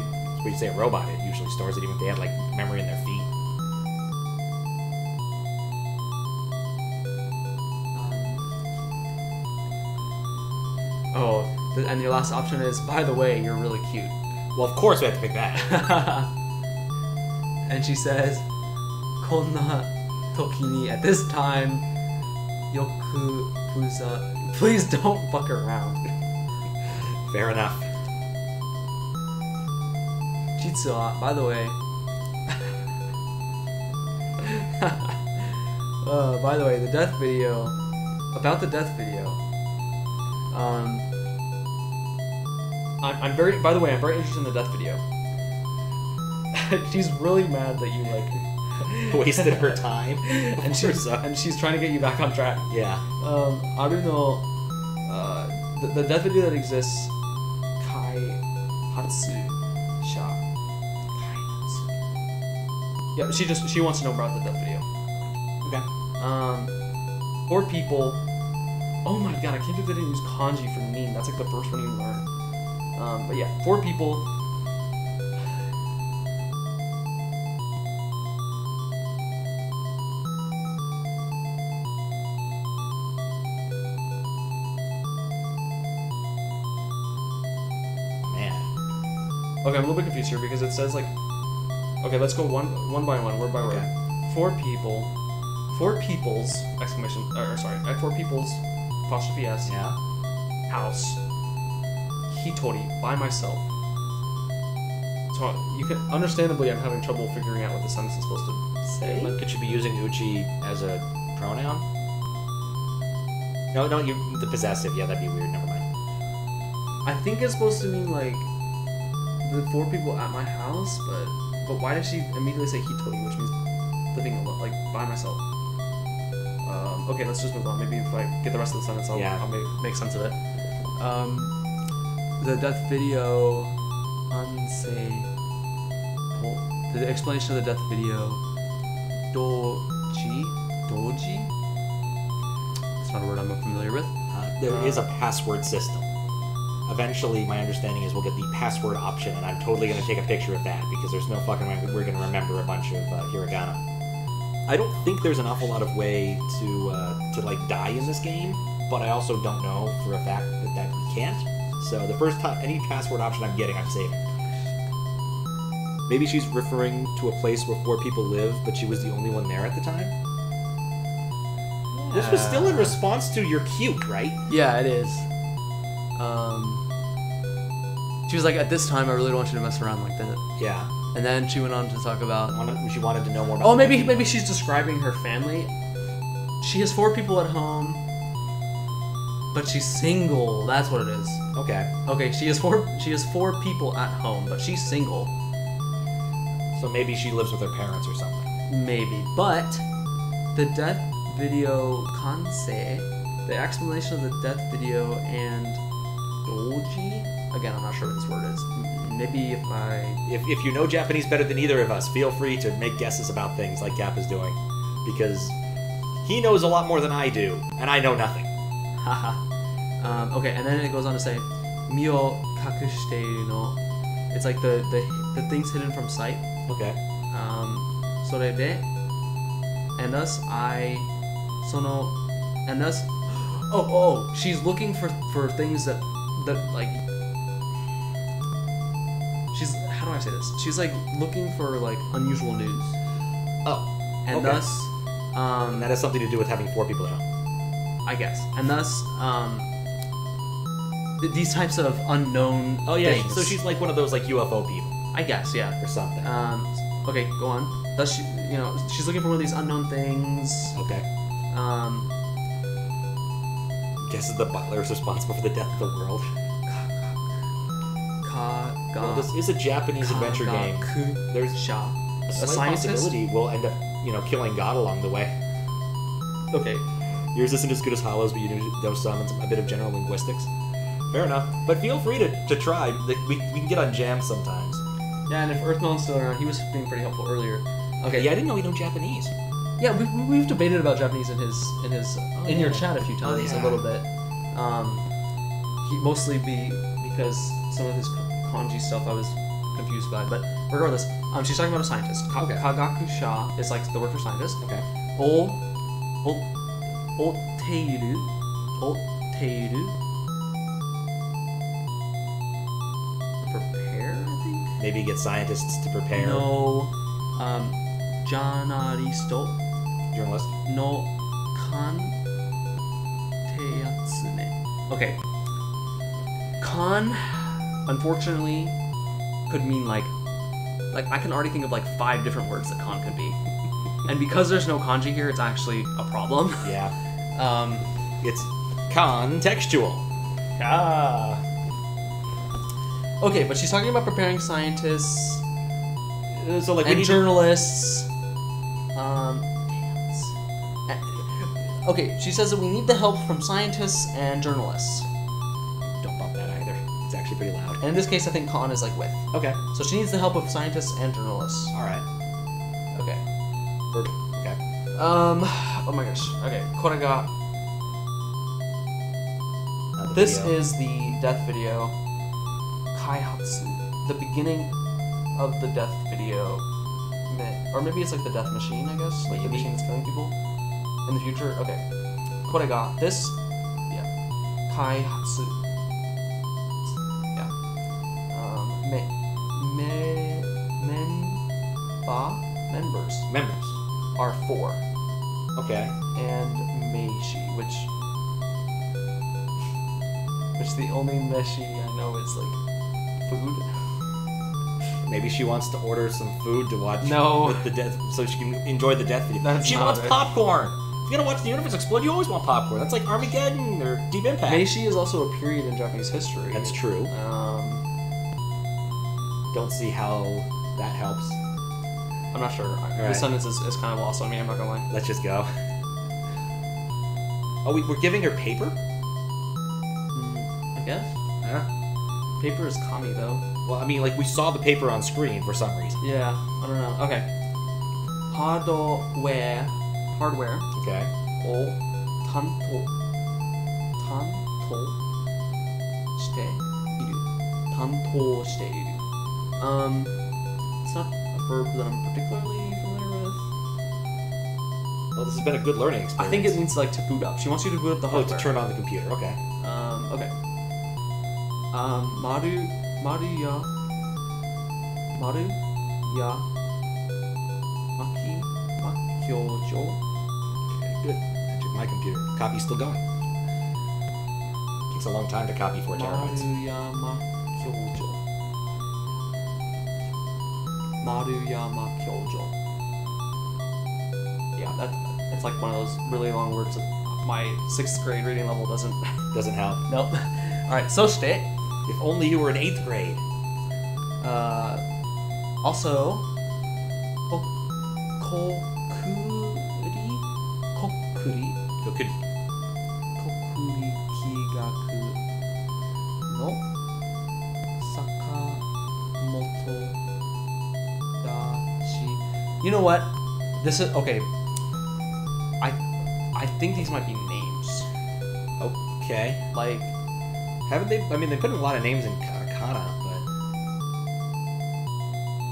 A: say a robot, it usually stores it even if they have, like, memory in their feet.
B: And your last option is, by the way, you're really cute.
A: Well, of course we have to pick that.
B: And she says, こんな時に at this time, よくplease don't fuck around.
A: Fair enough.
B: 実は, by the way, by the way, the death video, about the death video, I'm very interested in the death video. She's really mad that you like
A: wasted her time.
B: and she's trying to get you back on track.
A: Yeah.
B: I don't know, the death video that exists, Kai Hatsu Sha. Yeah, she wants to know about the death video.
A: Okay.
B: 4 people. Oh my god, I can't believe they didn't use kanji for mean. That's like the first one you learn. But yeah, 4 people.
A: Man.
B: Okay, I'm a little bit confused here because it says like. Okay, let's go one by one, word by word.
A: Okay.
B: 4 people's exclamation. Sorry, 4 people's apostrophe s.
A: Yeah.
B: House. Hitori, by myself. So you can understandably, I'm having trouble figuring out what the sentence is supposed to say.
A: Could you be using uchi as a pronoun? No, the possessive. Yeah, that'd be weird. Never mind.
B: I think it's supposed to mean like the 4 people at my house, but why did she immediately say hitori, which means living alone, like by myself? Okay, let's just move on. Maybe if I get the rest of the sentence, I'll make sense of it. The death video, the explanation of the death video, doji? It's not a word I'm familiar with.
A: There is a password system. Eventually, my understanding is we'll get the password option, and I'm totally going to take a picture of that, because there's no fucking way we're going to remember a bunch of hiragana. I don't think there's an awful lot of way to like die in this game, but I also don't know for a fact that we can't. So the first time, any password option I'm getting, I'm saving. Maybe she's referring to a place where 4 people live, but she was the only one there at the time? Yeah. This was still in response to "you're cute," right?
B: Yeah, it is. She was like, at this time, I really don't want you to mess around like that.
A: Yeah.
B: And then she went on to talk about...
A: She wanted to know more about...
B: Oh, maybe she's describing her family. She has 4 people at home, but she's single. That's what it is.
A: Okay.
B: Okay, she has 4 people at home, but she's single.
A: So maybe she lives with her parents or something.
B: Maybe. But the death video kansei, the explanation of the death video and doji... Again, I'm not sure what this word is. Maybe
A: if you know Japanese better than either of us, feel free to make guesses about things like Gap is doing, because he knows a lot more than I do, and I know nothing.
B: Haha. Okay, and then it goes on to say, "Mio kakushiteiru no." It's like the things hidden from sight.
A: Okay.
B: それで and thus she's looking for things that like. How do I say this? She's like looking for like unusual news.
A: Oh.
B: And
A: okay.
B: thus,
A: and that has something to do with having 4 people at home.
B: I guess. And thus, these types of unknown things.
A: So she's like one of those like UFO people.
B: I guess, yeah.
A: Or something.
B: Okay, go on. Thus, she's looking for one of these unknown things.
A: Okay. Guesses the butler is responsible for the death of the world. Well, this is a Japanese adventure game. There's a slight possibility we'll end up, killing God along the way.
B: Okay.
A: Yours isn't as good as Hollow's, but you know some and a bit of general linguistics. Fair enough. But feel free to try. We can get on jams sometimes.
B: Yeah, and if Earthmelon's still around, he was being pretty helpful earlier. Okay.
A: Yeah, I didn't know he knew Japanese.
B: Yeah, we've debated about Japanese in your chat a few times, a little bit. Mostly because some of his kanji stuff I was confused by, but regardless, she's talking about a scientist.
A: Okay.
B: Kagakusha is like the word for scientist.
A: Okay.
B: Oteiru. prepare, I think?
A: Maybe get scientists to prepare.
B: No. Journalisto
A: Journalist.
B: no kan teyatsune. Okay. Kan, unfortunately, could mean like I can already think of like 5 different words that kan could be. And because there's no kanji here, it's actually a problem.
A: Yeah. It's contextual.
B: Ah. Okay, but she's talking about preparing scientists
A: So like
B: and journalists. Okay, she says that we need the help from scientists and journalists.
A: Don't bump that either. It's actually pretty loud.
B: And in this case, I think con is like with.
A: Okay.
B: So she needs the help of scientists and journalists.
A: All right.
B: Okay.
A: Okay.
B: Oh my gosh. Okay. これが This is the death video. Kaihatsu. The beginning of the death video. Or maybe it's like the death machine, I guess. Like the machine that's killing people. In the future. Okay. これが this. Yeah. Kaihatsu. Yeah. Members are 4.
A: Okay.
B: And Meishi, which the only meshi I know is like food.
A: Maybe she wants to order some food to watch with the death, so she can enjoy the death video. She wants popcorn. If you're gonna watch the universe explode, you always want popcorn. That's like Armageddon or Deep Impact.
B: Meishi is also a period in Japanese history.
A: That's true. Don't see how that helps.
B: I'm not sure.
A: Right.
B: This sentence is kind of lost on me, I'm not gonna lie.
A: Let's just go. Oh, we're giving her paper?
B: I guess.
A: Yeah.
B: Paper is kami, though.
A: Well, I mean, like, we saw the paper on screen for some reason.
B: Yeah, I don't know. Okay. Hardware.
A: Okay.
B: O tanto shite iru. Tanto shite iru. It's not a verb that I'm particularly familiar with.
A: Well, this has been a good learning experience.
B: I think it means like to boot up. She wants you to boot up the hardware.
A: To turn on the computer. Okay.
B: Okay. Maru ya makyojo.
A: Okay, good. I took my computer. Copy's still going. Takes a long time to copy 4 terabytes.
B: Maruyama Kyojo. Yeah, it's like one of those really long words that my 6th grade reading level doesn't
A: help.
B: Nope. Alright, so shite.
A: If only you were in 8th grade.
B: Also, kokuri kigaku no Sakamoto dashi. You know what? This is okay. I think these might be names.
A: Okay.
B: Like,
A: haven't they? I mean, they put a lot of names in katakana, but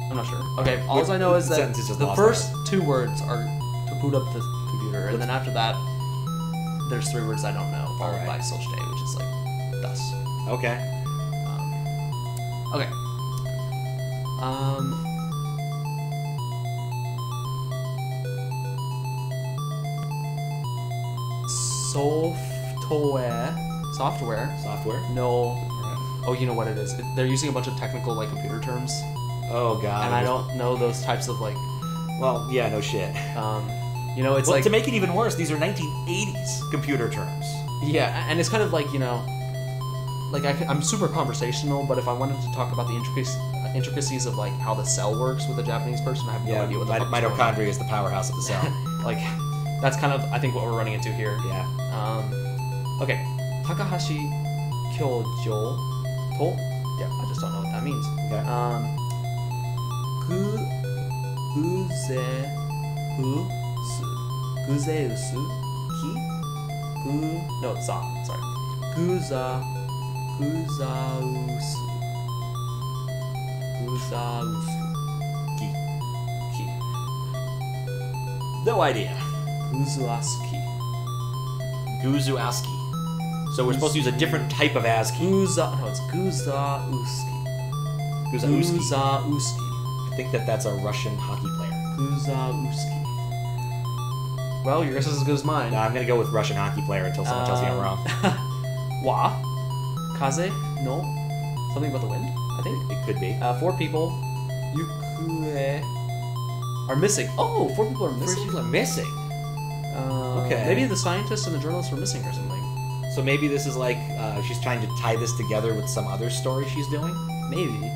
B: I'm not sure. Okay, all I know is that the first 2 words are to boot up the computer, and then after that, there's 3 words I don't know, followed by soshite, which is like thus.
A: Okay.
B: Okay. Software. No. Right. Oh, you know what it is. They're using a bunch of technical like computer terms.
A: Oh god.
B: And I don't know those types of like.
A: Well, yeah, no shit.
B: You know, it's like
A: to make it even worse. These are 1980s computer terms.
B: Yeah, and it's kind of like, you know, like I'm super conversational, but if I wanted to talk about the intricacies of like how the cell works with a Japanese person, I have no idea what the fuck
A: mitochondria is the powerhouse of the cell.
B: Like, that's kind of I think what we're running into here.
A: Yeah.
B: Okay. Takahashi Kyojo to. Yeah, I just don't know what that means.
A: Okay.
B: Guzeusu ki? No, za. Sorry. Guzausu. Ki.
A: No idea.
B: Guzuaski.
A: So we're supposed to use a different type of ASCII.
B: No, it's Guzauski.
A: Guzauski.
B: Guzauski.
A: I think that's a Russian hockey player.
B: Guzauski. Well, your guess is as good as mine.
A: No, I'm gonna go with Russian hockey player until someone tells me I'm wrong.
B: Wa. Kaze. No. Something about the wind, I think.
A: It could be.
B: 4 people. Yukue. Are missing. Oh, 4 people are missing?
A: 4 people are missing. Okay.
B: Maybe the scientists and the journalists were missing or something.
A: So maybe this is like she's trying to tie this together with some other story she's doing?
B: Maybe.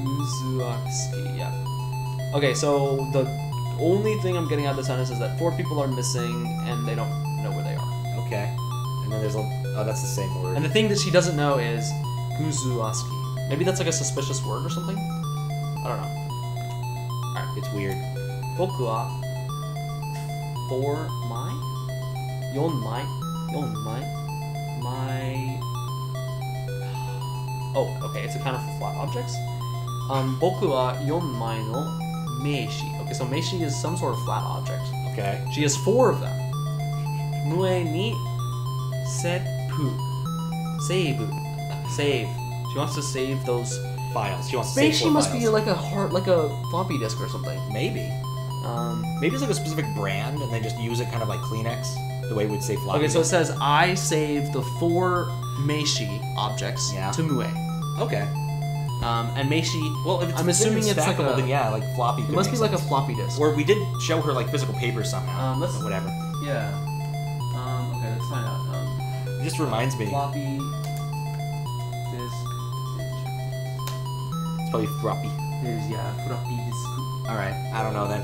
B: Uzuaki, yeah. Okay, so the only thing I'm getting out of the sentence is that 4 people are missing and they don't know where they are.
A: Okay. And then there's that's the same word.
B: And the thing that she doesn't know is Guzuaski. Maybe that's like a suspicious word or something? I don't know.
A: Alright, it's weird.
B: Boku wa 4 mai? 4 mai? 4 mai? My... Oh, okay, it's a kind of flat objects. Boku wa 4 mai no meishi. Okay, so meishi is some sort of flat object.
A: Okay.
B: She has 4 of them. Mue ni seppu. Save. Save. She wants to save those
A: files. She wants to save 4
B: Meishi must
A: files.
B: be like a floppy disk or something.
A: Maybe. Maybe it's like a specific brand and they just use it kind of like Kleenex, the way we'd say floppy.
B: Okay, so it says, I saved the 4 Meishi objects to Mue.
A: Okay.
B: And Meishi,
A: well, if it's
B: I'm assuming it's like
A: then yeah, like floppy.
B: It must be like a floppy disk.
A: Or we did show her like physical paper somehow.
B: Let's,
A: but whatever.
B: Yeah. Okay, let's find out.
A: It just reminds me.
B: Floppy disk.
A: It's probably floppy.
B: Yeah, floppy disk.
A: All right, I don't know then.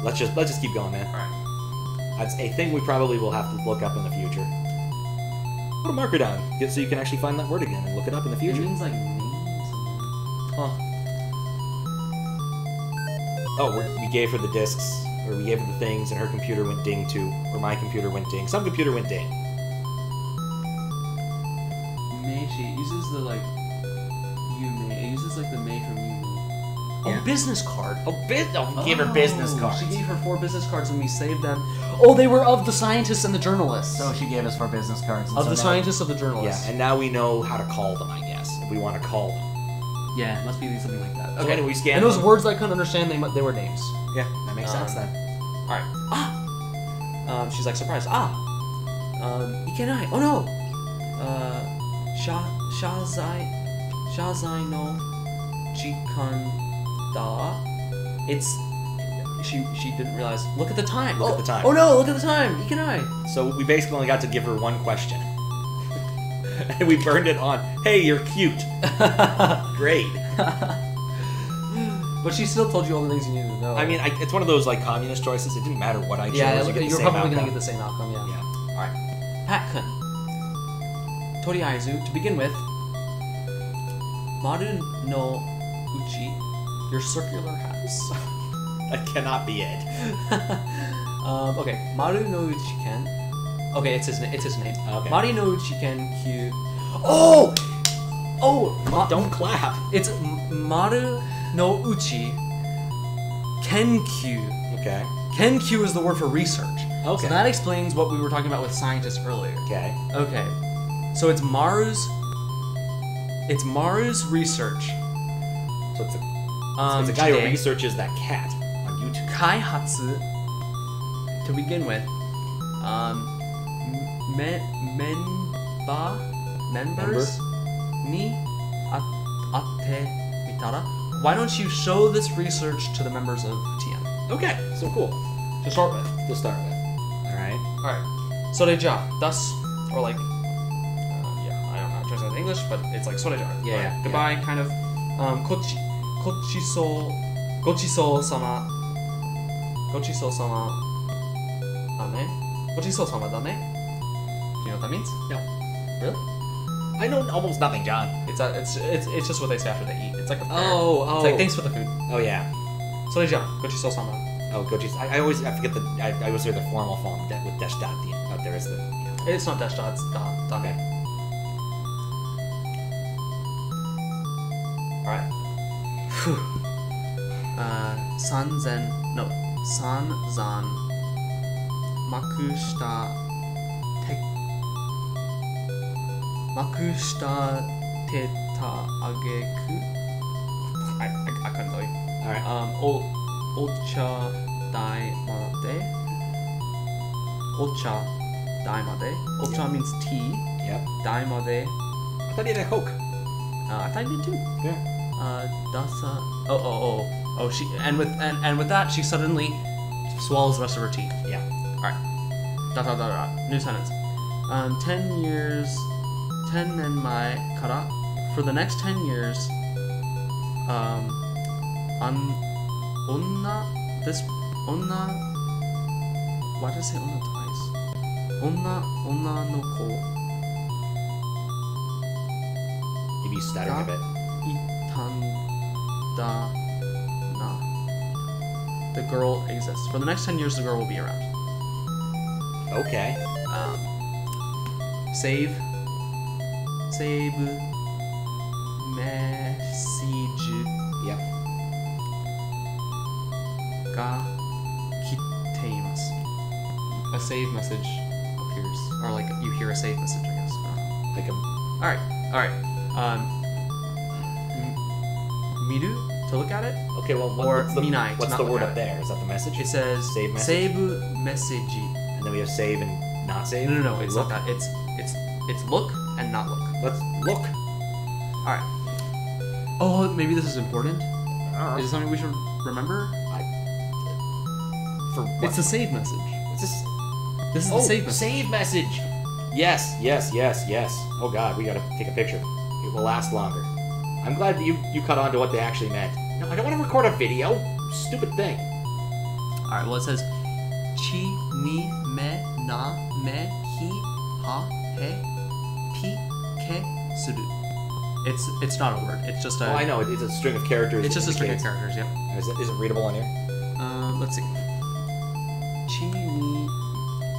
A: Let's just keep going, man.
B: All right.
A: That's a thing we probably will have to look up in the future. Put a marker down, so you can actually find that word again and look it up in the future.
B: It means like name something. Huh.
A: Oh, we gave her the discs, or we gave her the things, and her computer went ding too, or my computer went ding. Some computer went ding.
B: Meishi uses the like Yume. It uses like the Mei from Yume.
A: Yeah.
B: Oh, business card.
A: We gave her business cards.
B: She gave her 4 business cards and we saved them. Oh, they were of the scientists and the journalists.
A: So she gave us 4 business cards.
B: Of the scientists of the journalists.
A: Yeah, and now we know how to call them, I guess, if we want to call them.
B: Yeah, it must be something like that.
A: So anyway, we scanned
B: and those
A: them.
B: words I couldn't understand, they were names.
A: Yeah, that makes sense then.
B: Alright. She's like surprised. Ikenai. Oh no! Shazai no Jikan da. It's she didn't realize. Look at the time.
A: Look at the time.
B: Oh no! Look at the time. Ikenai.
A: So we basically only got to give her 1 question, and we burned it on. Hey, you're cute. Great.
B: But she still told you all the things you needed to know.
A: I mean, it's one of those like communist choices. It didn't matter what I chose.
B: Yeah,
A: you're
B: probably gonna get the same outcome. Yeah.
A: Yeah.
B: All right. Pat-kun. Toriaizu, to begin with, Maru no Uchi, your circular house.
A: That cannot be it.
B: Okay, Maru no Uchi-ken. Okay, it's his name.
A: Okay.
B: Maru no Uchi-ken Q. Oh!
A: Don't clap.
B: It's Maru no Uchi Kenkyu.
A: Okay.
B: Kenkyu is the word for research.
A: Okay.
B: So that explains what we were talking about with scientists earlier.
A: Okay.
B: Okay. So it's Maru's research.
A: So it's a guy who researches that cat on YouTube.
B: Kaihatsu, to begin with, members ni atte mitara. Why don't you show this research to the members of TM?
A: Okay, so cool.
B: To start with.
A: Alright.
B: Alright. Soreja, thus, or like, yeah, I don't know how to translate in English, but it's like soreja.
A: Yeah.
B: Goodbye, kind of. Gochiso sama. Gochiso sama. Dame. Gochiso sama dame. Do you know what that means?
A: No.
B: Really?
A: I know almost nothing, John.
B: It's just what they say after they eat. It's like a prayer.
A: Oh.
B: It's like thanks for the food.
A: Oh yeah.
B: Soreja, gochiso sama.
A: Oh, gochis. I forget I always hear the formal form with dash dot at the end. Oh, there is the. Yeah.
B: It's not dash dot, it's dame.
A: Okay.
B: Alright. Sanzan makushita 아게쿠. I couldn't tell you.
A: All right.
B: Ocha daimade. Ocha daimade. Ocha means tea.
A: Yep.
B: Daimade.
A: I thought he had a Coke.
B: I thought you did too.
A: Yeah.
B: Dasa. Oh. She and with that she suddenly swallows the rest of her teeth.
A: Yeah.
B: All right. New sentence. 10 years. 10 nenmai kara. For the next 10 years. Onna. Why did I say onna twice? Onna no ko.
A: Maybe you stuttering a bit.
B: Itanda na. The girl exists. For the next 10 years, the girl will be around.
A: Okay.
B: Save message
A: Yep.
B: ga kiteimasu. A save message appears, or like you hear a save message, I guess.
A: Like a.
B: All right. Miru to look at it.
A: Okay. Well.
B: Or
A: What's the,
B: minai.
A: what's the word up there? Is that the message?
B: It says
A: Save message.
B: Save message.
A: And then we have save and not save.
B: No.
A: Like
B: It's
A: look.
B: not that. It's look and not look.
A: Let's look.
B: All right. Oh, maybe this is important.
A: Alright.
B: Is it something we should remember?
A: For what?
B: It's a save message.
A: What's this?
B: This is the save message.
A: Save message. Yes. Oh God, we gotta take a picture. It will last longer. I'm glad that you cut on to what they actually meant. No, I don't want to record a video. Stupid thing.
B: All right. Well, it says chi ni me na me hi ha he pi ke suru. It's not a word. It's just a.
A: Oh, I know. It's a string of characters.
B: It's just a string of
A: indicates-
B: characters. Yep.
A: Is it readable on here?
B: Let's see. Chi ni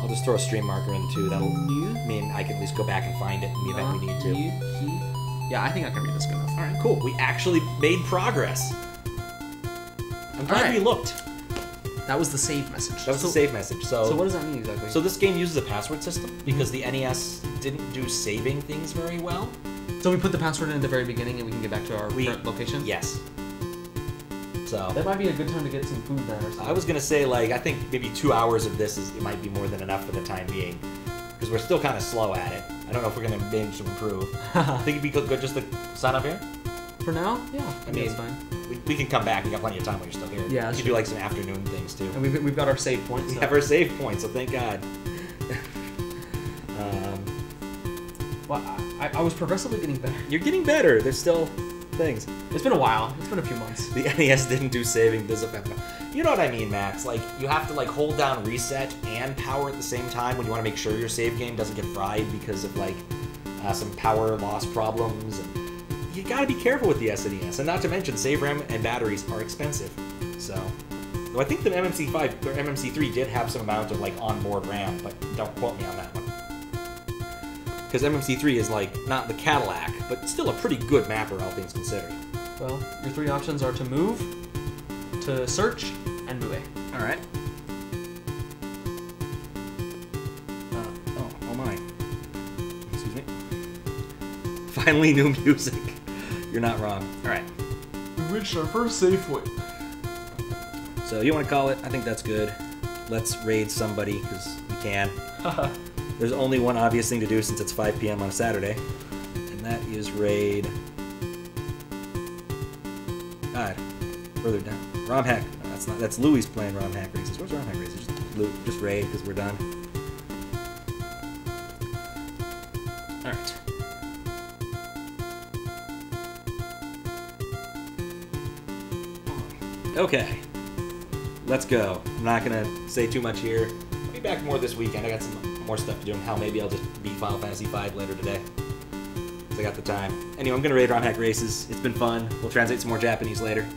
A: I'll just throw a stream marker in too. That'll
B: nu.
A: mean I can at least go back and find it in the event we need to.
B: Yeah, I think I can read this good enough.
A: All right, cool. We actually made progress. I'm glad
B: Alright.
A: we looked.
B: That was the save message.
A: That was the save message.
B: So what does that mean exactly?
A: So this game uses a password system because the NES didn't do saving things very well.
B: So we put the password in at the very beginning and we can get back to our current location?
A: Yes. So
B: That might be a good time to get some food then or something.
A: I was gonna say, like, I think maybe 2 hours of this it might be more than enough for the time being, because we're still kind of slow at it. I don't know if we're gonna manage to improve. I think it'd be good just to sign up here.
B: For now? Yeah.
A: I mean,
B: that's fine.
A: we can come back. We got plenty of time when you're still here.
B: Yeah,
A: we
B: that's
A: can
B: true.
A: do like some afternoon things too.
B: And we've got our save points.
A: We
B: so-
A: have our save points, so thank God.
B: Well, I was progressively getting better.
A: You're getting better. There's still things.
B: It's been a while. It's been a few months.
A: The NES didn't do saving. You know what I mean, Max? Like, you have to like hold down reset and power at the same time when you want to make sure your save game doesn't get fried because of like some power loss problems. And you gotta be careful with the SNES. And not to mention, save RAM and batteries are expensive. So, though I think the MMC5 or MMC3 did have some amount of like onboard RAM, but don't quote me on that one. Because MMC3 is like not the Cadillac, but still a pretty good mapper, all things considered.
B: Well, your three options are to move, to search, and move.
A: All right. Oh my. Excuse me. Finally, new music. You're not wrong. All right.
B: We reached our first save point.
A: So you want to call it? I think that's good. Let's raid somebody because we can. There's only one obvious thing to do since it's 5 p.m. on a Saturday, and that is raid. God, further down. ROM hack. No, that's not. That's Louis playing ROM hack races. Where's ROM hack races? Just raid because we're done. All right. Okay. Let's go. I'm not gonna say too much here. I'll be back more this weekend. I got some more stuff to do, and how maybe I'll just beat Final Fantasy V later today. Because I got the time. Anyway, I'm gonna raid ROM hack races. It's been fun. We'll translate some more Japanese later.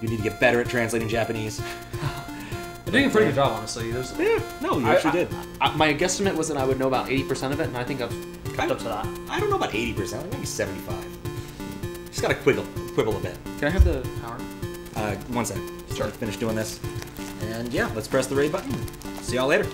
A: You need to get better at translating Japanese.
B: You're doing a pretty good job, honestly.
A: Yeah, no, you actually did.
B: My guesstimate was that I would know about 80% of it, and I think I've kept up to that.
A: I don't know about 80%, like maybe 75. Just gotta quibble a bit.
B: Can I have the power?
A: 1 second. Sure. Finish doing this. And yeah, let's press the raid button. See y'all later.